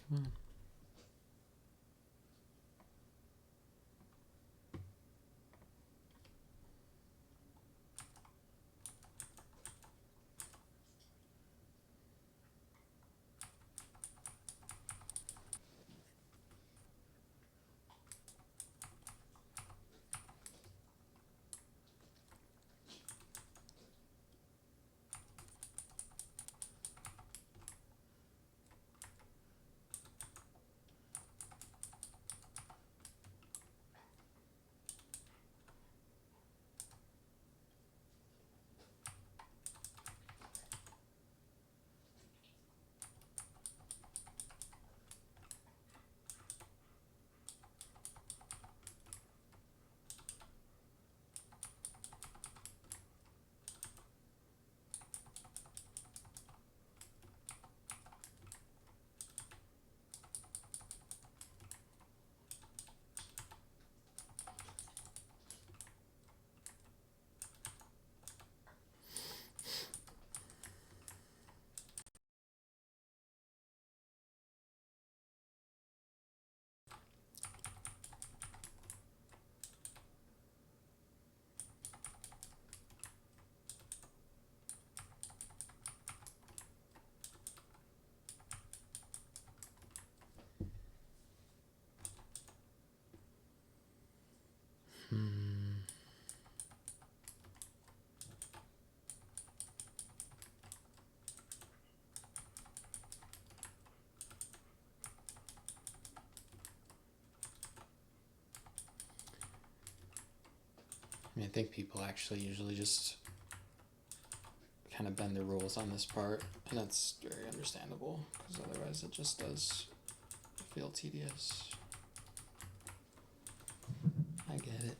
Come on. I mean, I think people actually usually just kind of bend the rules on this part, and that's very understandable, because otherwise it just does feel tedious. I get it.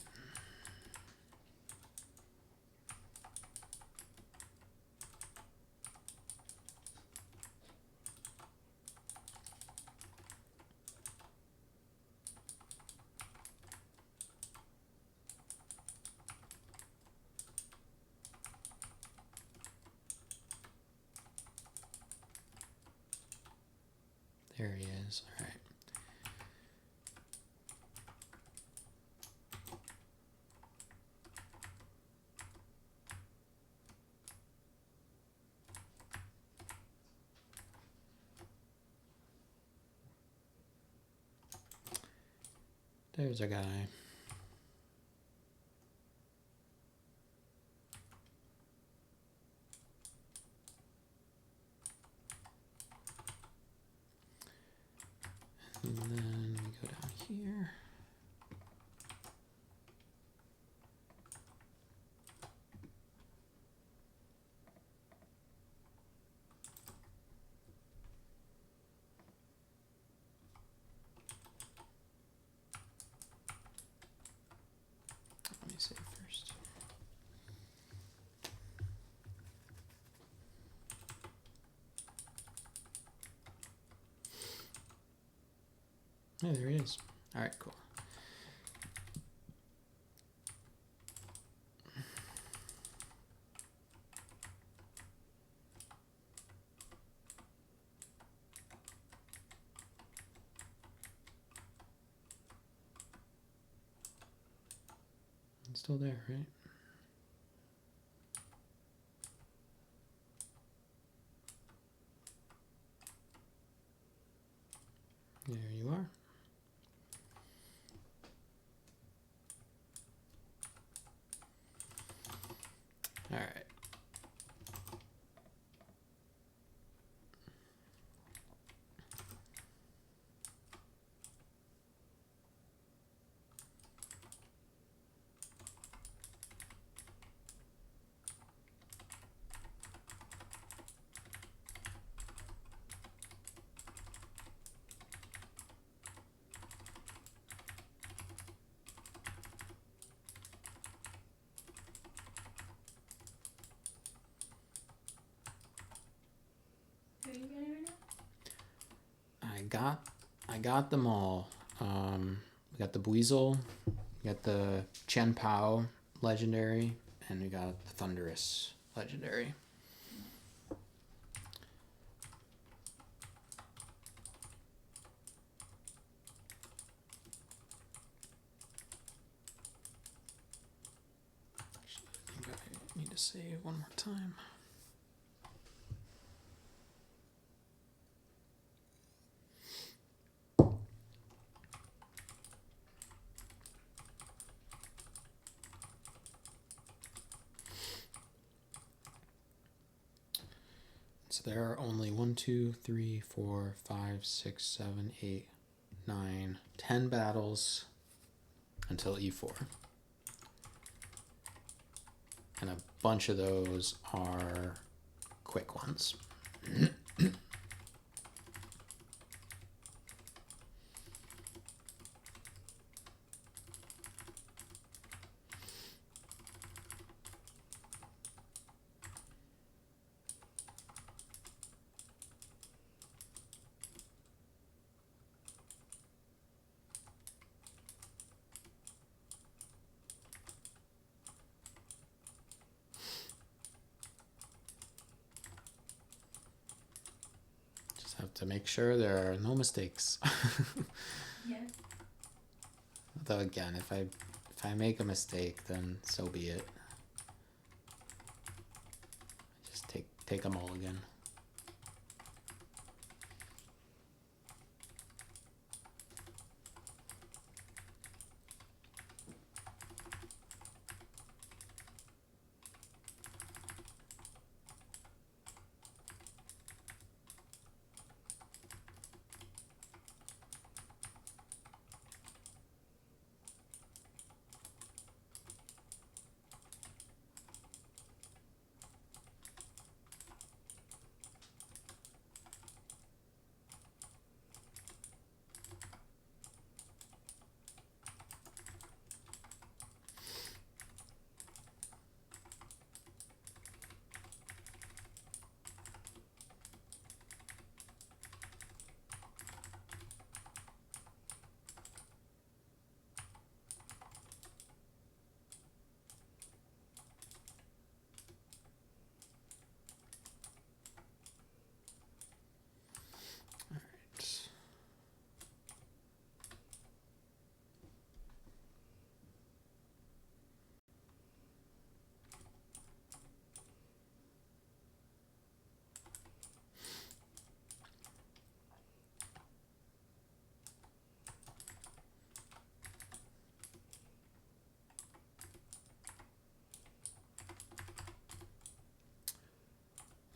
There he is. All right. There's a guy. And then we go down here. Let me save first. Oh, there he is. All right, cool. It's still there, right? There you are. All right. are you getting right now? I got them all. We got the Buizel, we got the Chen Pao legendary, and we got the Thunderous legendary. Actually, I think I need to save one more time. So there are only 1, 2, 3, 4, 5, 6, 7, 8, 9, 10 battles until E4. And a bunch of those are quick ones. Just have to make sure there are no mistakes. Yes. Though again, if I make a mistake, then so be it. Just take them all again.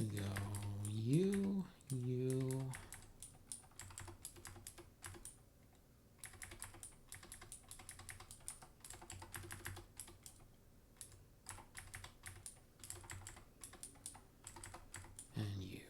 We go you. And you.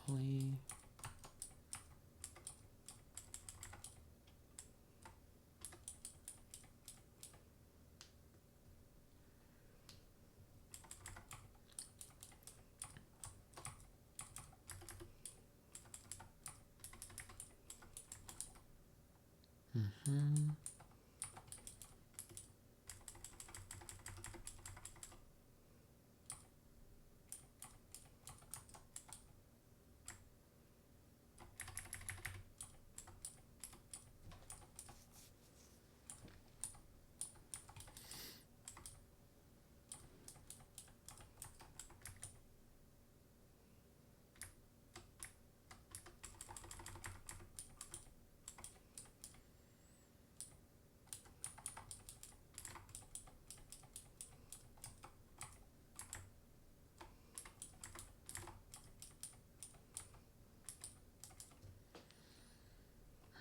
Jolly. Mm-hmm.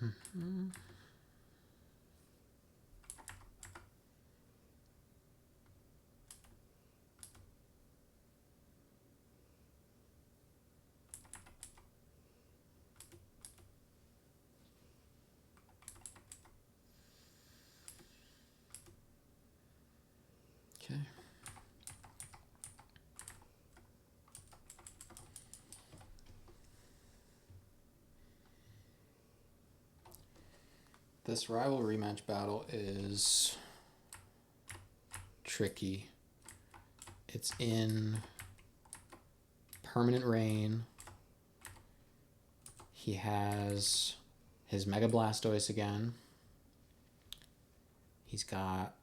Okay. This rival rematch battle is tricky. It's in Permanent Rain. He has his Mega Blastoise again. He's got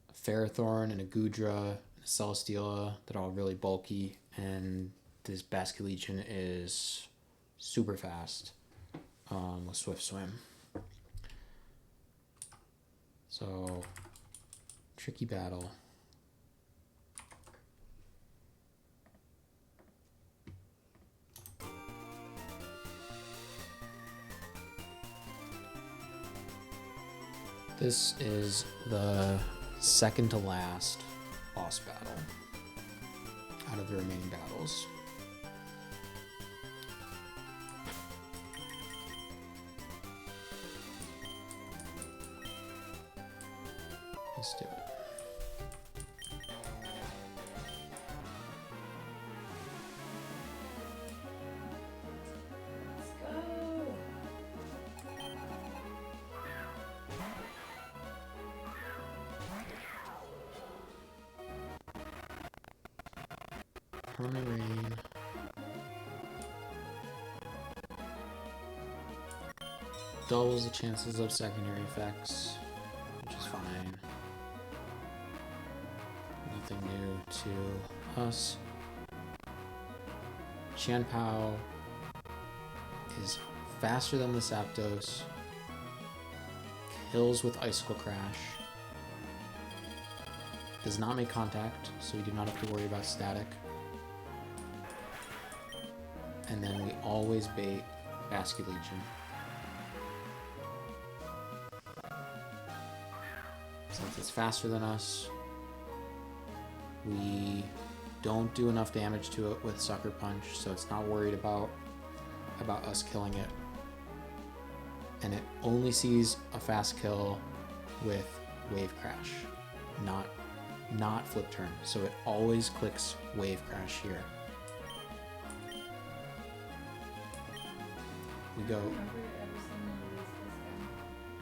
a Ferrothorn and a Goodra and a Celesteela that are all really bulky, and this Basculegion is super fast with Swift Swim. So, tricky battle. This is the second to last boss battle out of the remaining battles. Let's do it. Let's go. Permanent Rain. Doubles the chances of secondary effects, which is fine. Nothing new to us. Qianpao is faster than the Zapdos. Kills with Icicle Crash. Does not make contact, so we do not have to worry about static. And then we always bait Basculegion. Since it's faster than us, we don't do enough damage to it with Sucker Punch, so it's not worried about us killing it. And it only sees a fast kill with Wave Crash, not Flip Turn. So it always clicks Wave Crash here. We go. I don't remember ever seeing you use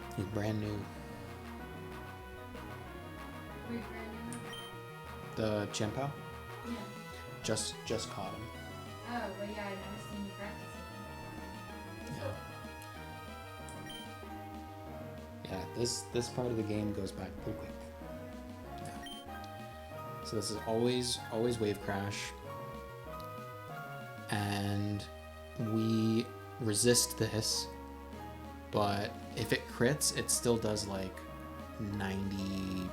this He's brand new. gun. Wait, brand The Qianpao? new? Yeah. Just caught him. Oh, but yeah, I've never seen you practice it. Yeah, this part of the game goes by pretty quick. Yeah. So this is always Wave Crash. And we resist this, but if it crits, it still does like 94%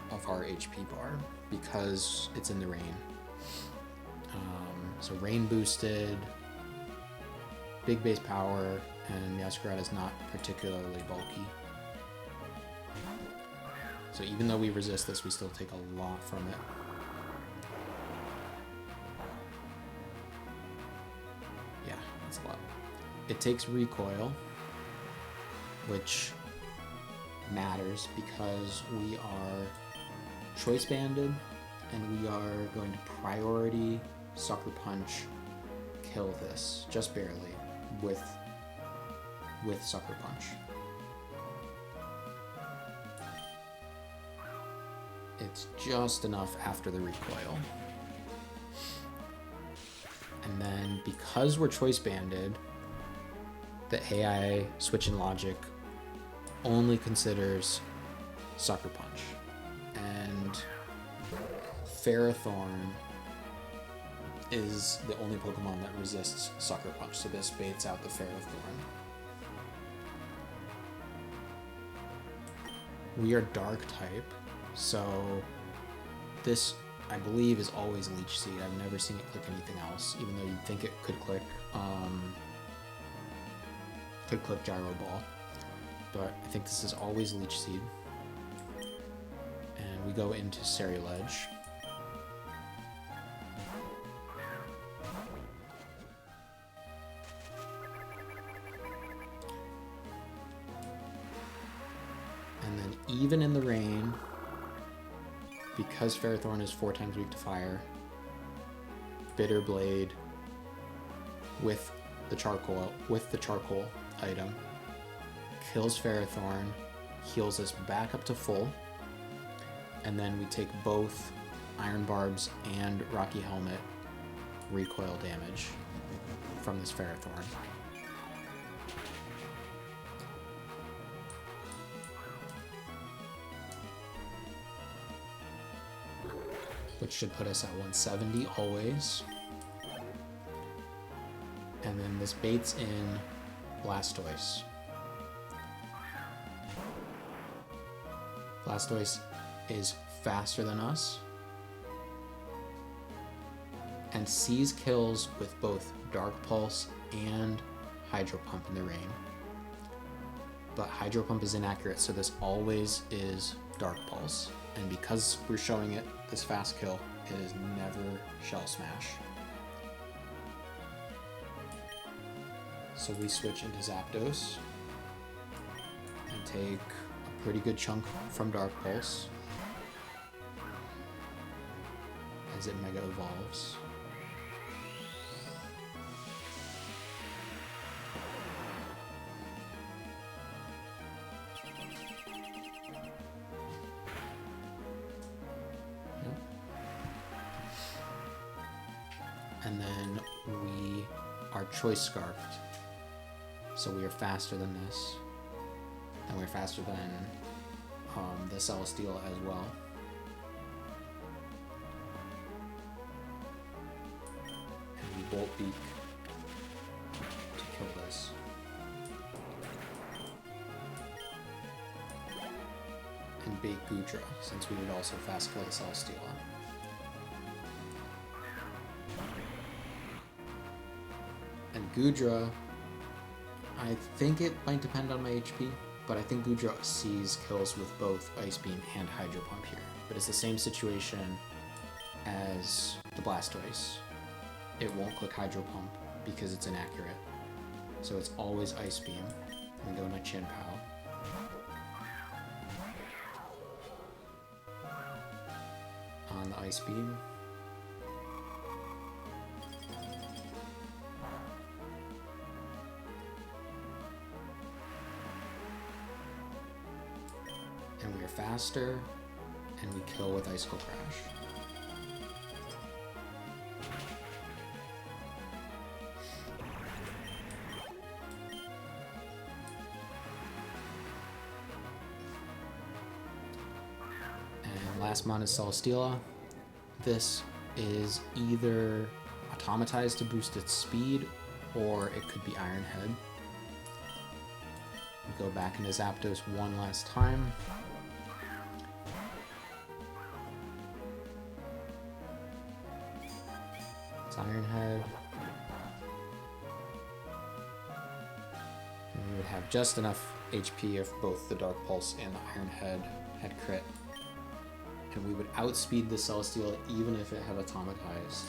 of our HP bar because it's in the rain. So rain boosted, big base power, and Meowscarada is not particularly bulky. So even though we resist this, we still take a lot from it. Yeah, that's a lot. It takes recoil, which matters because we are choice banded and we are going to priority Sucker Punch kill this just barely with Sucker Punch. It's just enough after the recoil. And then because we're choice banded, the AI switch in logic only considers Sucker Punch. And Ferrothorn is the only Pokemon that resists Sucker Punch, so this baits out the Ferrothorn. We are Dark type, so this, I believe, is always Leech Seed. I've never seen it click anything else, even though you'd think it could click Could click Gyro Ball. But I think this is always Leech Seed. And we go into Ceruledge. And then even in the rain, because Ferrothorn is 4 times weak to fire, Bitter Blade with the charcoal item kills Ferrothorn, heals us back up to full, and then we take both Iron Barbs and Rocky Helmet recoil damage from this Ferrothorn. Which should put us at 170 always. And then this baits in Blastoise. Blastoise is faster than us and sees kills with both Dark Pulse and Hydro Pump in the rain. But Hydro Pump is inaccurate, so this always is Dark Pulse. And because we're showing it this fast kill, it is never Shell Smash. So we switch into Zapdos and take a pretty good chunk from Dark Pulse as it Mega Evolves. And then we are Choice Scarfed. So we are faster than this. And we're faster than the Celesteela as well. And we Bolt Beak to kill this. And bait Goodra, since we would also fast kill the Celesteela. And Goodra, I think it might depend on my HP, but I think Goodra sees kills with both Ice Beam and Hydro Pump here. But it's the same situation as the Blastoise. It won't click Hydro Pump because it's inaccurate. So it's always Ice Beam. We go into Chien-Pao. On the Ice Beam. And we are faster, and we kill with Icicle Crash. And last mon is Celesteela. This is either automatized to boost its speed, or it could be Iron Head. We go back into Zapdos one last time. Iron Head. And we would have just enough HP if both the Dark Pulse and the Iron Head had crit. And we would outspeed the Celesteela even if it had automatized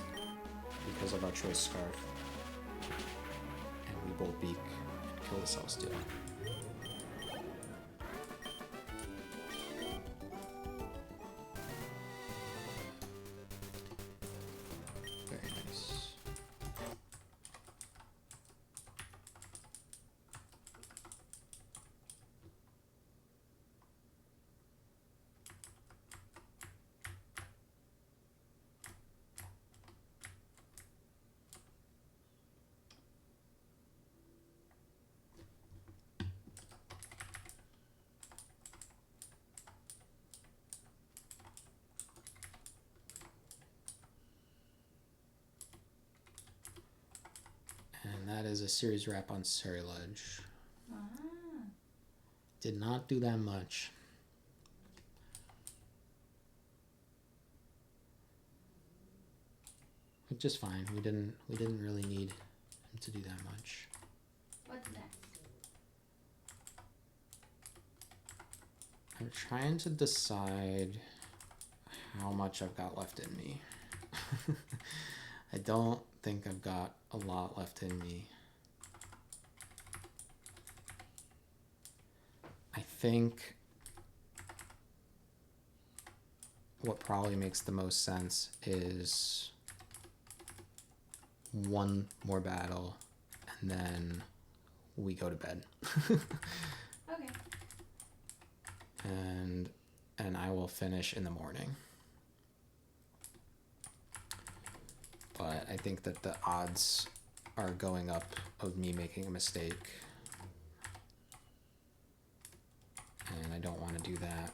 because of our Choice Scarf. And we Bolt Beak and kill the Celesteela. And that is a series wrap on Ceruledge. Ah. Did not do that much. Just fine. We didn't really need him to do that much. What's next? I'm trying to decide how much I've got left in me. I don't think I've got a lot left in me. I think what probably makes the most sense is one more battle and then we go to bed. Okay. And I will finish in the morning. But I think that the odds are going up of me making a mistake. And I don't want to do that.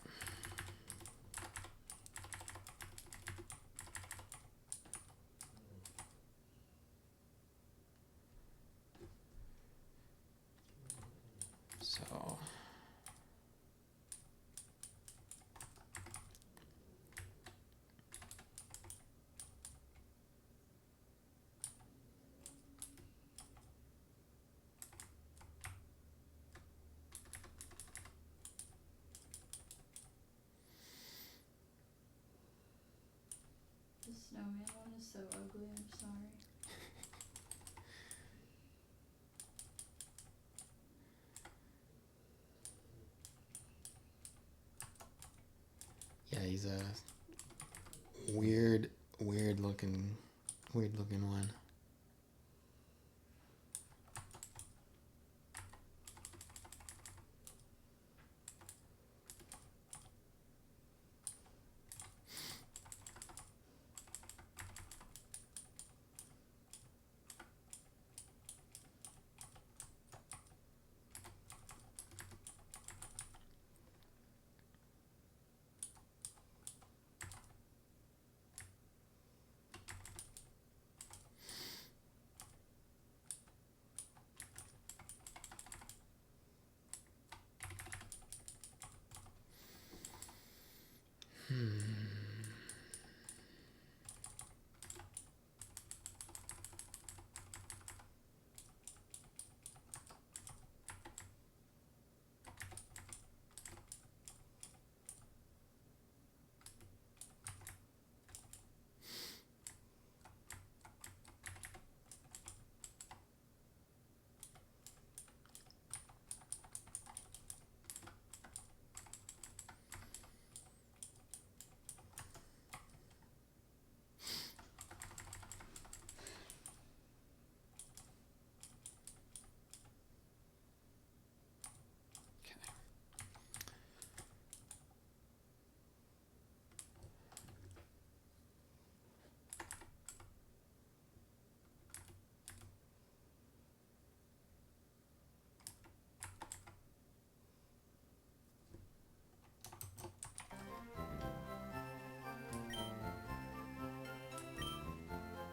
So The snowman one is so ugly, I'm sorry. yeah, he's a weird looking one.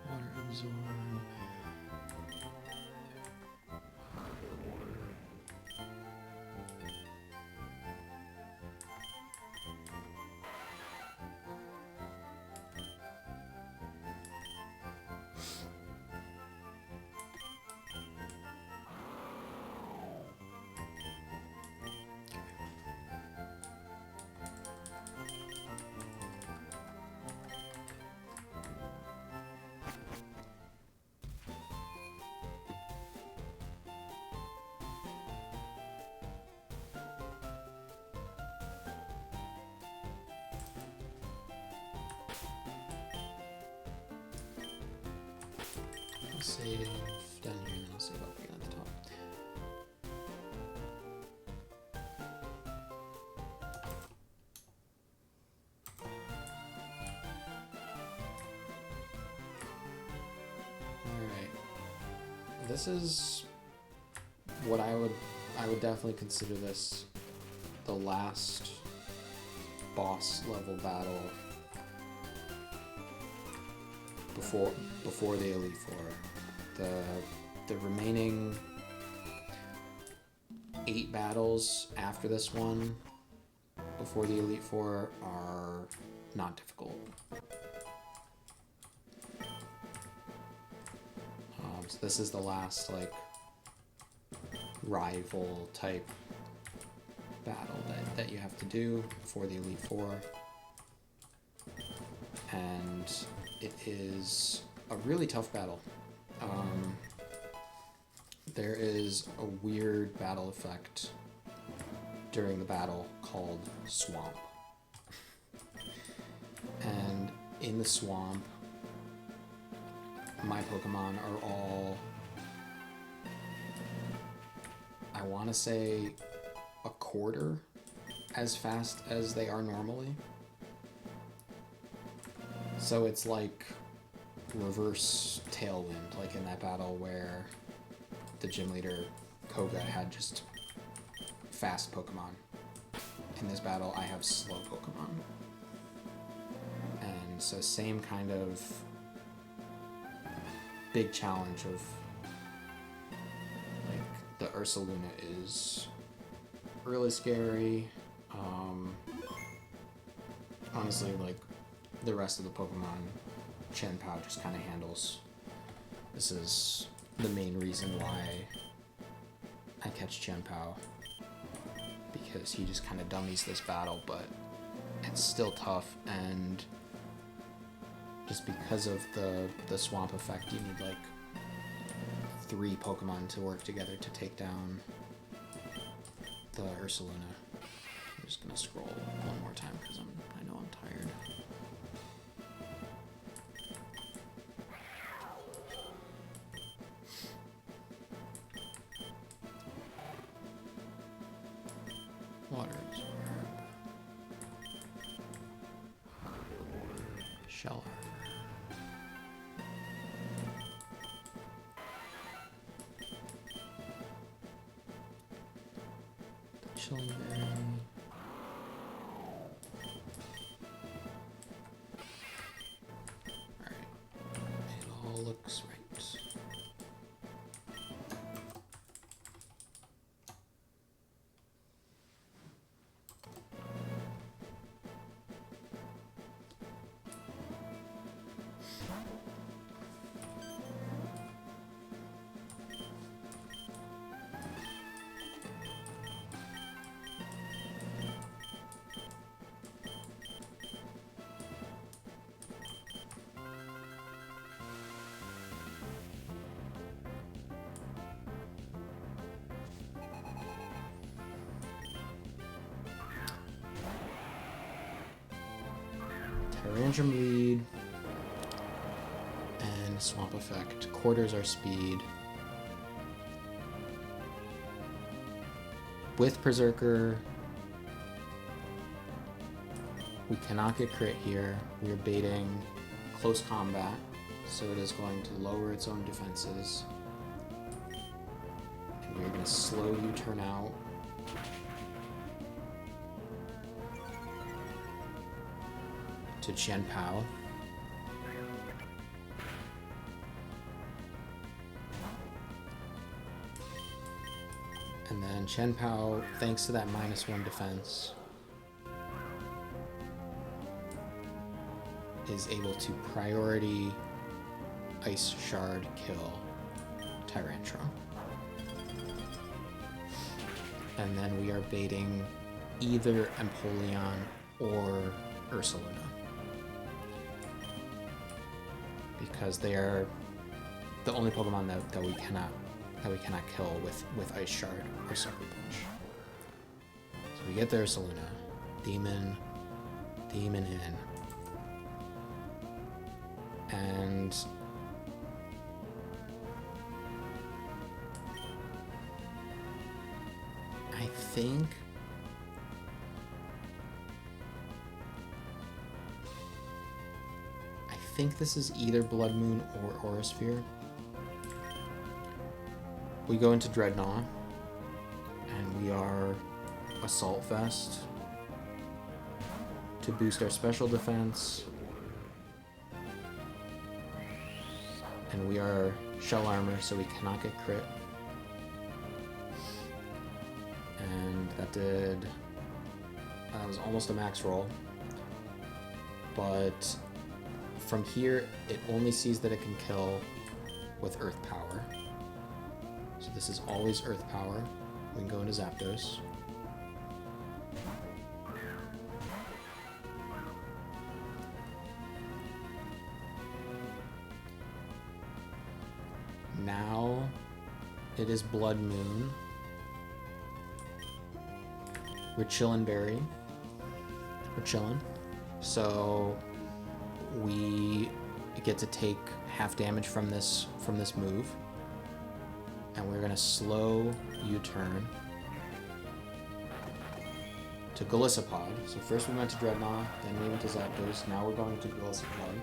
Water absorb. I'll save down here and I'll save up here at the top. Alright. This is what I would definitely consider this the last boss level battle before the Elite Four. The remaining 8 battles after this one before the Elite Four are not difficult. So this is the last like rival type battle that that you have to do for the Elite Four. And it is a really tough battle. There is a weird battle effect during the battle called Swamp. And in the swamp, my Pokemon are all, I want to say, a quarter as fast as they are normally. So it's like reverse Tailwind, like in that battle where the gym leader Koga had just fast Pokemon. In this battle, I have slow Pokemon. And so same kind of big challenge of, like, the Ursaluna is really scary. Honestly, like, the rest of the Pokemon, Chien-Pao just kind of handles. This is the main reason why I catch Chien-Pao, because he just kind of dummies this battle, but it's still tough, and just because of the swamp effect, you need like 3 Pokemon to work together to take down the Ursaluna. I'm just gonna scroll one more time because I know I'm tired. Water absorb. Shell armor. The chilling berry. Alright. It all looks right. Tyrantrum lead and swamp effect quarters our speed. With Berserker, we cannot get crit here. We are baiting close combat, so it is going to lower its own defenses. And we're going to slow U-turn out. To Chien-Pao. And then Chien-Pao, thanks to that -1 defense, is able to priority Ice Shard kill Tyrantrum. And then we are baiting either Empoleon or Ursaluna, because they are the only Pokemon that we cannot kill with Ice Shard or Sucker Punch. So we get the Ursaluna, Demon in, and I think this is either Blood Moon or Aura Sphere. We go into Dreadnought, and we are Assault Vest to boost our special defense, and we are Shell Armor, so we cannot get crit. And that was almost a max roll, but from here, it only sees that it can kill with Earth Power. So this is always Earth Power. We can go into Zapdos. now it is Blood Moon. We're chillin', Barry. We're chillin'. So we get to take half damage from this move. And we're gonna slow U-turn to Golisopod. So first we went to Dreadnought, then we went to Zapdos, now we're going to Golisopod.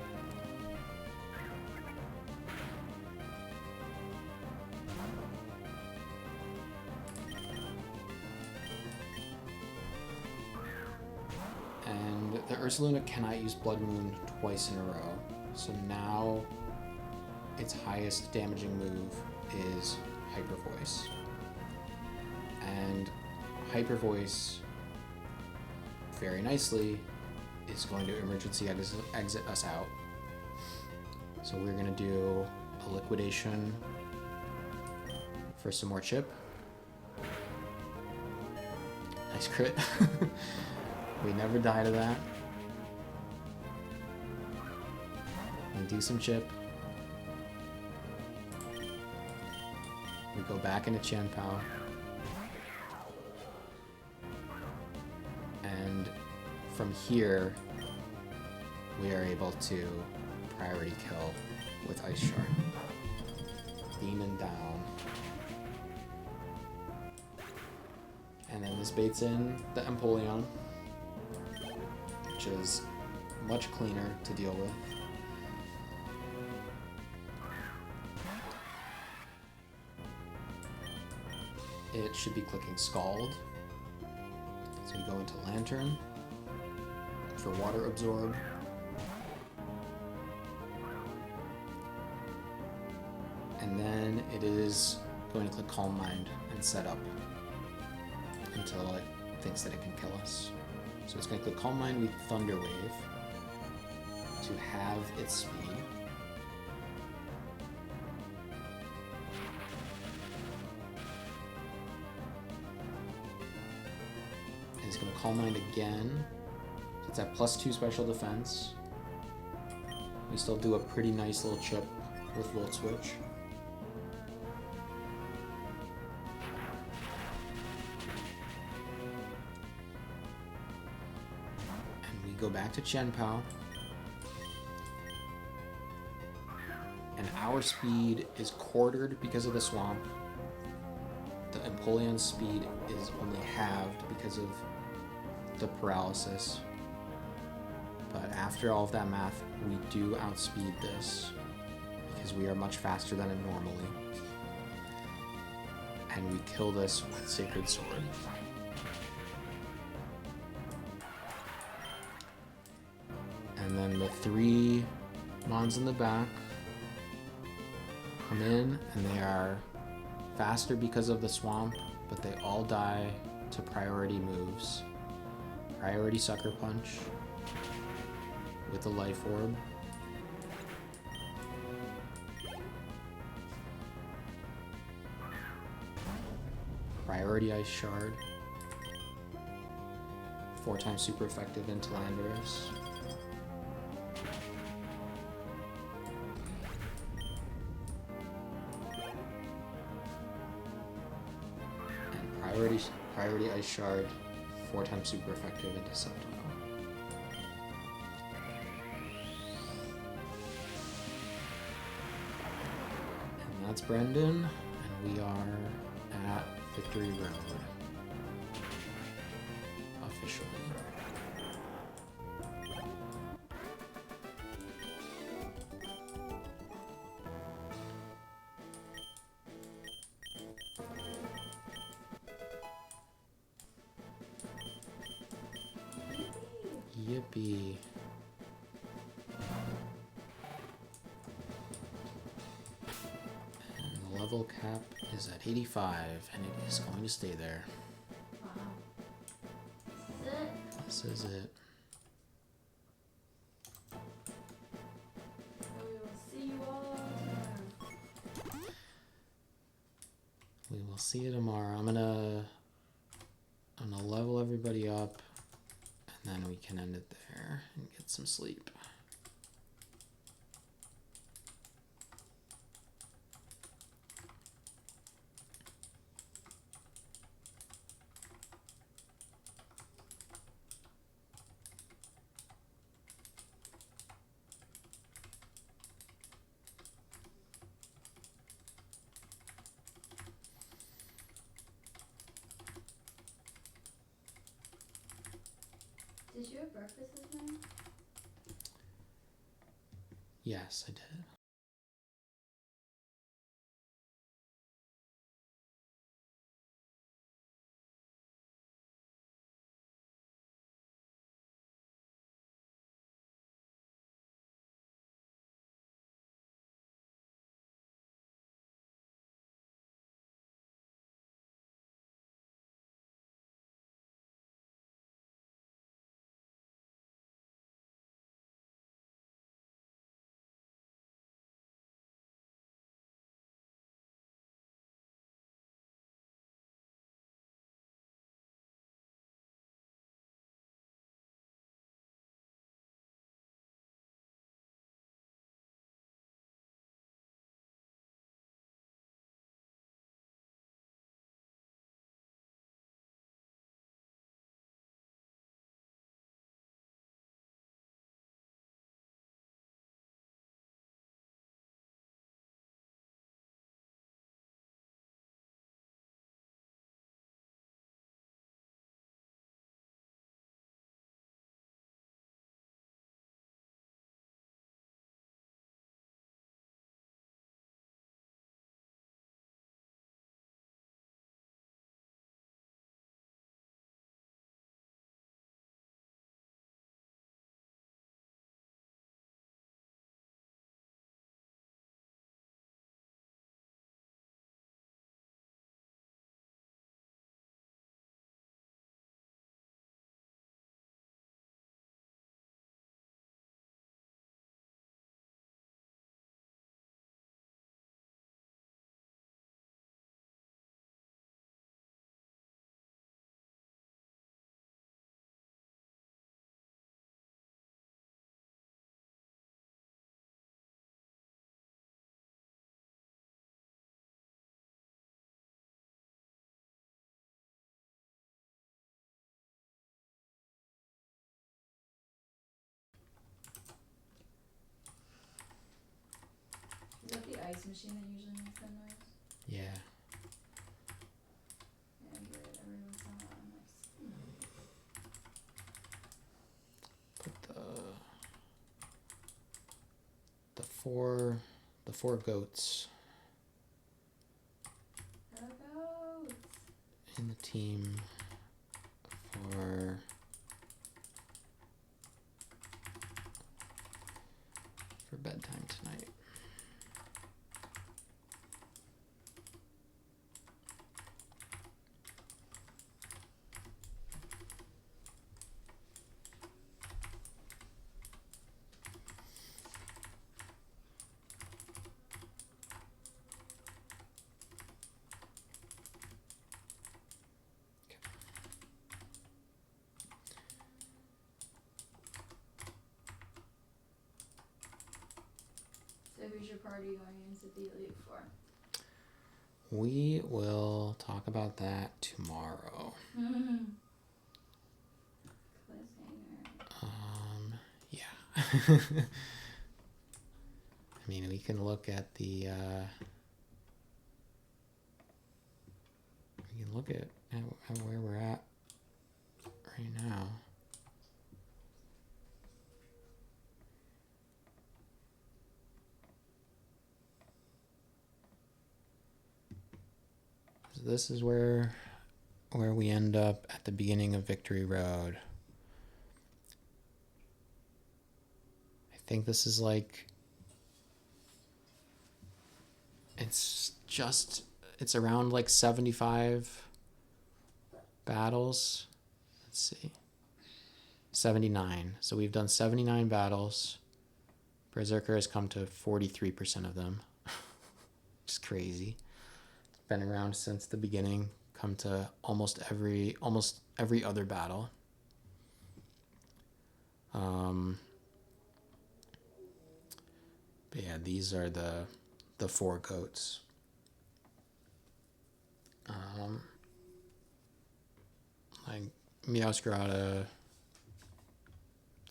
And the Ursaluna cannot use Blood Moon twice in a row. So now its highest damaging move is Hyper Voice. And Hyper Voice, very nicely, is going to emergency exit us out. So we're going to do a liquidation for some more chip. Nice crit. We never die to that. We do some chip. We go back into Chien-Pao. And from here, we are able to priority kill with Ice Shard. Demon down. And then this baits in the Empoleon, which is much cleaner to deal with. It should be clicking Scald. So we go into Lantern for Water Absorb. And then it is going to click Calm Mind and set up until it thinks that it can kill us. So it's going to click Calm Mind with Thunder Wave to have its speed. And it's going to Calm Mind again. It's at +2 special defense. We still do a pretty nice little chip with Volt Switch. Go back to Chien-Pao, and our speed is quartered because of the swamp. The Empoleon's speed is only halved because of the paralysis. But after all of that math, we do outspeed this because we are much faster than it normally. And we kill this with Sacred Sword. And then the 3 Mons in the back come in, and they are faster because of the swamp, but they all die to priority moves. Priority Sucker Punch with the Life Orb. Priority Ice Shard. 4 times super effective into Landorus. Priority Ice Shard, 4 times super effective into Sceptile. And that's Brendan, and we are at Victory Road. Officially. Yippee. And the level cap is at 85, and it is going to stay there. Wow. This is it. We will see you all tomorrow. We will see you tomorrow. I'm gonna level everybody up, and then we can end it there and get some sleep. Did you have breakfast this morning? Yes, I did. Is that the ice machine that usually makes that noise? Yeah. Yeah, I hear it every once in a while. I'm like, Put the four goats Go goats! in the team for bedtime tonight. So who's your party going into the Elite Four? We will talk about that tomorrow. Cliffhanger. Yeah. I mean, we can look at at where we're at right now. So this is where we end up at the beginning of Victory Road. I think this is like it's around like 75 battles. Let's see. 79. So we've done 79 battles. Berserker has come to 43% of them. It's crazy. Been around since the beginning, come to almost every other battle. But yeah, these are the four goats. Like Meowscarada,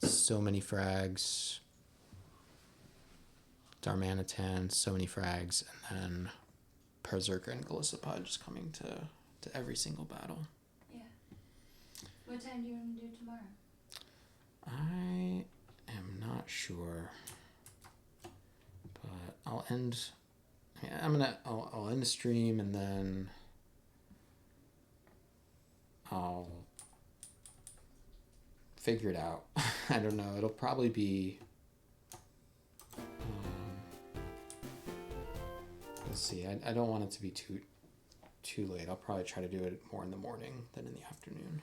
so many frags. Darmanitan, so many frags, and then Berserker and Golisopod just coming to every single battle. Yeah. What time do you want to do tomorrow? I am not sure, but I'll end. Yeah, I'll end the stream and then I'll figure it out. I don't know. It'll probably be. Let's see. I don't want it to be too late. I'll probably try to do it more in the morning than in the afternoon.